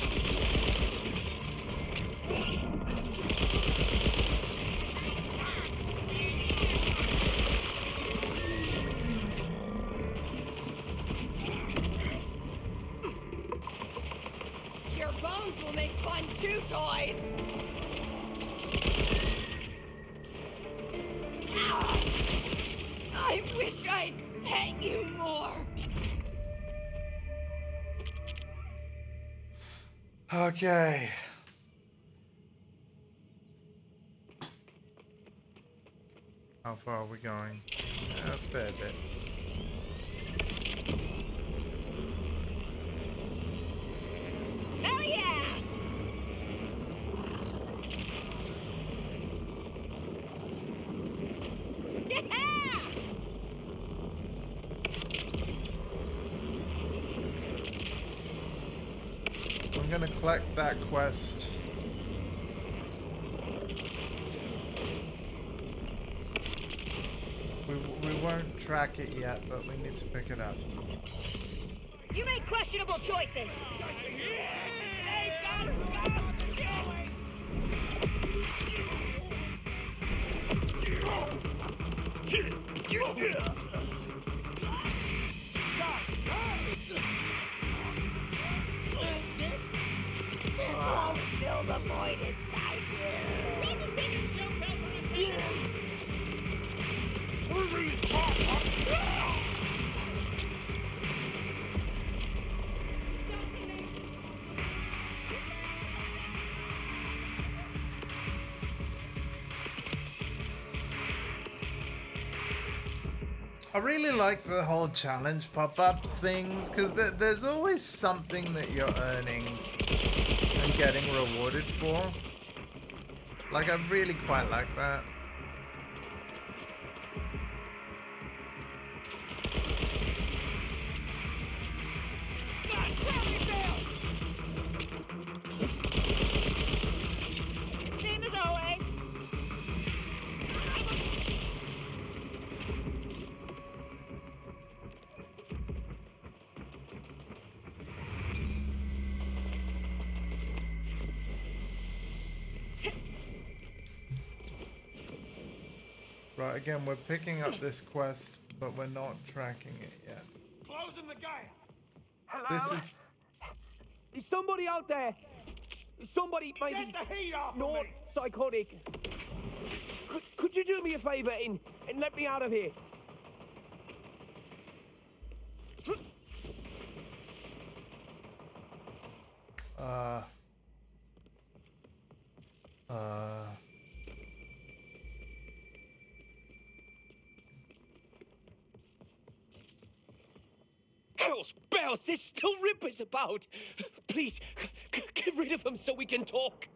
Your bones will make fun chew toys! Ah! I wish I'd pet you more! Okay. How far are we going? That's a fair bit. Hell yeah! Yeah! I'm gonna collect that quest. We won't track it yet, but we need to pick it up. You make questionable choices. This won't fill the void inside you. I really like the whole challenge pop-ups things, because there's always something that you're earning and getting rewarded for. Like, I really quite like that. Same as always. Right, again, we're picking up this quest, but we're not tracking it yet. Closing the gate. This Hello? is... Is somebody out there? Is somebody maybe Get the heat off of not me! psychotic? Could you do me a favor and let me out of here? Hell's bells, there's still Rippers about. Please, get rid of them so we can talk.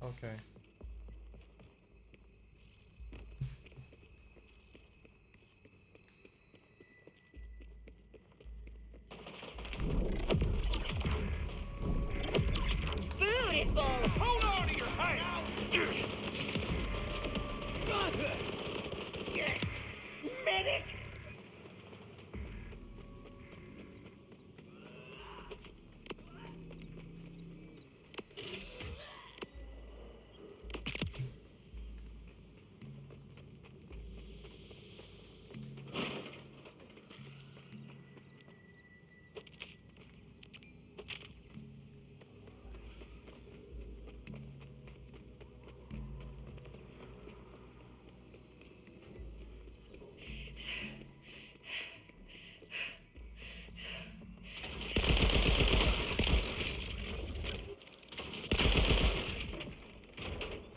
Okay. Beautiful. Hold on to your hands! Medic!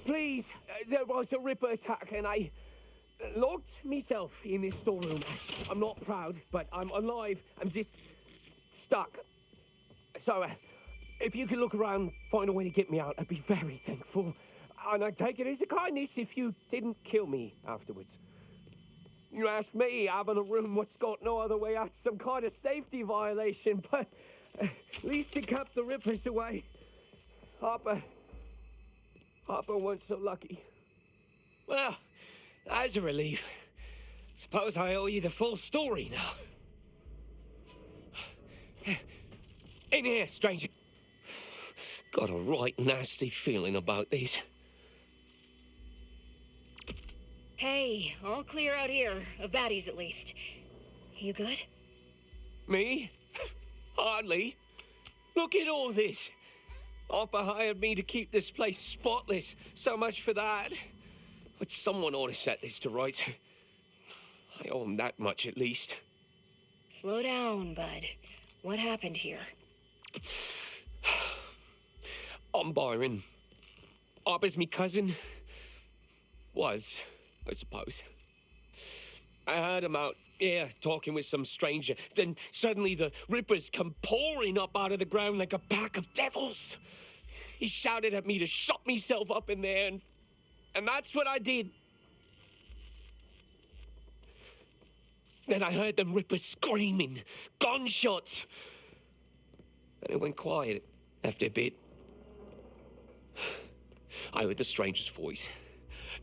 Please, there was a Ripper attack and I locked myself in this storeroom. I'm not proud, but I'm alive. I'm just stuck. So, if you could look around, find a way to get me out, I'd be very thankful. And I'd take it as a kindness if you didn't kill me afterwards. You ask me, having a room what's got no other way out, some kind of safety violation, but at least it kept the Rippers away. Harper weren't so lucky. Well, that's a relief. Suppose I owe you the full story now. In here, stranger. Got a right nasty feeling about this. Hey, all clear out here. Of baddies, at least. You good? Me? Hardly. Look at all this. Harper hired me to keep this place spotless. So much for that. But someone ought to set this to rights. I owe him that much at least. Slow down, bud. What happened here? I'm Byron. Harper's me cousin. Was, I suppose. I heard him out, talking with some stranger. Then suddenly the Rippers come pouring up out of the ground like a pack of devils. He shouted at me to shut myself up in there, and that's what I did. Then I heard them Rippers screaming, gunshots. And it went quiet after a bit. I heard the stranger's voice.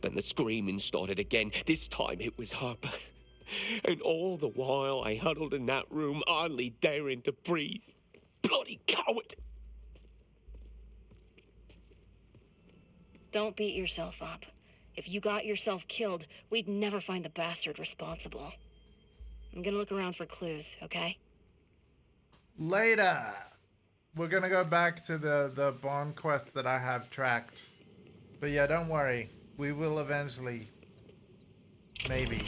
Then the screaming started again. This time it was Harper. And all the while I huddled in that room, hardly daring to breathe. Bloody coward! Don't beat yourself up. If you got yourself killed, we'd never find the bastard responsible. I'm gonna look around for clues, okay? Later. We're gonna go back to the Bond quest that I have tracked. But yeah, don't worry. We will eventually maybe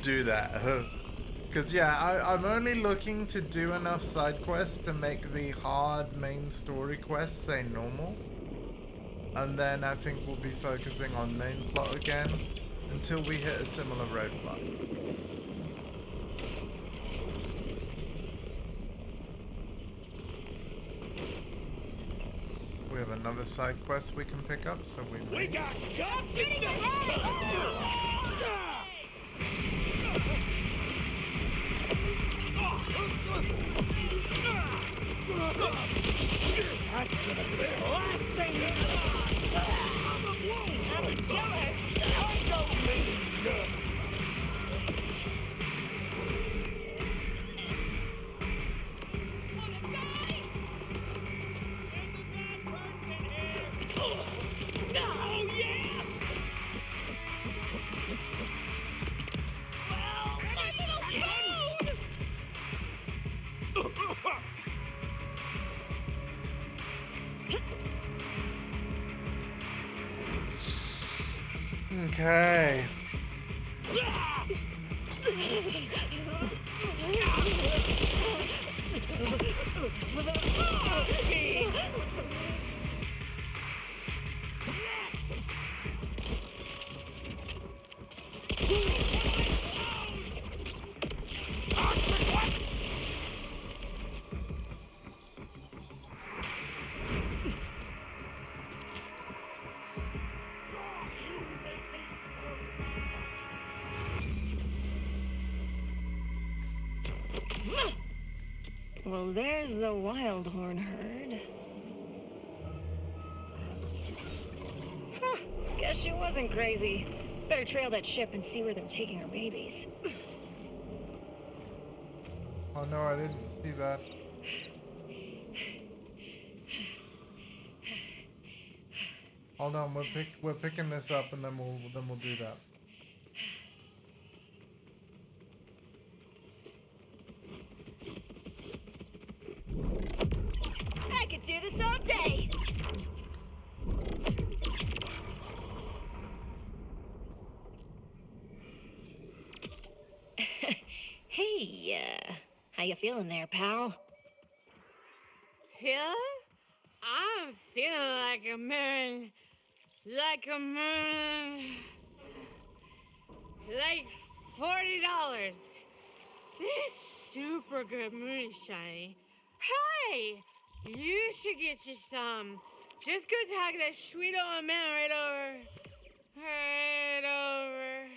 do that. Because, yeah, I'm only looking to do enough side quests to make the hard main story quests say normal. And then I think we'll be focusing on main plot again until we hit a similar roadblock. We have another side quest we can pick up, so we got guts in the That's gonna be the last thing you I'm a killer! Don't me! Okay. Well, there's the Wildhorn herd. Huh, guess she wasn't crazy. Better trail that ship and see where they're taking our babies. Oh no, I didn't see that. Hold on, we're picking this up and then we'll do that. I could do this all day! Hey, how you feeling there, pal? Feeling? I'm feeling like a man. Like a man. Like $40. This super good moonshine. Hey! You should get you some. Just go talk that sweet old man right over. Right over.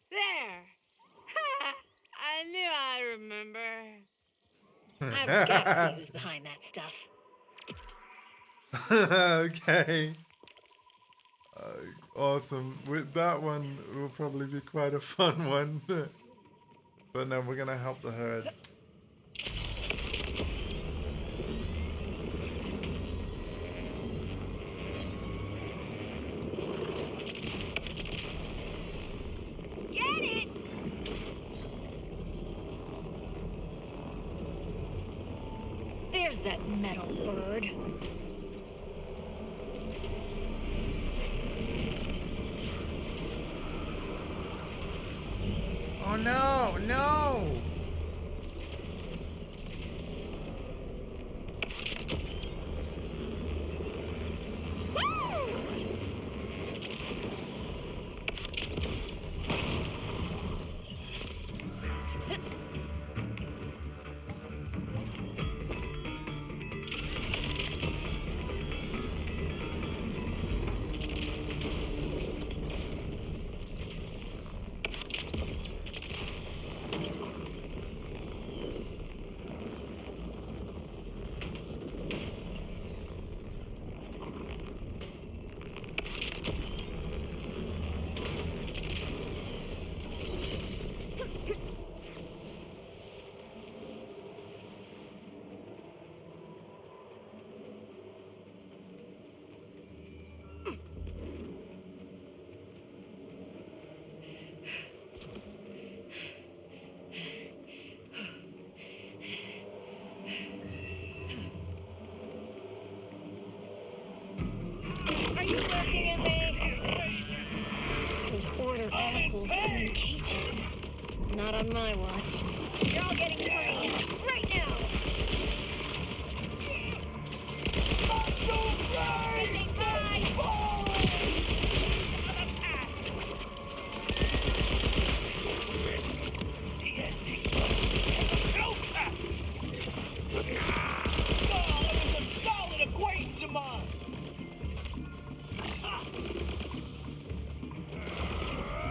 There. Ha! I knew I'd remember. I've got to see who's behind that stuff. Okay. Awesome. With that one, will probably be quite a fun one. But no, we're gonna help the herd. Get it! There's that metal bird. Oh no, no! Are you looking at me? Those border More assholes putting in cages. Not on my watch. You're all getting free. Right now!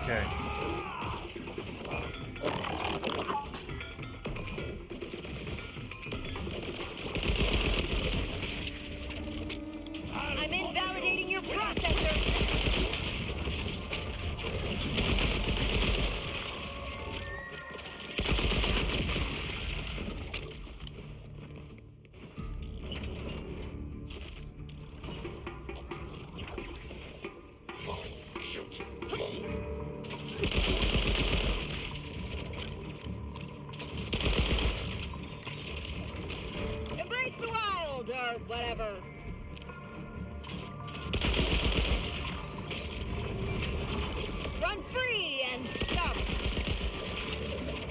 Okay. I'm invalidating your processor! Embrace the wild, or whatever. Run free and stop.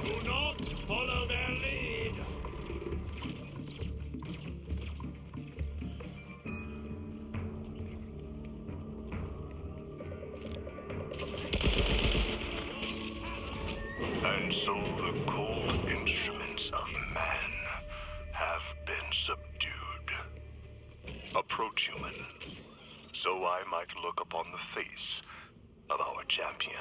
Do not follow their lead. And so the cold instruments of man have been subdued. Approach, human, so I might look upon the face of our champion.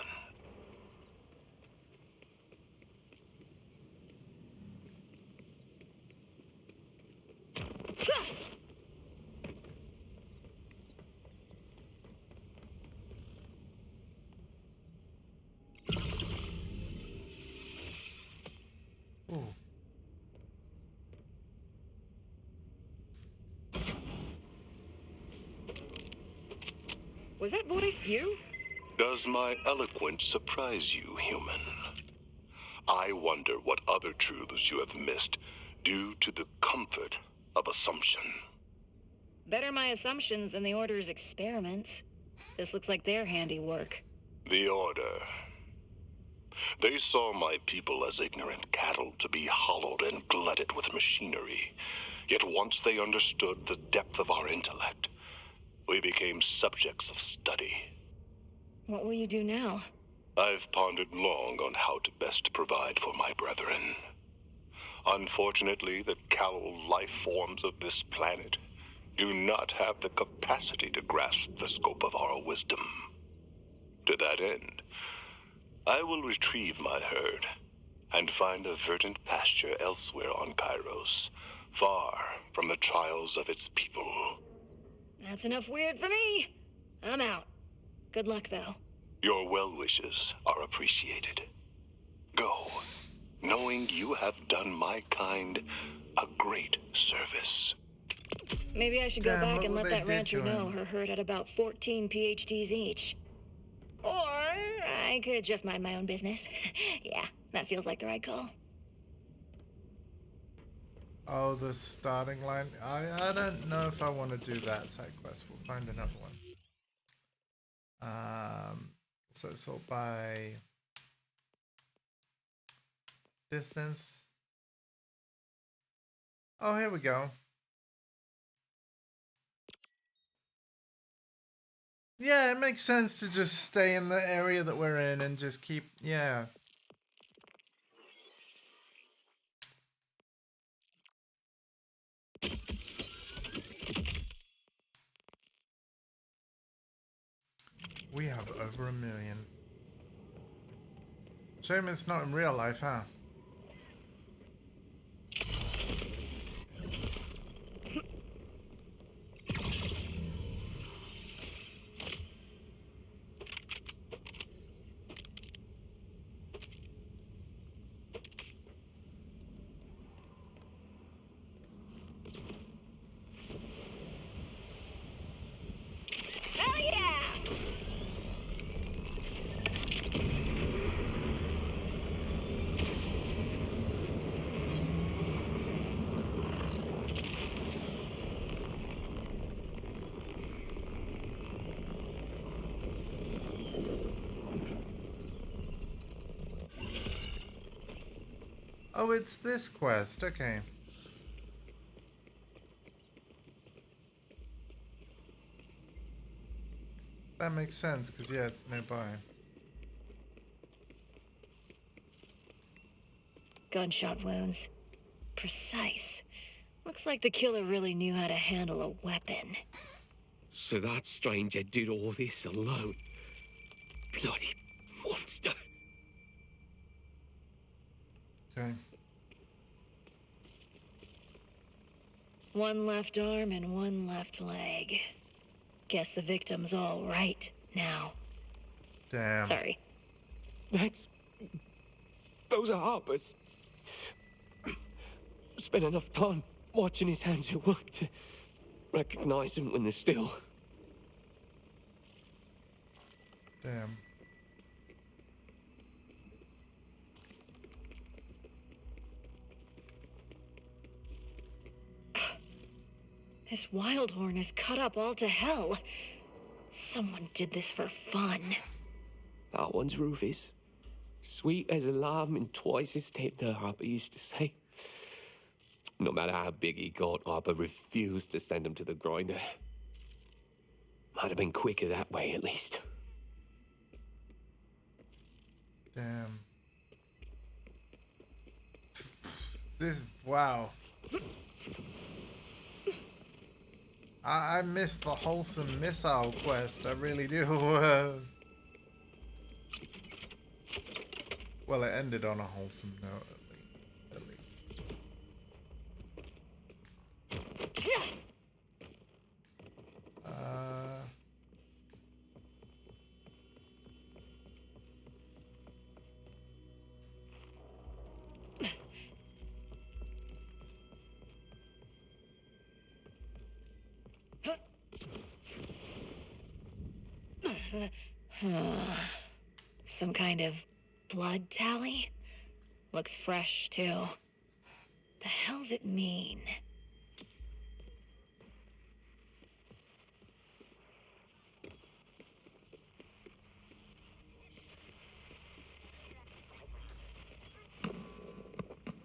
Ooh. Was that voice you? Does my eloquence surprise you, human? I wonder what other truths you have missed due to the comfort of assumption. Better my assumptions than the Order's experiments. This looks like their handiwork. The Order. They saw my people as ignorant cattle to be hollowed and glutted with machinery. Yet once they understood the depth of our intellect, we became subjects of study. What will you do now? I've pondered long on how to best provide for my brethren. Unfortunately, the callow life forms of this planet do not have the capacity to grasp the scope of our wisdom. To that end, I will retrieve my herd and find a verdant pasture elsewhere on Kairos, far from the trials of its people. That's enough weird for me. I'm out. Good luck, though. Your well wishes are appreciated. Go, knowing you have done my kind a great service. Maybe I should go Damn, back what and will let they that do rancher to know him? her herd had about 14 PhDs each. Or I could just mind my own business. Yeah, that feels like the right call. Oh, the starting line. I don't know if I want to do that side quest. We'll find another one. So sort by distance. Oh, here we go. Yeah, it makes sense to just stay in the area that we're in and just keep, yeah. We have over 1 million. Shame it's not in real life, huh? Hell yeah! Oh, it's this quest. Okay. That makes sense, because, yeah, it's nearby. Gunshot wounds. Precise. Looks like the killer really knew how to handle a weapon. So that stranger did all this alone. Bloody monster. Okay. One left arm and one left leg. Guess the victim's all right now. Damn. Sorry. Those are Harper's. Spent enough time watching his hands at work to recognize them when they're still. Damn. This wild horn is cut up all to hell. Someone did this for fun. That one's Rufus. Sweet as a lamb and twice as tender, Harper used to say. No matter how big he got, Harper refused to send him to the grinder. Might have been quicker that way, at least. Damn. Wow. I missed the wholesome missile quest, I really do. Well, it ended on a wholesome note, at least. Some kind of blood tally? Looks fresh, too. The hell's it mean?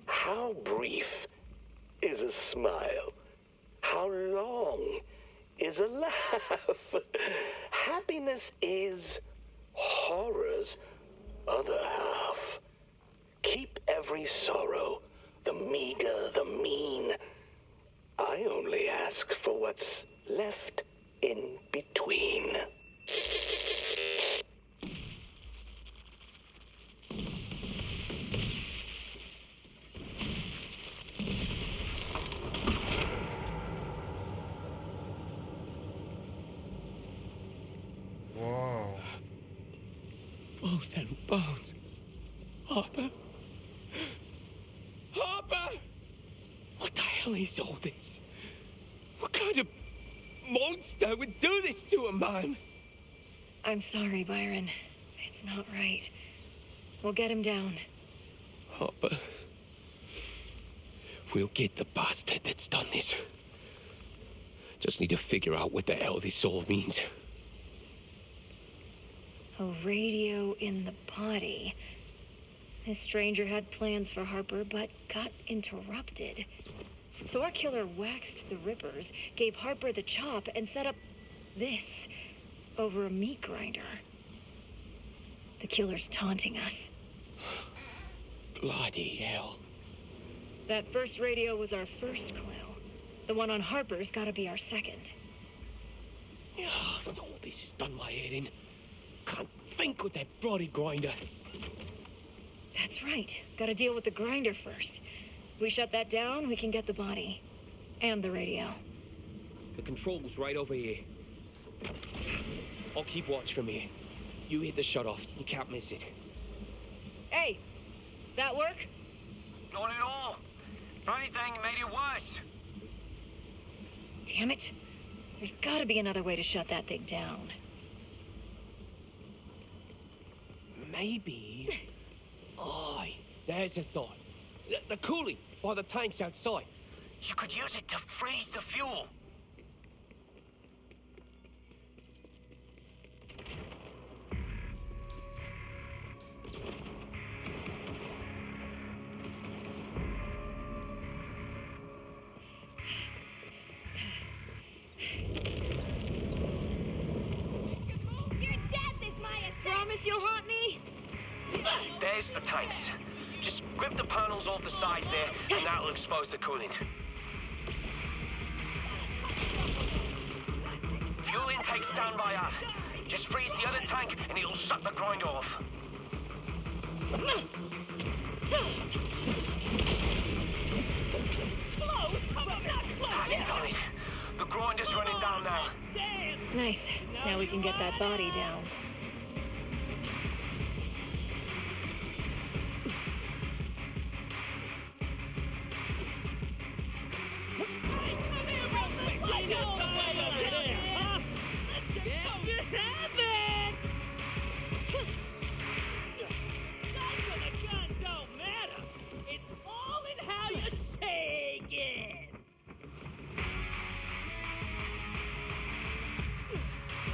How brief is a smile? How long is a laugh? Happiness is horror's other half. Keep every sorrow, the meager, the mean. I only ask for what's left in between. Whoa. Bones and bones. Harper? Harper! What the hell is all this? What kind of monster would do this to a man? I'm sorry, Byron. It's not right. We'll get him down. Harper. We'll get the bastard that's done this. Just need to figure out what the hell this all means. A radio in the body. This stranger had plans for Harper, but got interrupted. So our killer waxed the rippers, gave Harper the chop, and set up this over a meat grinder. The killer's taunting us. Bloody hell. That first radio was our first clue. The one on Harper's gotta be our second. All this has done my head in. Can't think with that bloody grinder. That's right. Gotta deal with the grinder first. If we shut that down, we can get the body. And the radio. The control's right over here. I'll keep watch from here. You hit the shut-off. You can't miss it. Hey! That work? Not at all. If anything, it made it worse. Damn it. There's gotta be another way to shut that thing down. Maybe. Aye, there's a thought. The cooling by the tanks outside. You could use it to freeze the fuel. There's the tanks. Just grip the panels off the sides there, and that'll expose the coolant. Fuel intake standby out. Just freeze the other tank, and it'll shut the grinder off. That's done it. The grinder's running down now. Nice. Now we can get that body down.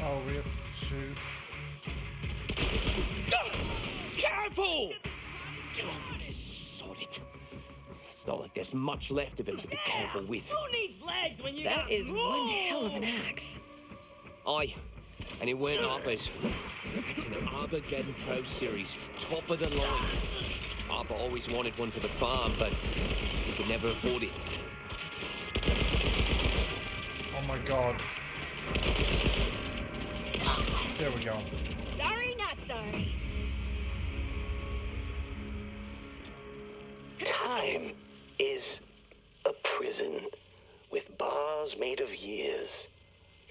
Oh, we have to shoot. Careful! Don't sod it. It's not like there's much left of him to be careful with. Who needs legs when you That got is one hell of an axe. Aye, and it weren't Harper's. It's an Armageddon Pro Series, top of the line. Harper always wanted one for the farm, but he could never afford it. Oh my god. There we go. Sorry, not sorry. Time is a prison with bars made of years,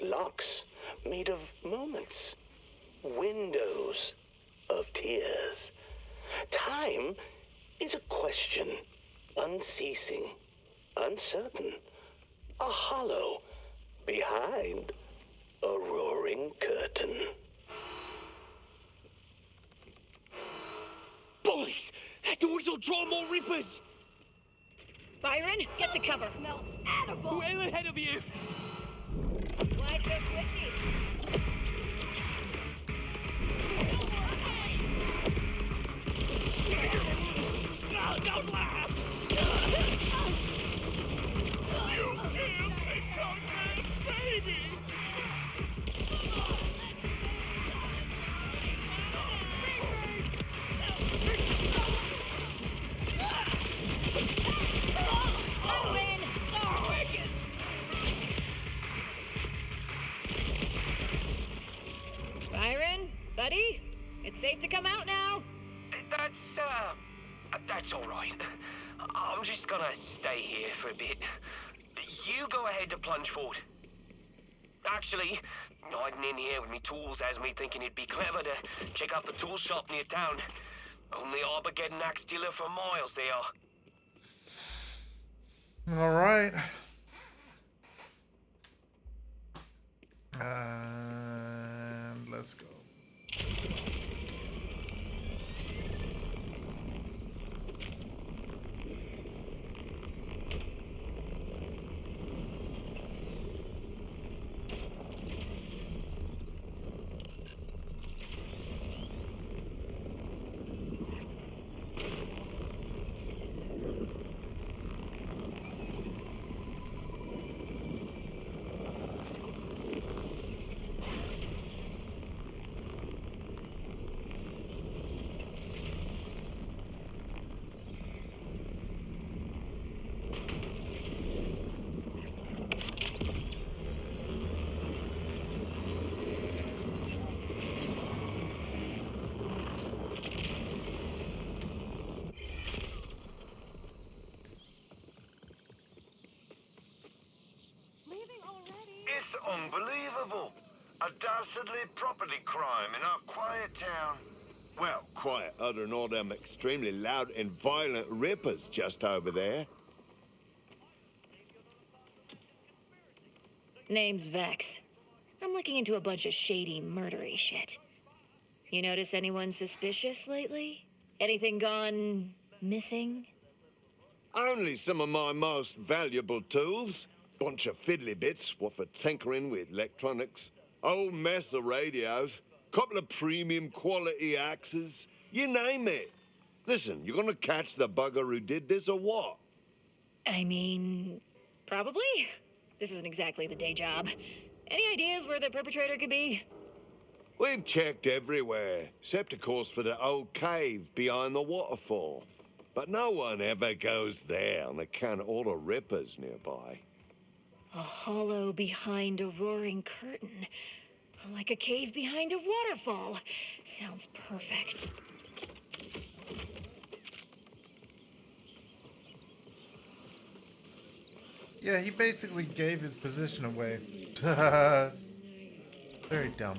locks made of moments, windows of tears. Time is a question, unceasing, uncertain, a hollow behind a roaring curtain. Bollocks! That noise will draw more Reapers! Byron, get to cover. Smells edible. Well ahead of you! Why so twitchy? No, don't laugh! You killed a toddler's baby! Byron, buddy, it's safe to come out now. That's all right. I'm just gonna stay here for a bit. You go ahead to plunge forward. Actually, hiding in here with me tools has me thinking it'd be clever to check out the tool shop near town. Only Armageddon axe dealer for miles they are. All right. And let's go. It's unbelievable. A dastardly property crime in our quiet town. Well, quiet other than all them extremely loud and violent rippers just over there. Name's Vex. I'm looking into a bunch of shady, murdery shit. You notice anyone suspicious lately? Anything gone missing? Only some of my most valuable tools. Bunch of fiddly bits, what for tinkering with electronics. Old mess of radios. Couple of premium quality axes. You name it. Listen, you gonna catch the bugger who did this or what? I mean, probably. This isn't exactly the day job. Any ideas where the perpetrator could be? We've checked everywhere, except of course for the old cave behind the waterfall. But no one ever goes there on account of all the rippers nearby. A hollow behind a roaring curtain. Like a cave behind a waterfall. Sounds perfect. Yeah, he basically gave his position away. Very dumb.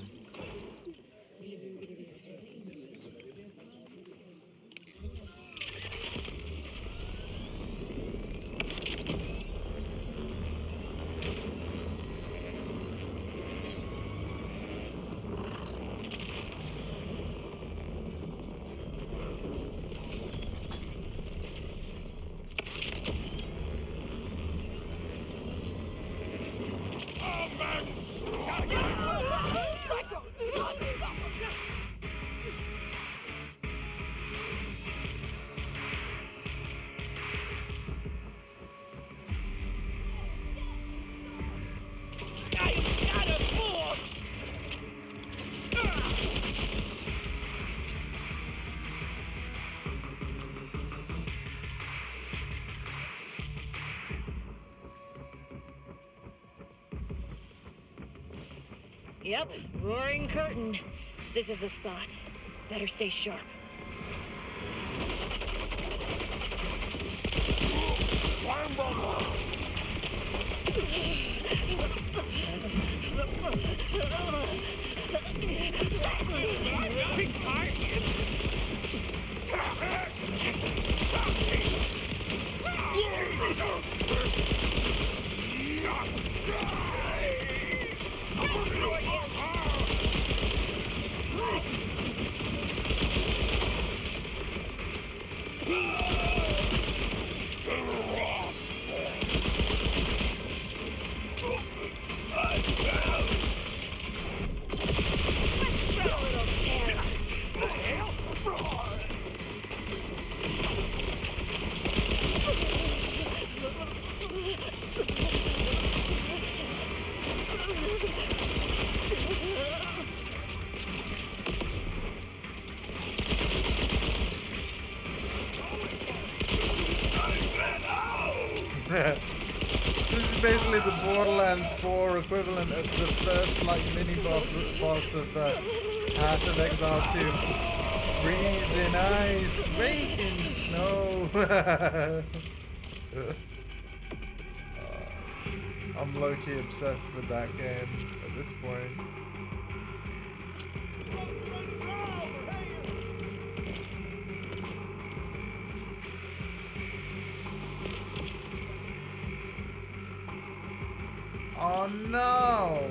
Yep, roaring curtain. This is the spot. Better stay sharp. This is basically the Borderlands 4 equivalent of the first like mini boss of Path of Exile 2. Freezing ice, raking snow. I'm low-key obsessed with that game at this point. Oh no!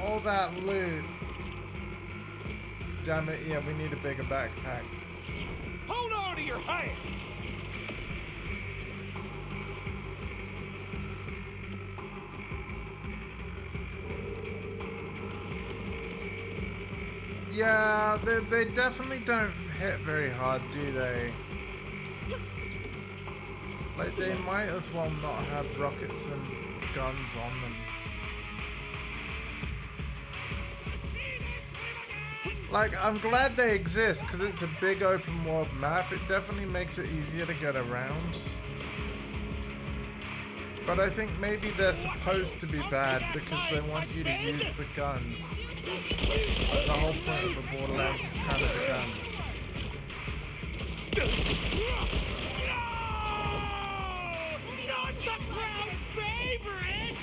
All that loot. Damn it, yeah, we need a bigger backpack. Hold on to your hands! Yeah, they definitely don't hit very hard, do they? Like, they might as well not have rockets and guns on them. Like, I'm glad they exist, because it's a big open world map. It definitely makes it easier to get around. But I think maybe they're supposed to be bad, because they want you to use the guns. The whole point of the Borderlands is kind of the guns. Not the crowd favorite!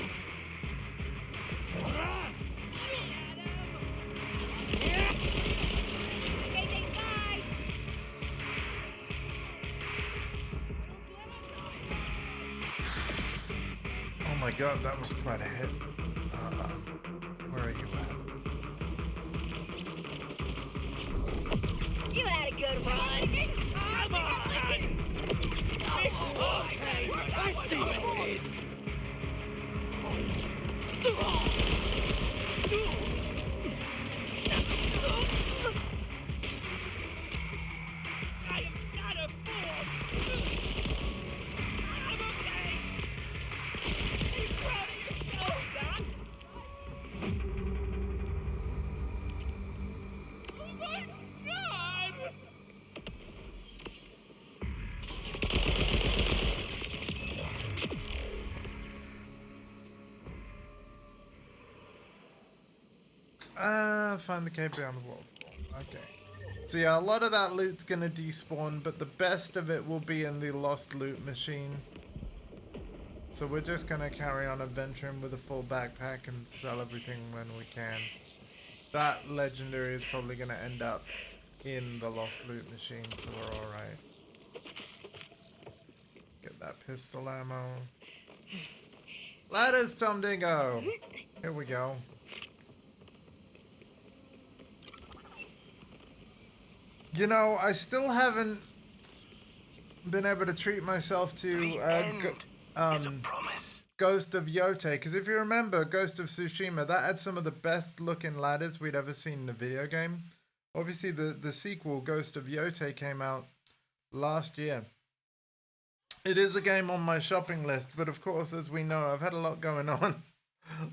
Oh my god, that was quite a hit. Where are you at? You had a good run. Come on! Okay, I see what it is. I am not a fool! I'm okay! find the cave beyond the waterfall. Okay. So yeah, a lot of that loot's gonna despawn, but the best of it will be in the lost loot machine. So we're just gonna carry on adventuring with a full backpack and sell everything when we can. That legendary is probably gonna end up in the lost loot machine, so we're alright. Get that pistol ammo. Ladders, Tom Dingo! Here we go. You know, I still haven't been able to treat myself to Ghost of Yote, because if you remember Ghost of Tsushima, that had some of the best looking ladders we'd ever seen in the video game. Obviously the sequel, Ghost of Yote, came out last year. It is a game on my shopping list, but of course, as we know, I've had a lot going on.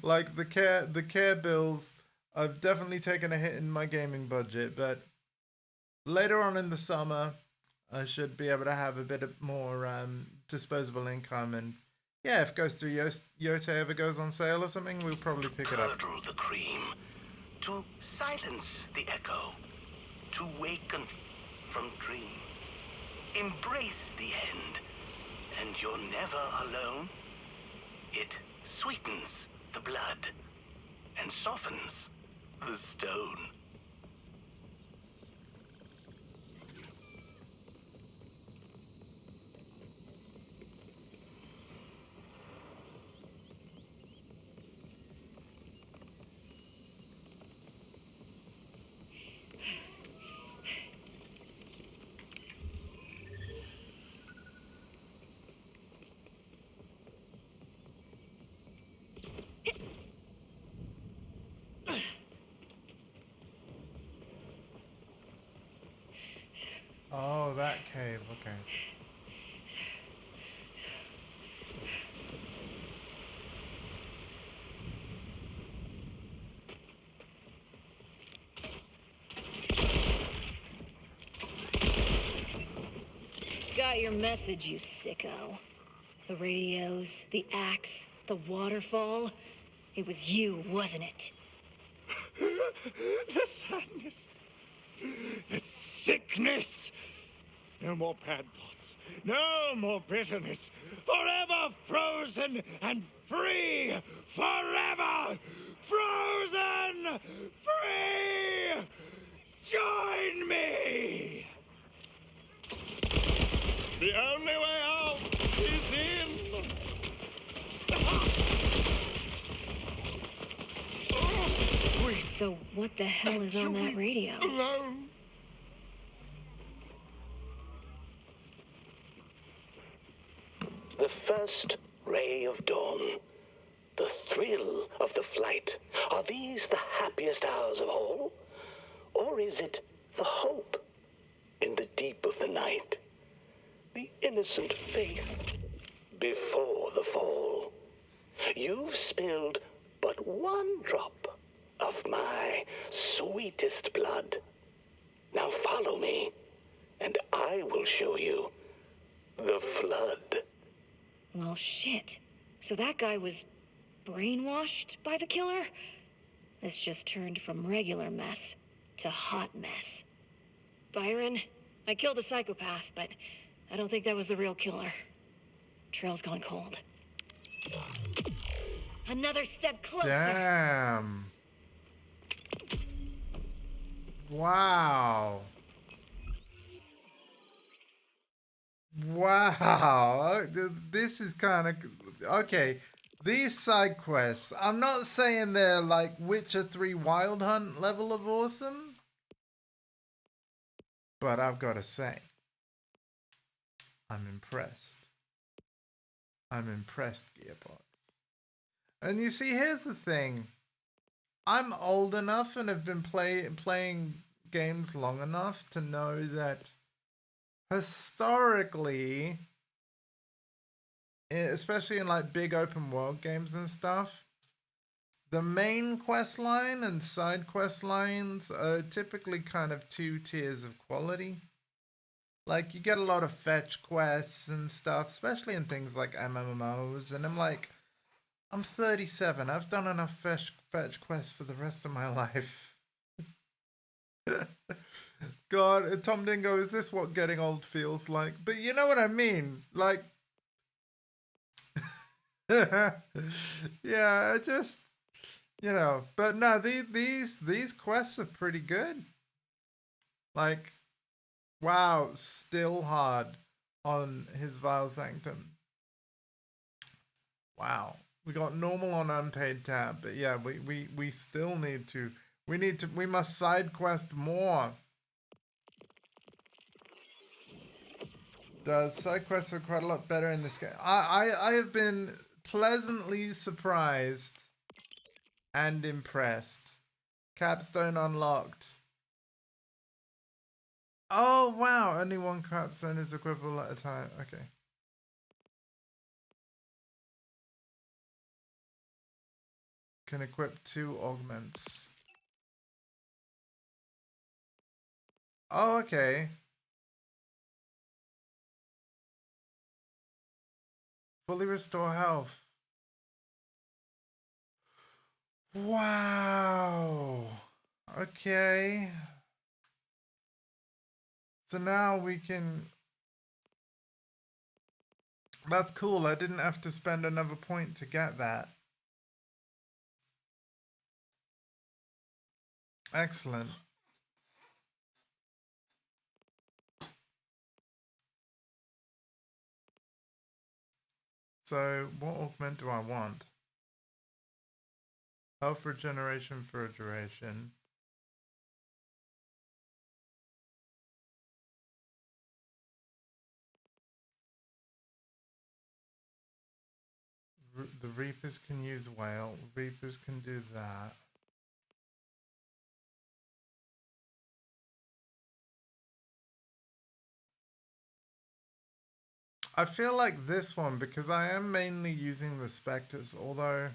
Like the care bills, I've definitely taken a hit in my gaming budget, but later on in the summer, I should be able to have a bit of more disposable income, and yeah, if Ghost of Yote ever goes on sale or something, we'll probably pick it up. Curdle the cream, to silence the echo, to waken from dream. Embrace the end, and you're never alone. It sweetens the blood and softens the stone. Oh, that cave, okay. Got your message, you sicko. The radios, the axe, the waterfall. It was you, wasn't it? The sadness. The sickness. No more bad thoughts. No more bitterness. Forever frozen and free. Forever frozen free. Join me. The only way out is in. So what the hell is on that radio? Alone. The first ray of dawn, the thrill of the flight. Are these the happiest hours of all? Or is it the hope in the deep of the night? The innocent faith before the fall? You've spilled but one drop of my sweetest blood. Now follow me, and I will show you the flood. Well, shit. So that guy was brainwashed by the killer? This just turned from regular mess to hot mess. Byron, I killed a psychopath, but I don't think that was the real killer. Trail's gone cold. Another step closer. Damn. Wow. Wow. This is kind of... Okay. These side quests, I'm not saying they're like Witcher 3 Wild Hunt level of awesome, but I've got to say, I'm impressed. I'm impressed, Gearbox. And you see, here's the thing. I'm old enough and have been playing games long enough to know that historically, especially in like big open world games and stuff, the main quest line and side quest lines are typically kind of two tiers of quality. Like, you get a lot of fetch quests and stuff, especially in things like MMOs, and I'm like, I'm 37. I've done enough fetch quests for the rest of my life. God, Tom Dingo, is this what getting old feels like? But you know what I mean? Like, yeah, I just, you know. But no, these quests are pretty good. Like, wow, still hard on his Vile Sanctum. Wow. We got normal on unpaid tab, but yeah, we still need to. We must side quest more. The side quests are quite a lot better in this game. I have been pleasantly surprised and impressed. Capstone unlocked. Oh wow, only one capstone is equipable at a time. Okay. Can equip 2 augments. Oh, okay. Fully restore health. Wow. Okay. So now we can... That's cool. I didn't have to spend another point to get that. Excellent. So, what augment do I want? Health regeneration for a duration. The Reapers can use whale. Reapers can do that. I feel like this one, because I am mainly using the Spectres, although...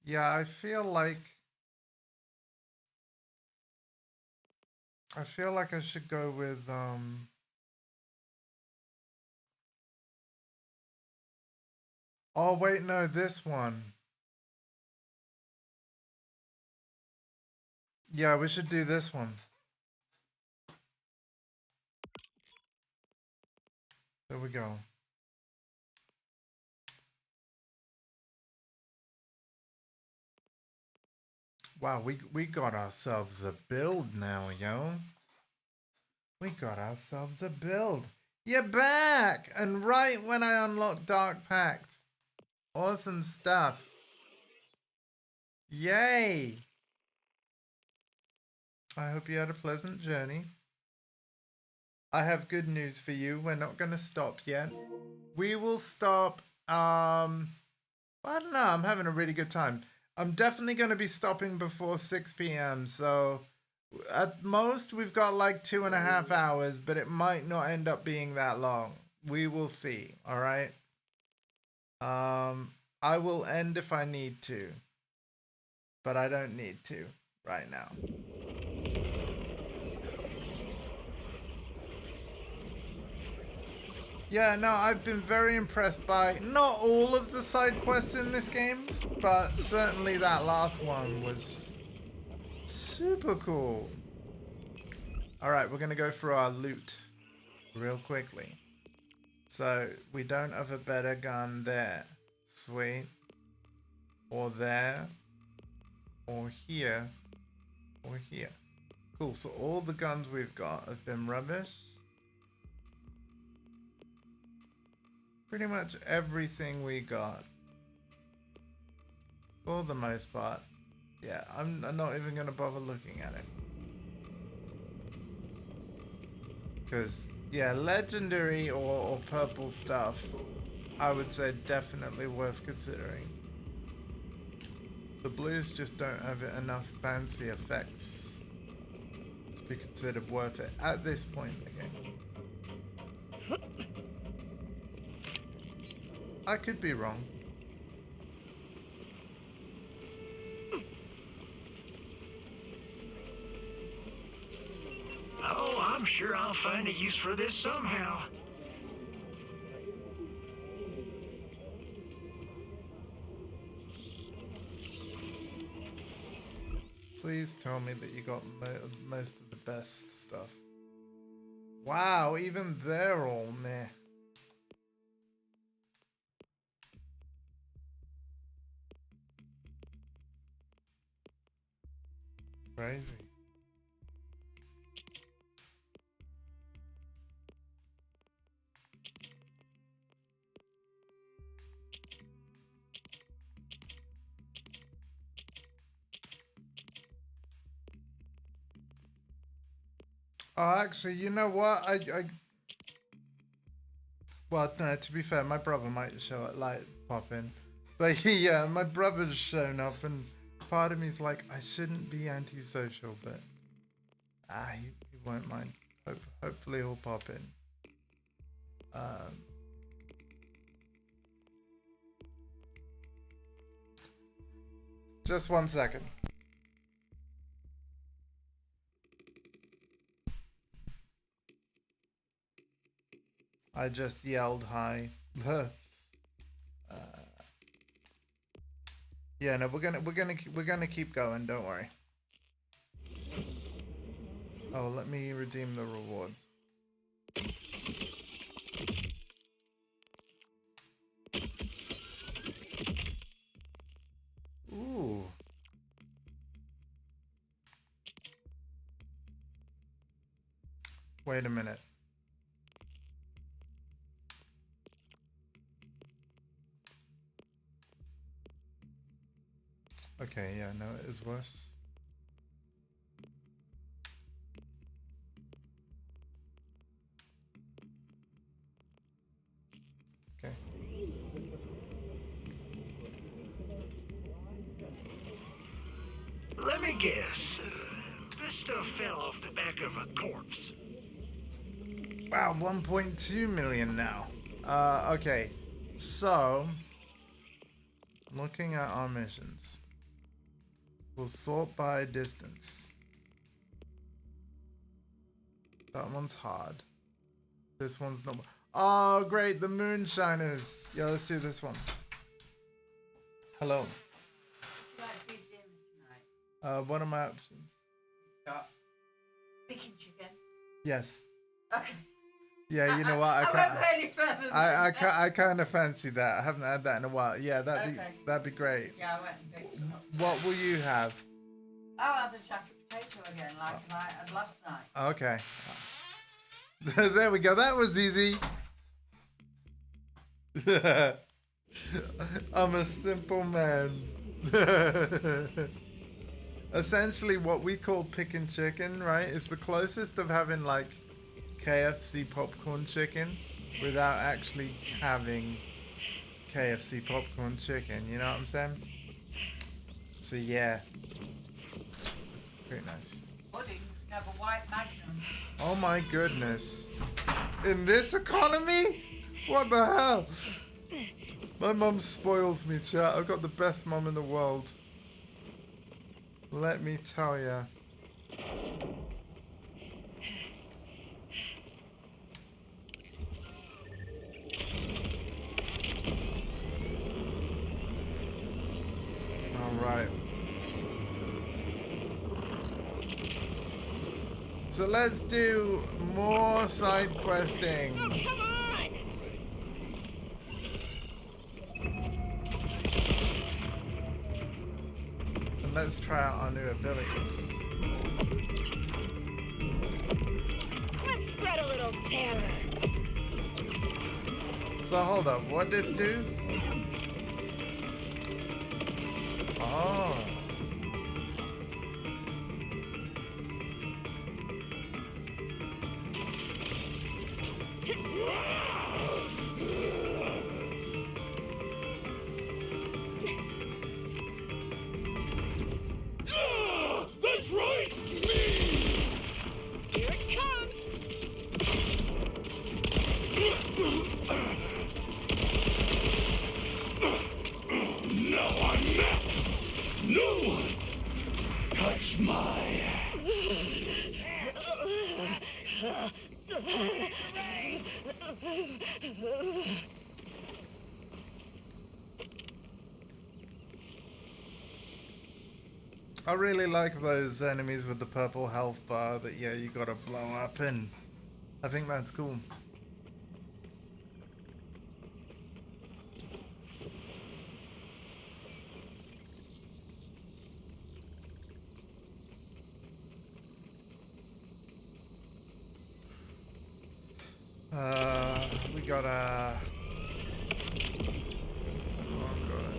Yeah, I feel like I should go with, Oh, wait, no, this one. Yeah, we should do this one. There we go. Wow, we got ourselves a build now, yo. We got ourselves a build. You're back! And right when I unlock Dark Pact. Awesome stuff. Yay! I hope you had a pleasant journey. I have good news for you. We're not going to stop yet. We will stop, I don't know. I'm having a really good time. I'm definitely going to be stopping before 6 p.m. So at most we've got like 2.5 hours, but it might not end up being that long. We will see. All right. I will end if I need to, but I don't need to right now. Yeah, no, I've been very impressed by not all of the side quests in this game, but certainly that last one was super cool. Alright, we're gonna go for our loot real quickly. So, we don't have a better gun there. Sweet. Or there. Or here. Or here. Cool, so all the guns we've got have been rubbish. Pretty much everything we got, for the most part. Yeah, I'm not even going to bother looking at it. Because, yeah, legendary or purple stuff, I would say definitely worth considering. The blues just don't have enough fancy effects to be considered worth it at this point in the game. I could be wrong. I'm sure I'll find a use for this somehow. Please tell me that you got most of the best stuff. Wow, even they're all meh. Crazy. Oh, actually, you know what? Well, no, to be fair, my brother might show it, like, pop in. But yeah, my brother's shown up, and part of me's like, I shouldn't be antisocial, but he won't mind. Hopefully he'll pop in. Just 1 second. I just yelled hi. Yeah, no, we're gonna keep going. Don't worry. Oh, let me redeem the reward. Ooh. Wait a minute. Okay, yeah, no, it is worse. Okay. Let me guess. This stuff fell off the back of a corpse. Wow, 1.2 million now. Okay. So, looking at our missions. We'll sort by distance. That one's hard. This one's not. Oh, great, the moonshiners. Yeah, let's do this one. Hello. What are my options? Got chicken. Yes. Okay. Yeah, you know what? I won't go any further than that. I kind of fancy that. I haven't had that in a while. Yeah, that'd be great. Yeah, I went and picked some up. What will you have? I'll have the jacket potato again, like I had last night. Okay. There we go. That was easy. I'm a simple man. Essentially, what we call pickin' chicken, right, is the closest of having like KFC popcorn chicken without actually having KFC popcorn chicken. You know what I'm saying? So yeah, it's pretty nice. Pudding, have a white Magnum. Oh my goodness! In this economy, what the hell? My mum spoils me, chat. I've got the best mum in the world. Let me tell ya. All right. So let's do more side questing. Oh, come on! And let's try out our new abilities. Let's spread a little terror. So hold up, what does this do? Oh. That's right! Me! Here it comes! Now I'm not! No! I really like those enemies with the purple health bar that, yeah, you gotta blow up, and I think that's cool. We gotta... Oh, God.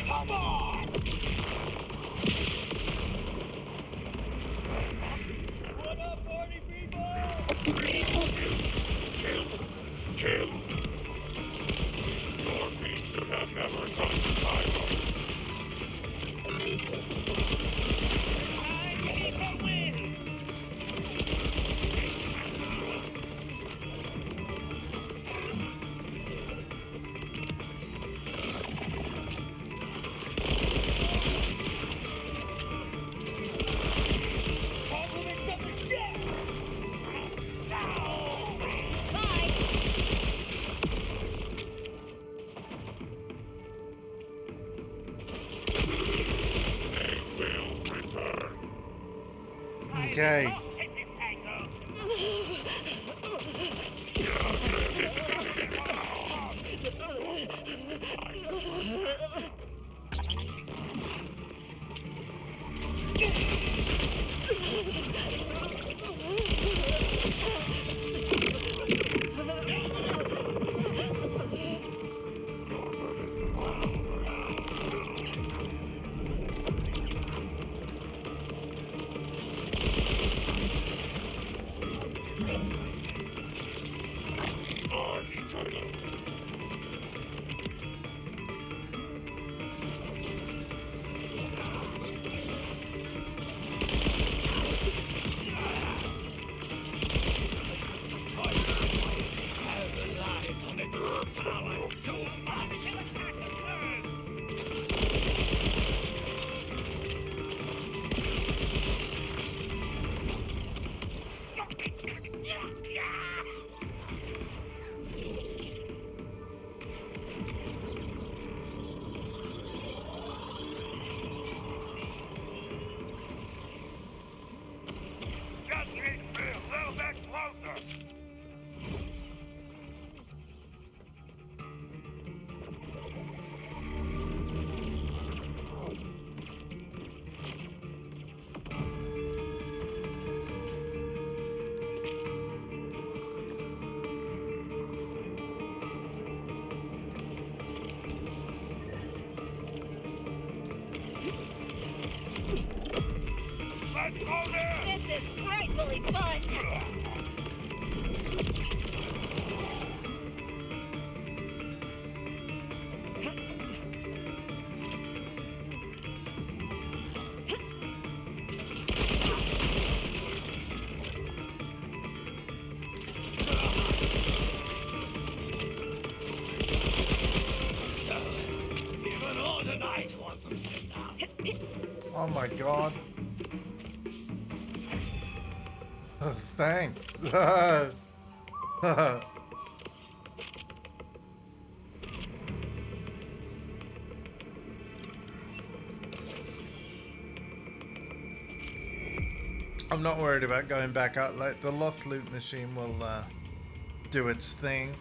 Come on! What up, party people? Kill. Your meat that have never gone to Cairo. Okay. Just needs to be a little bit closer. Let's go there! This is frightfully fun! Even all tonight wasn't enough. Oh my God. Thanks. I'm not worried about going back up. Like, the lost loot machine will do its thing.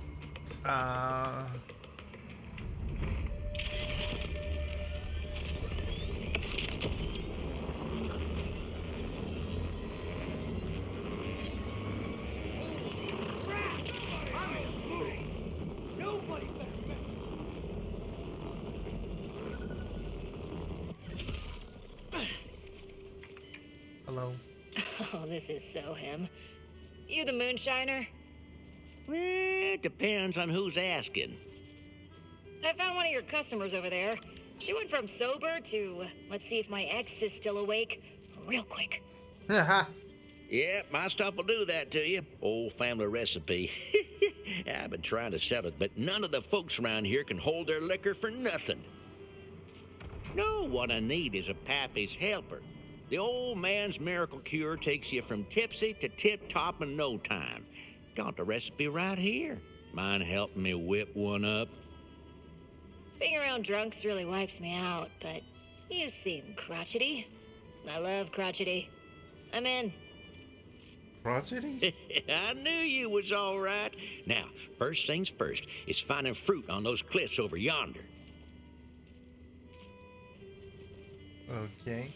Nobody better mess. is so him. You the moonshiner? It depends on who's asking. I found one of your customers over there. She went from sober to, let's see if my ex is still awake, real quick. Yeah, my stuff will do that to you. Old family recipe. I've been trying to sell it, but none of the folks around here can hold their liquor for nothing. No, what I need is a pappy's helper. The old man's miracle cure takes you from tipsy to tip-top in no time. Got the recipe right here. Mind helping me whip one up? Being around drunks really wipes me out, but you seem crotchety. I love crotchety. I'm in. Crotchety? I knew you was all right. Now, first things first is finding fruit on those cliffs over yonder. Okay.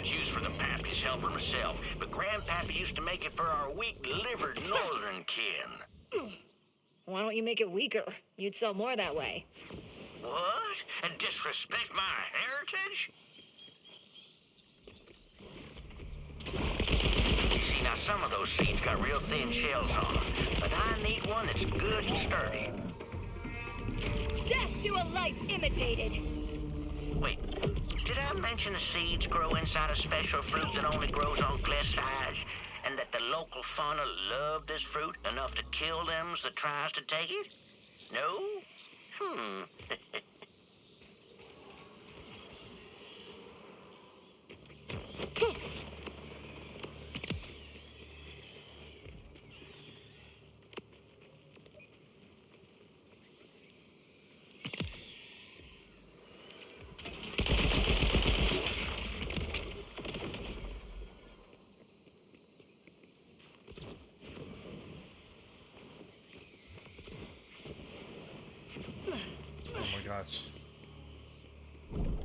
Use for the Pappy's helper myself, but Grandpappy used to make it for our weak-livered northern kin. Why don't you make it weaker? You'd sell more that way. What? And disrespect my heritage? You see, now some of those seeds got real thin shells on them, but I need one that's good and sturdy. Death to a life imitated. Wait. Did I mention the seeds grow inside a special fruit that only grows on cliff sides? And that the local fauna love this fruit enough to kill them that tries to take it? No?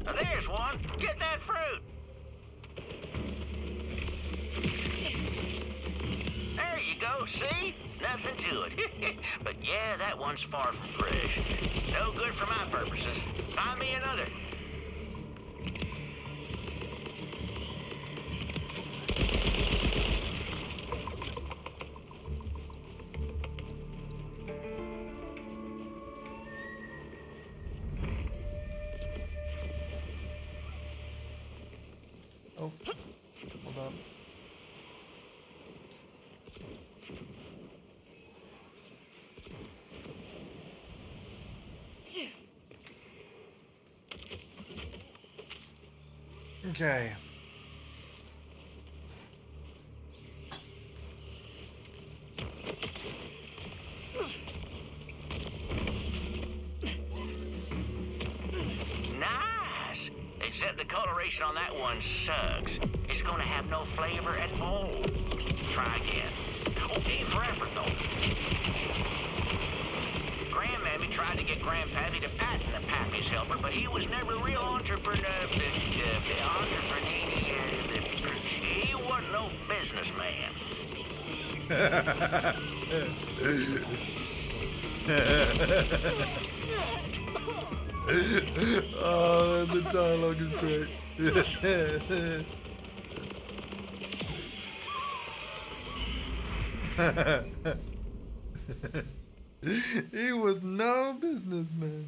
Now there's one. Get that fruit. There you go, see? Nothing to it. But yeah, that one's far from fresh. No good for my purposes. Find me another. Oh, hold on. Okay. Nice. Except the coloration on that one sucks. It's gonna have no flavor at all. Try again. Okay, for effort though. Grandmammy tried to get Grandpappy to patent the Pappy's helper, but he was never real entrepreneur. He wasn't no businessman. Oh, the dialogue is great. He was no businessman.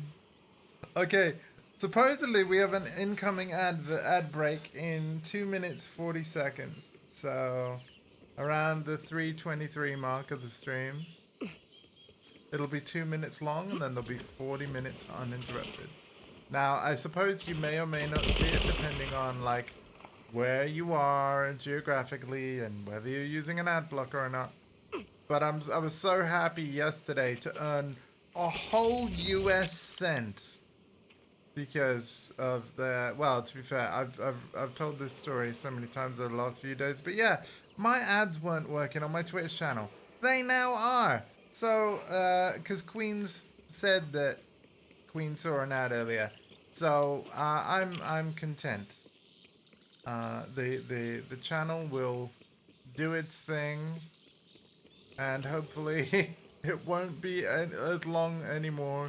Okay, supposedly we have an incoming ad break in 2 minutes 40 seconds. So around the 3:23 mark of the stream. It'll be 2 minutes long and then there'll be 40 minutes uninterrupted. Now, I suppose you may or may not see it depending on like where you are geographically and whether you're using an ad blocker or not. But I was so happy yesterday to earn a whole US cent because of the, well, to be fair, I've told this story so many times over the last few days, but yeah, my ads weren't working on my Twitch channel. They now are. So, because Queen's said that Queen saw an ad earlier, so I'm content. The channel will do its thing, and hopefully it won't be as long anymore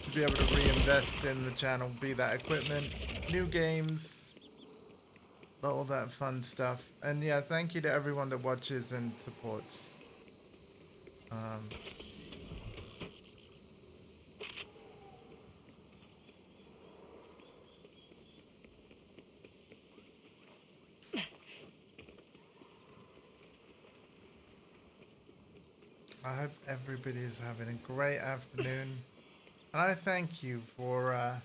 to be able to reinvest in the channel, be that equipment, new games, all that fun stuff. And yeah, thank you to everyone that watches and supports. I hope everybody is having a great afternoon. And I thank you for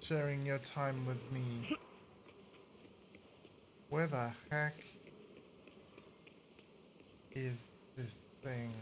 sharing your time with me. Where the heck is this thing?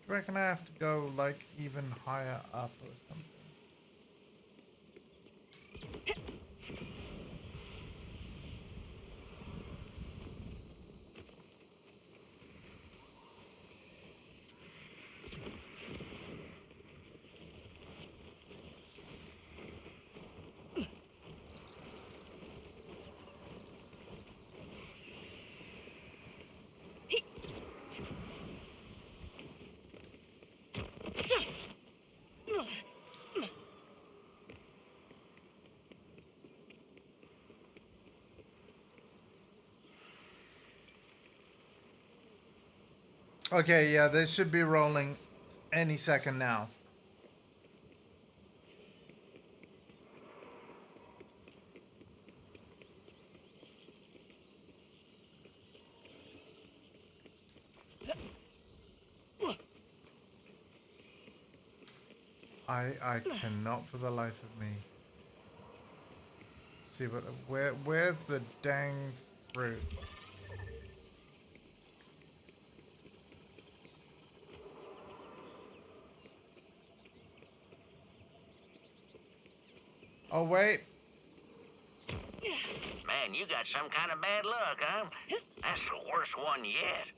I reckon I have to go like even higher up or something. Okay, yeah, they should be rolling any second now. I cannot for the life of me see where's the dang fruit? Oh wait. Man, you got some kind of bad luck, huh? That's the worst one yet.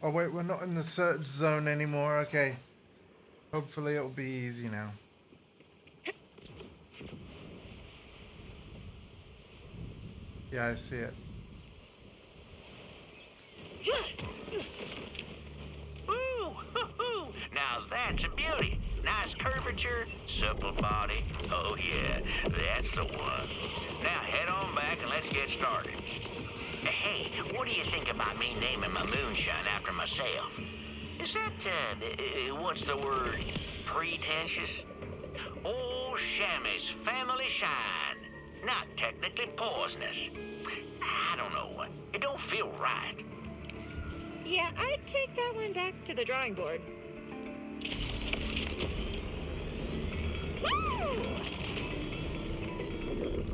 Oh wait, we're not in the search zone anymore. Okay. Hopefully it'll be easy now. Yeah, I see it. Ooh, hoo-hoo. Now that's a beauty. Nice curvature, supple body. Oh yeah, that's the one. Now head on back and let's get started. Hey, what do you think about me naming my moonshine after myself? Is that, what's the word? Pretentious? Old Shammy's family shine. Not technically poisonous. I don't know. It don't feel right. Yeah, I'd take that one back to the drawing board.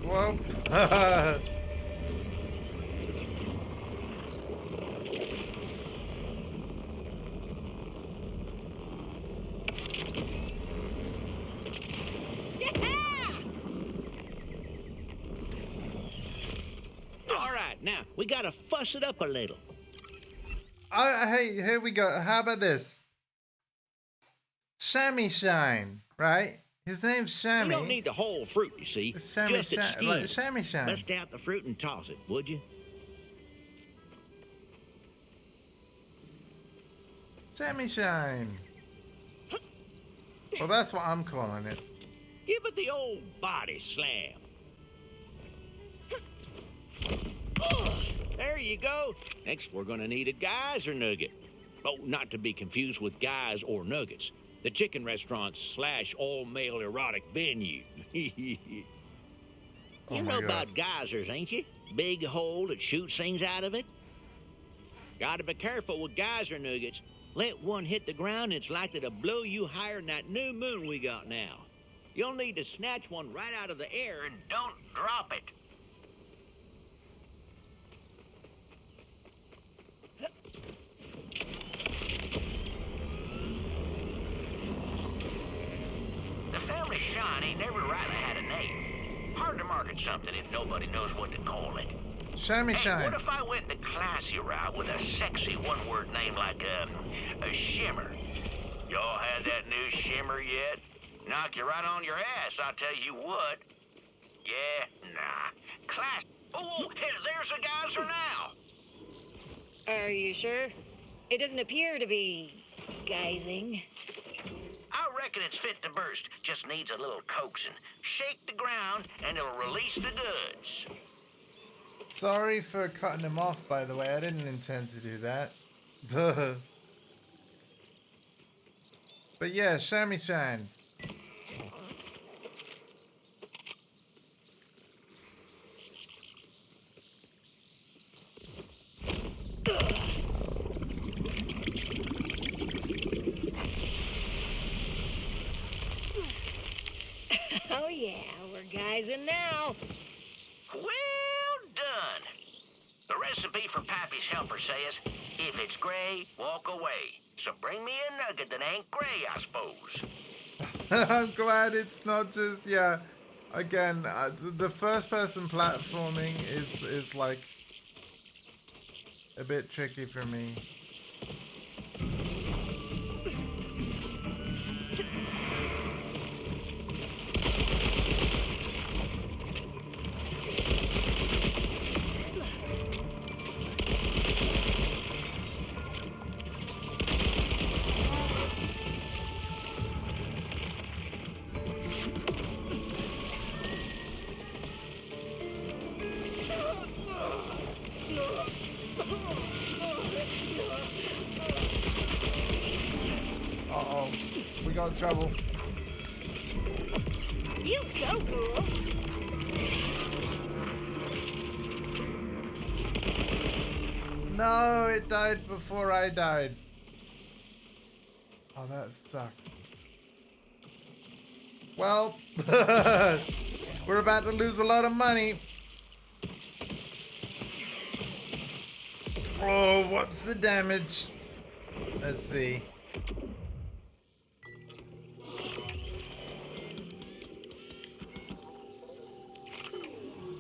Whoa. All right, now we gotta fuss it up a little. Hey, here we go. How about this? Shammy Shine, right? His name's Shammy. You don't need the whole fruit, you see. It's Shammy just its skin. like Shammy Shine. Bust out the fruit and toss it, would you? Shammy Shine. Well, that's what I'm calling it. Give it the old body slam. There you go. Next, we're gonna need a geyser nugget. Oh, not to be confused with Guys or Nuggets, the chicken restaurant / all-male erotic venue. You Oh my know God. about geysers, ain't you? Big hole that shoots things out of it. Gotta be careful with geyser nuggets. Let one hit the ground, it's likely to blow you higher than that new moon we got now. You'll need to snatch one right out of the air and don't drop it. The family Shine ain't never rightly had a name. Hard to market something if nobody knows what to call it. Shammy Hey, Shine. what if I went the classy route with a sexy one-word name like a Shimmer? Y'all had that new Shimmer yet? Knock you right on your ass, I'll tell you what. Yeah, nah. Class. Oh, hey, there's a geyser now. Are you sure? It doesn't appear to be guysing. I reckon it's fit to burst. Just needs a little coaxing. Shake the ground, and it'll release the goods. Sorry for cutting him off, by the way. I didn't intend to do that. Duh. But yeah, Shammy Shine. Oh yeah, we're guysing now. Well done. The recipe for Pappy's helper says, if it's gray, walk away. So bring me a nugget that ain't gray, I suppose. I'm glad it's not just, yeah. Again, the first person platforming is like a bit tricky for me. Uh-oh. We got trouble. You go, girl. No, it died before I died. Oh, that sucks. Well, we're about to lose a lot of money. Oh, what's the damage? Let's see.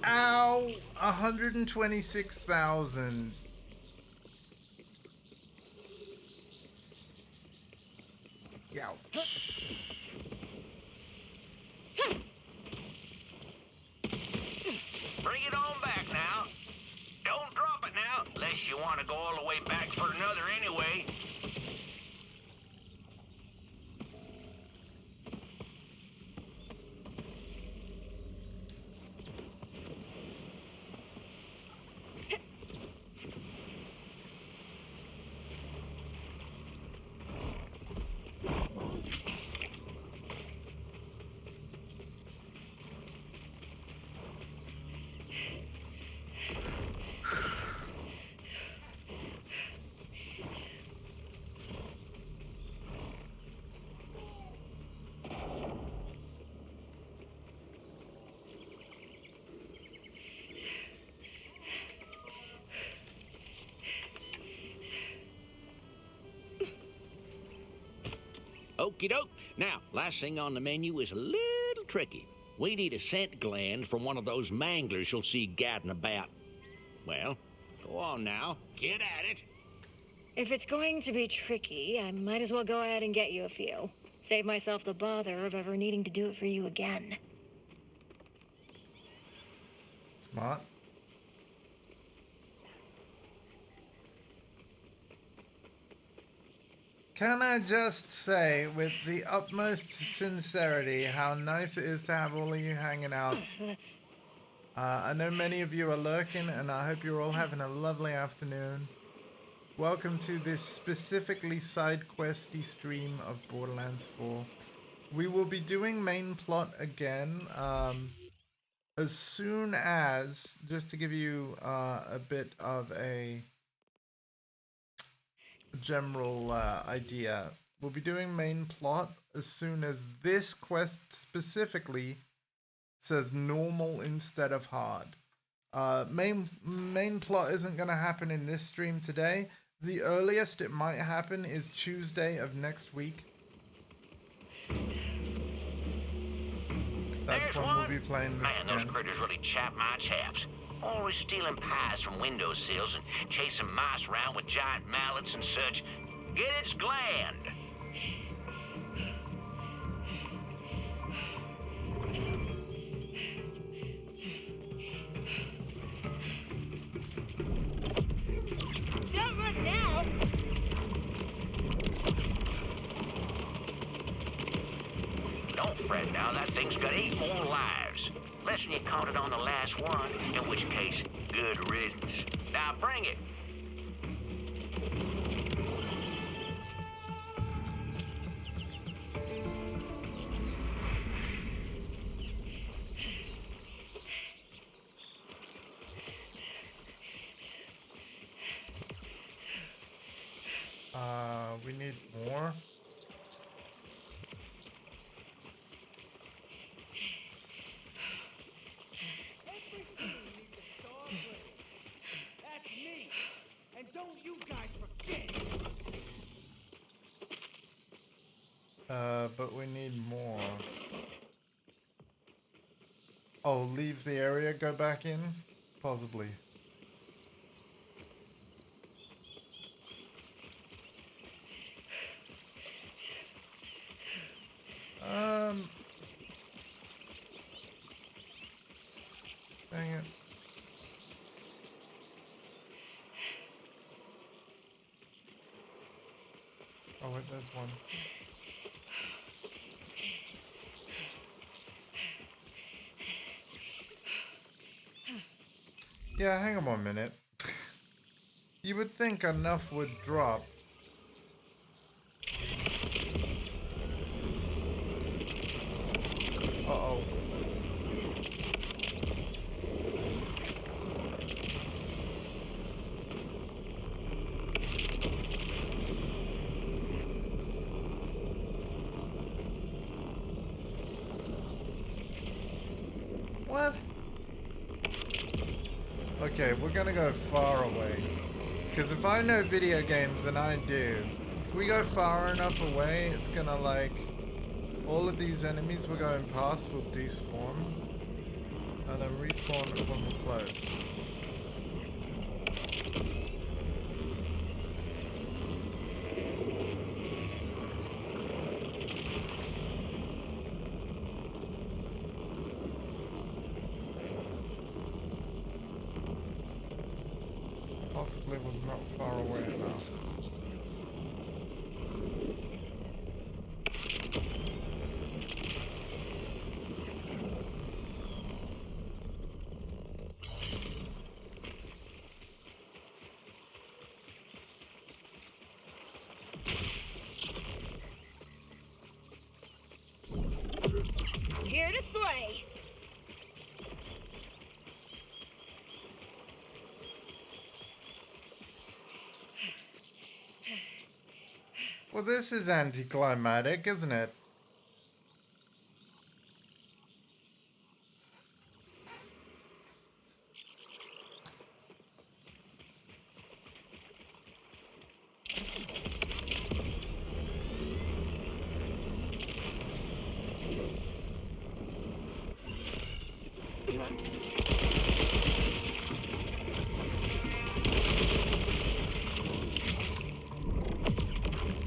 Ow! 126,000. Ouch. Bring it on back now. Don't drop it now, unless you want to go all the way back for another anyway. Okie doke. Now, last thing on the menu is a little tricky. We need a scent gland from one of those manglers you'll see gadding about. Well, go on now. Get at it. If it's going to be tricky, I might as well go ahead and get you a few. Save myself the bother of ever needing to do it for you again. Smart. Can I just say, with the utmost sincerity, how nice it is to have all of you hanging out. I know many of you are lurking, and I hope you're all having a lovely afternoon. Welcome to this specifically side questy stream of Borderlands 4. We will be doing main plot again as soon as, just to give you a bit of a general idea, we'll be doing main plot as soon as this quest specifically says normal instead of hard. Main plot isn't going to happen in this stream today. The earliest it might happen is Tuesday of next week. That's There's when one. we'll be playing this Man, those again. critters really chap my chaps. Always stealing pies from windowsills and chasing mice around with giant mallets and such. Get its gland. Don't run now! Don't fret now, that thing's got 8 more lives. Unless you caught it on the last one, in which case, good riddance. Now bring it. We need more. That's me. And don't you guys forget. But we need more. Oh, leave the area, go back in? Possibly. Dang it. Oh wait, there's one. Yeah, hang on 1 minute. You would think enough would drop. Uh-oh. What? Okay, we're gonna go far away. Because if I know video games, and I do, if we go far enough away, it's gonna like... all of these enemies we're going past will despawn. And then respawn when we're close. Possibly was not far away enough. Here to slay! Well, this is anticlimactic, isn't it?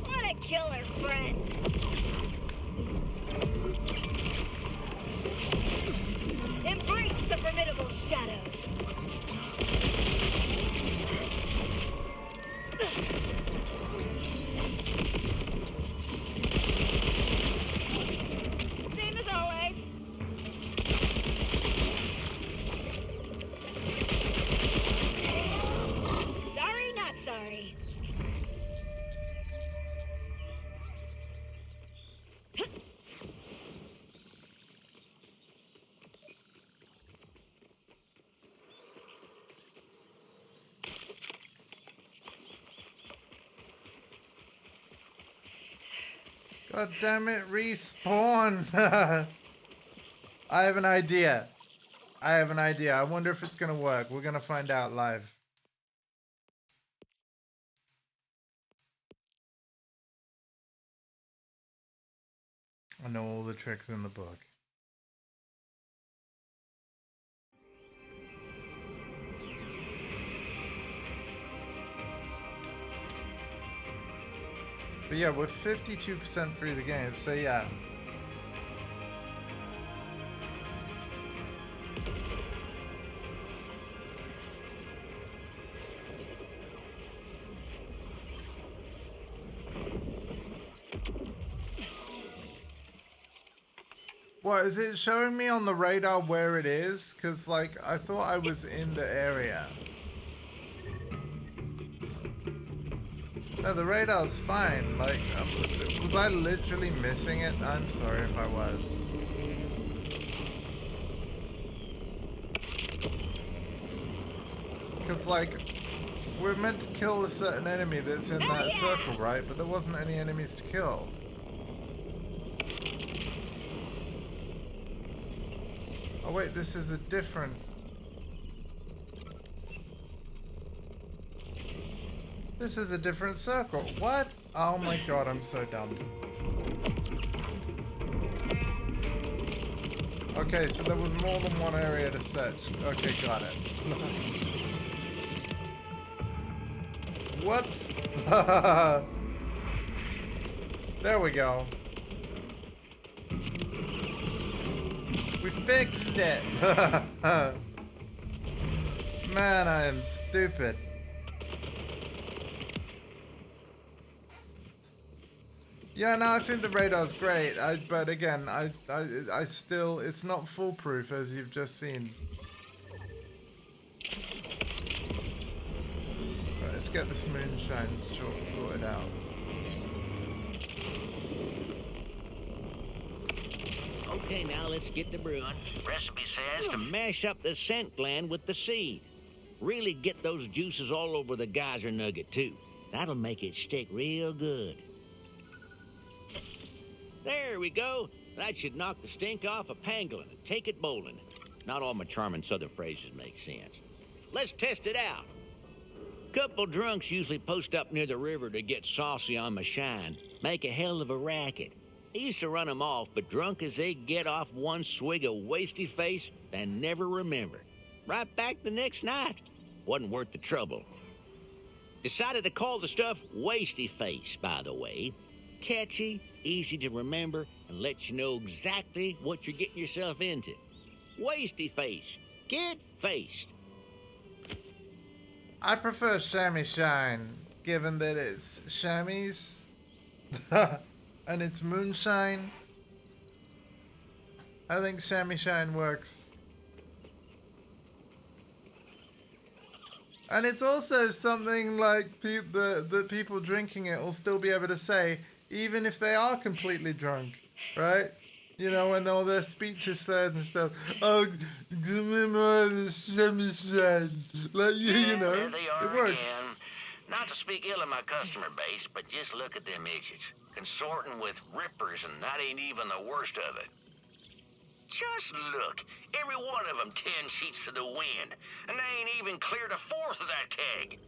What a killer friend! God damn it, respawn! I have an idea. I wonder if it's gonna work. We're gonna find out live. I know all the tricks in the book. But yeah, we're 52% through the game, so yeah. What, is it showing me on the radar where it is? Because, like, I thought I was in the area. No, the radar's fine. Like, was I literally missing it? I'm sorry if I was. Because, like, we're meant to kill a certain enemy that's in that circle, right? But there wasn't any enemies to kill. Oh wait, this is a different... This is a different circle. What? Oh my god, I'm so dumb. Okay, so there was more than one area to search. Okay, got it. Whoops. There we go. We fixed it! Man, I am stupid. Yeah, no, I think the radar's great. But again, I still, it's not foolproof as you've just seen. Right, let's get this moonshine sorted out. Okay, now let's get to brewing. Recipe says to mash up the scent gland with the seed. Really get those juices all over the geyser nugget, too. That'll make it stick real good. There we go. That should knock the stink off of pangolin and take it bowling. Not all my charming southern phrases make sense. Let's test it out. Couple drunks usually post up near the river to get saucy on my shine. Make a hell of a racket. I used to run 'em off, but drunk as they get off one swig of wasty face, they never remember. Right back the next night. Wasn't worth the trouble. Decided to call the stuff wasty face, by the way. Catchy, easy to remember, and lets you know exactly what you're getting yourself into. Wasty face. Get faced. I prefer chamois shine, given that it's chamois and it's moonshine. I think chamois shine works. And it's also something like the people drinking it will still be able to say, even if they are completely drunk, right? You know, when all their speech is said and stuff. Oh, give me more of the chamois shine. Like, you know, There they are it works. again. Not to speak ill of my customer base, but just look at them idiots. Consorting with rippers, and that ain't even the worst of it. Just look. Every one of them 10 sheets to the wind, and they ain't even cleared a fourth of that keg.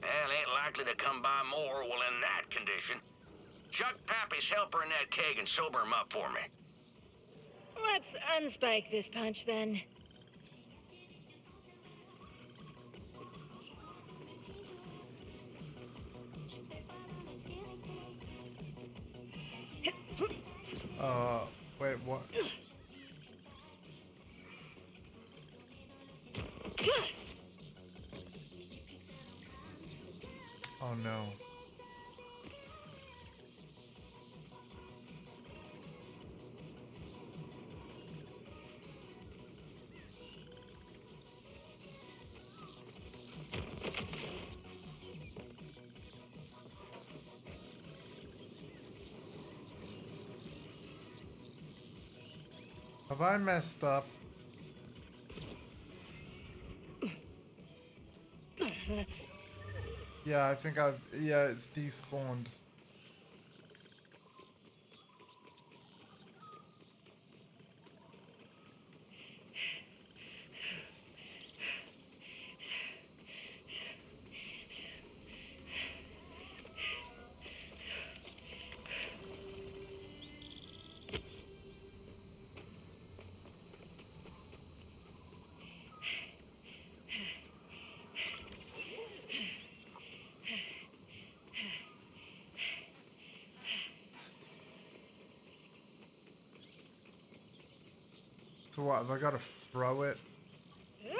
Well, ain't likely to come by more while in that condition. Chuck Pappy's helper in that keg and sober him up for me. Let's unspike this punch then. Wait, what? Oh no. Have I messed up? Yeah, I think I've... Yeah, it's despawned. So what, have I got to throw it? Hey,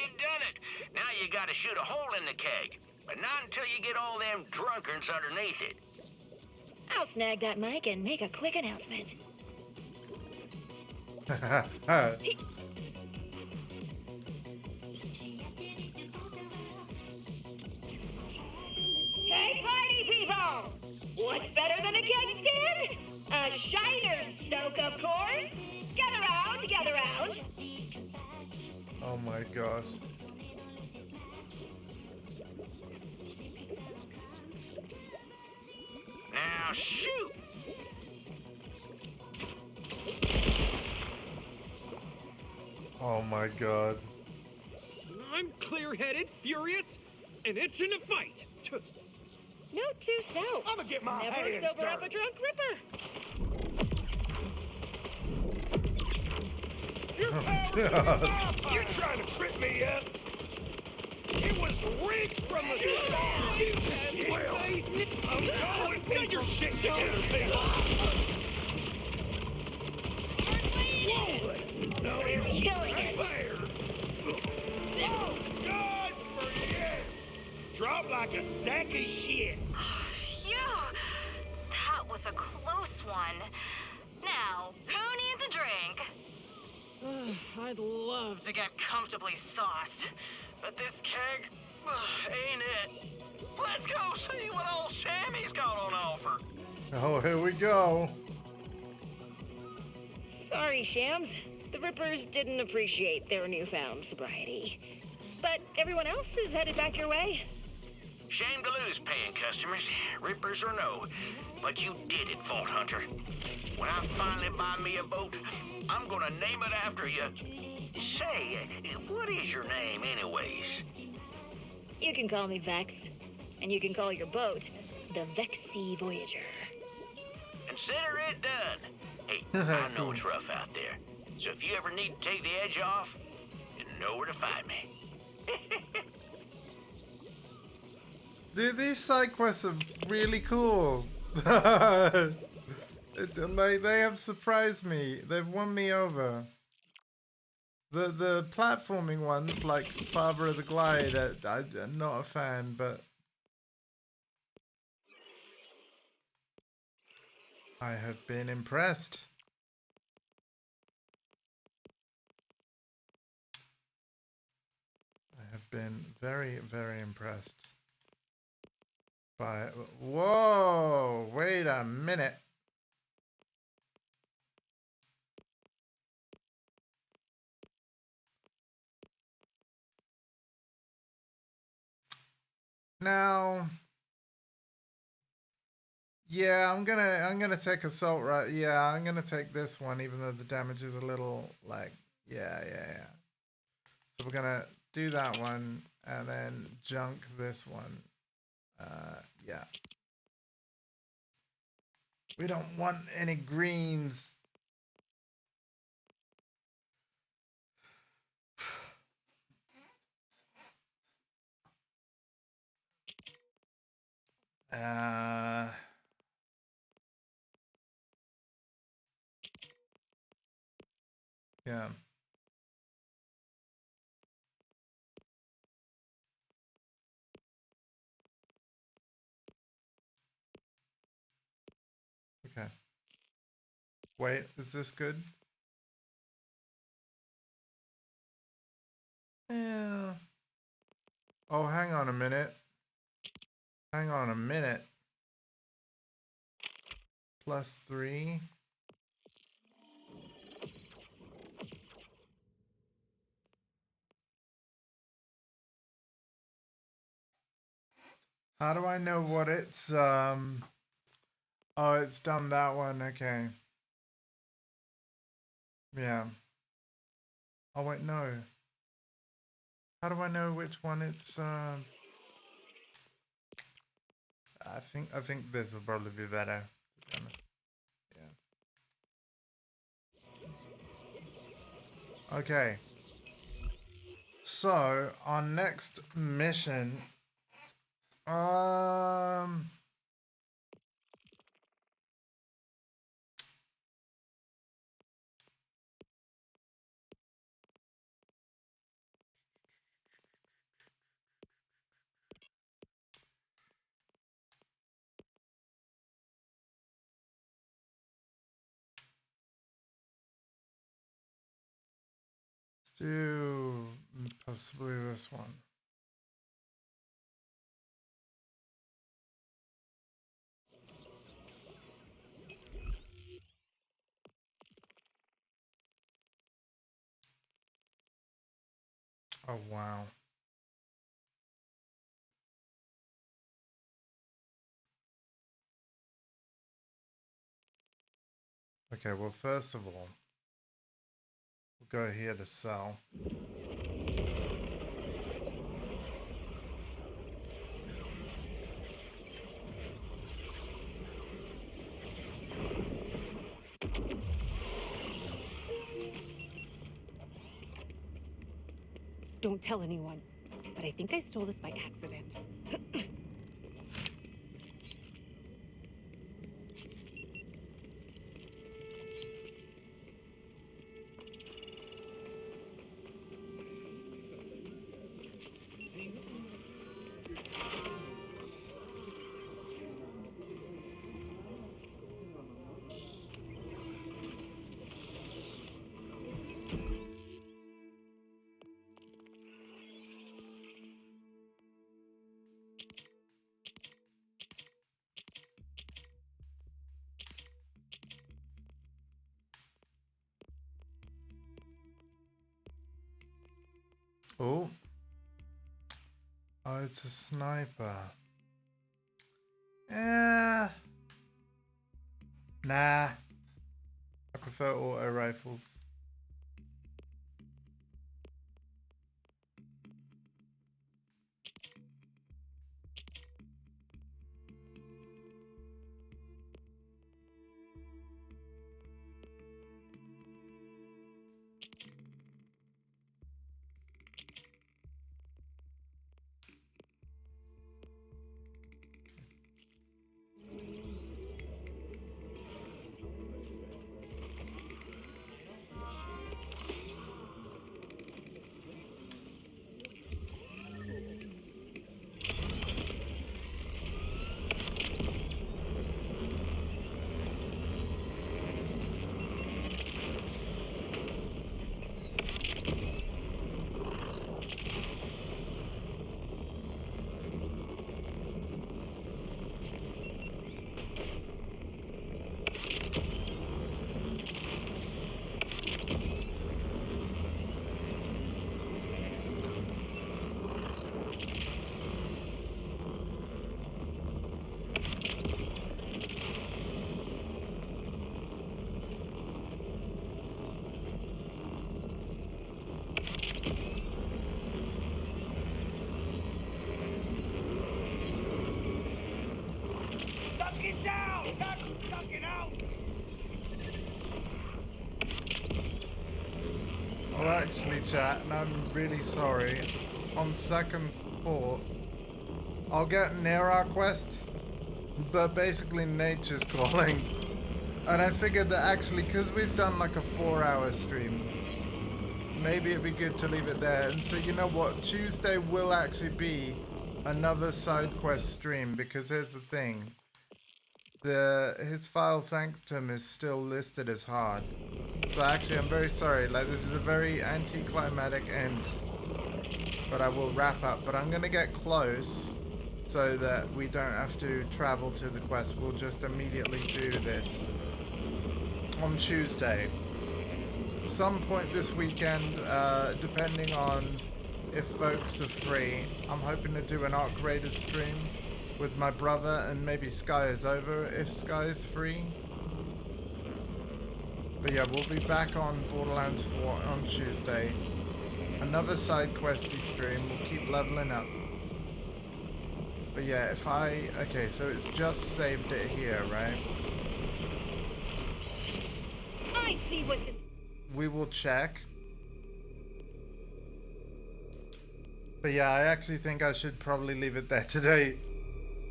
you done it. Now you gotta shoot a hole in the keg. But not until you get all them drunkards underneath it. I'll snag that mic and make a quick announcement. Hey, party people! What's better than a keg stand? A Shiner's soak, of course. Gather round, gather round. Oh my gosh. Now shoot! Oh my god. I'm clear-headed, furious, and itching to fight. Note to self. I'ma get my Never hands sober up dirty. a drunk ripper. Your power is off. You're trying to trip me up. It was rigged from the start. Well, I'm going. Get your shit together, Bill. No, You're killing it. Fire. God for you. Drop like a sack of shit. Phew! That was a close one. Now, who needs a drink? I'd love to get comfortably sauced, but this keg ain't it. Let's go see what old Sammy's got on offer. Oh, here we go. Sorry, Shams. The Rippers didn't appreciate their newfound sobriety. But everyone else is headed back your way. Shame to lose paying customers, rippers or no. But you did it, Vault Hunter. When I finally buy me a boat, I'm gonna name it after you. Say, what is your name anyways? You can call me Vex, and you can call your boat the Vexy Voyager. Consider it done. Hey, I know it's rough out there, so if you ever need to take the edge off, you know where to find me. Dude, these side quests are really cool. They have surprised me. They've won me over. The platforming ones, like Father of the Glide, I'm not a fan, but I have been impressed. I have been very, very impressed by... Whoa! Wait a minute. Now... Yeah, I'm gonna take assault, right? Yeah, I'm gonna take this one, even though the damage is a little like, yeah. So we're gonna do that one and then junk this one. Yeah. We don't want any greens. Yeah. Okay. Wait, is this good? Yeah. Oh, hang on a minute. Hang on a minute. +3. How do I know what it's, oh, it's done that one, okay. Yeah. Oh, wait, no. How do I know which one it's, I think this will probably be better, to be honest. Yeah. Okay. So, our next mission Um. Let's do possibly this one. Oh, wow. Okay, well, first of all, we'll go here to sell. Don't tell anyone, but I think I stole this by accident. Oh. Oh, it's a sniper. Yeah. Nah. I prefer auto rifles. it down! Duck it out! Well, actually, chat, and I'm really sorry. On second thought, I'll get near our quest, but basically nature's calling. And I figured that actually, because we've done like a 4-hour stream, maybe it'd be good to leave it there. And so, you know what? Tuesday will actually be another side quest stream, because here's the thing. His file sanctum is still listed as hard. So actually, I'm very sorry. Like, this is a very anticlimactic end. But I will wrap up. But I'm gonna get close so that we don't have to travel to the quest. We'll just immediately do this on Tuesday. Some point this weekend, depending on if folks are free. I'm hoping to do an Arc Raiders stream with my brother, and maybe Sky is over if Sky is free. But yeah, we'll be back on Borderlands 4 on Tuesday. Another side questy stream. We'll keep leveling up. But yeah, if I... Okay, so it's just saved it here, right? I see what's in... We will check. But yeah, I actually think I should probably leave it there today.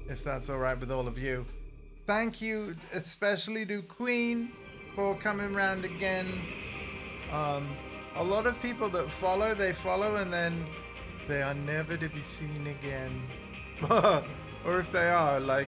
if that's all right with all of you. Thank you especially to Queen for coming round again. A lot of people that follow, they follow and then they are never to be seen again. Or if they are, like,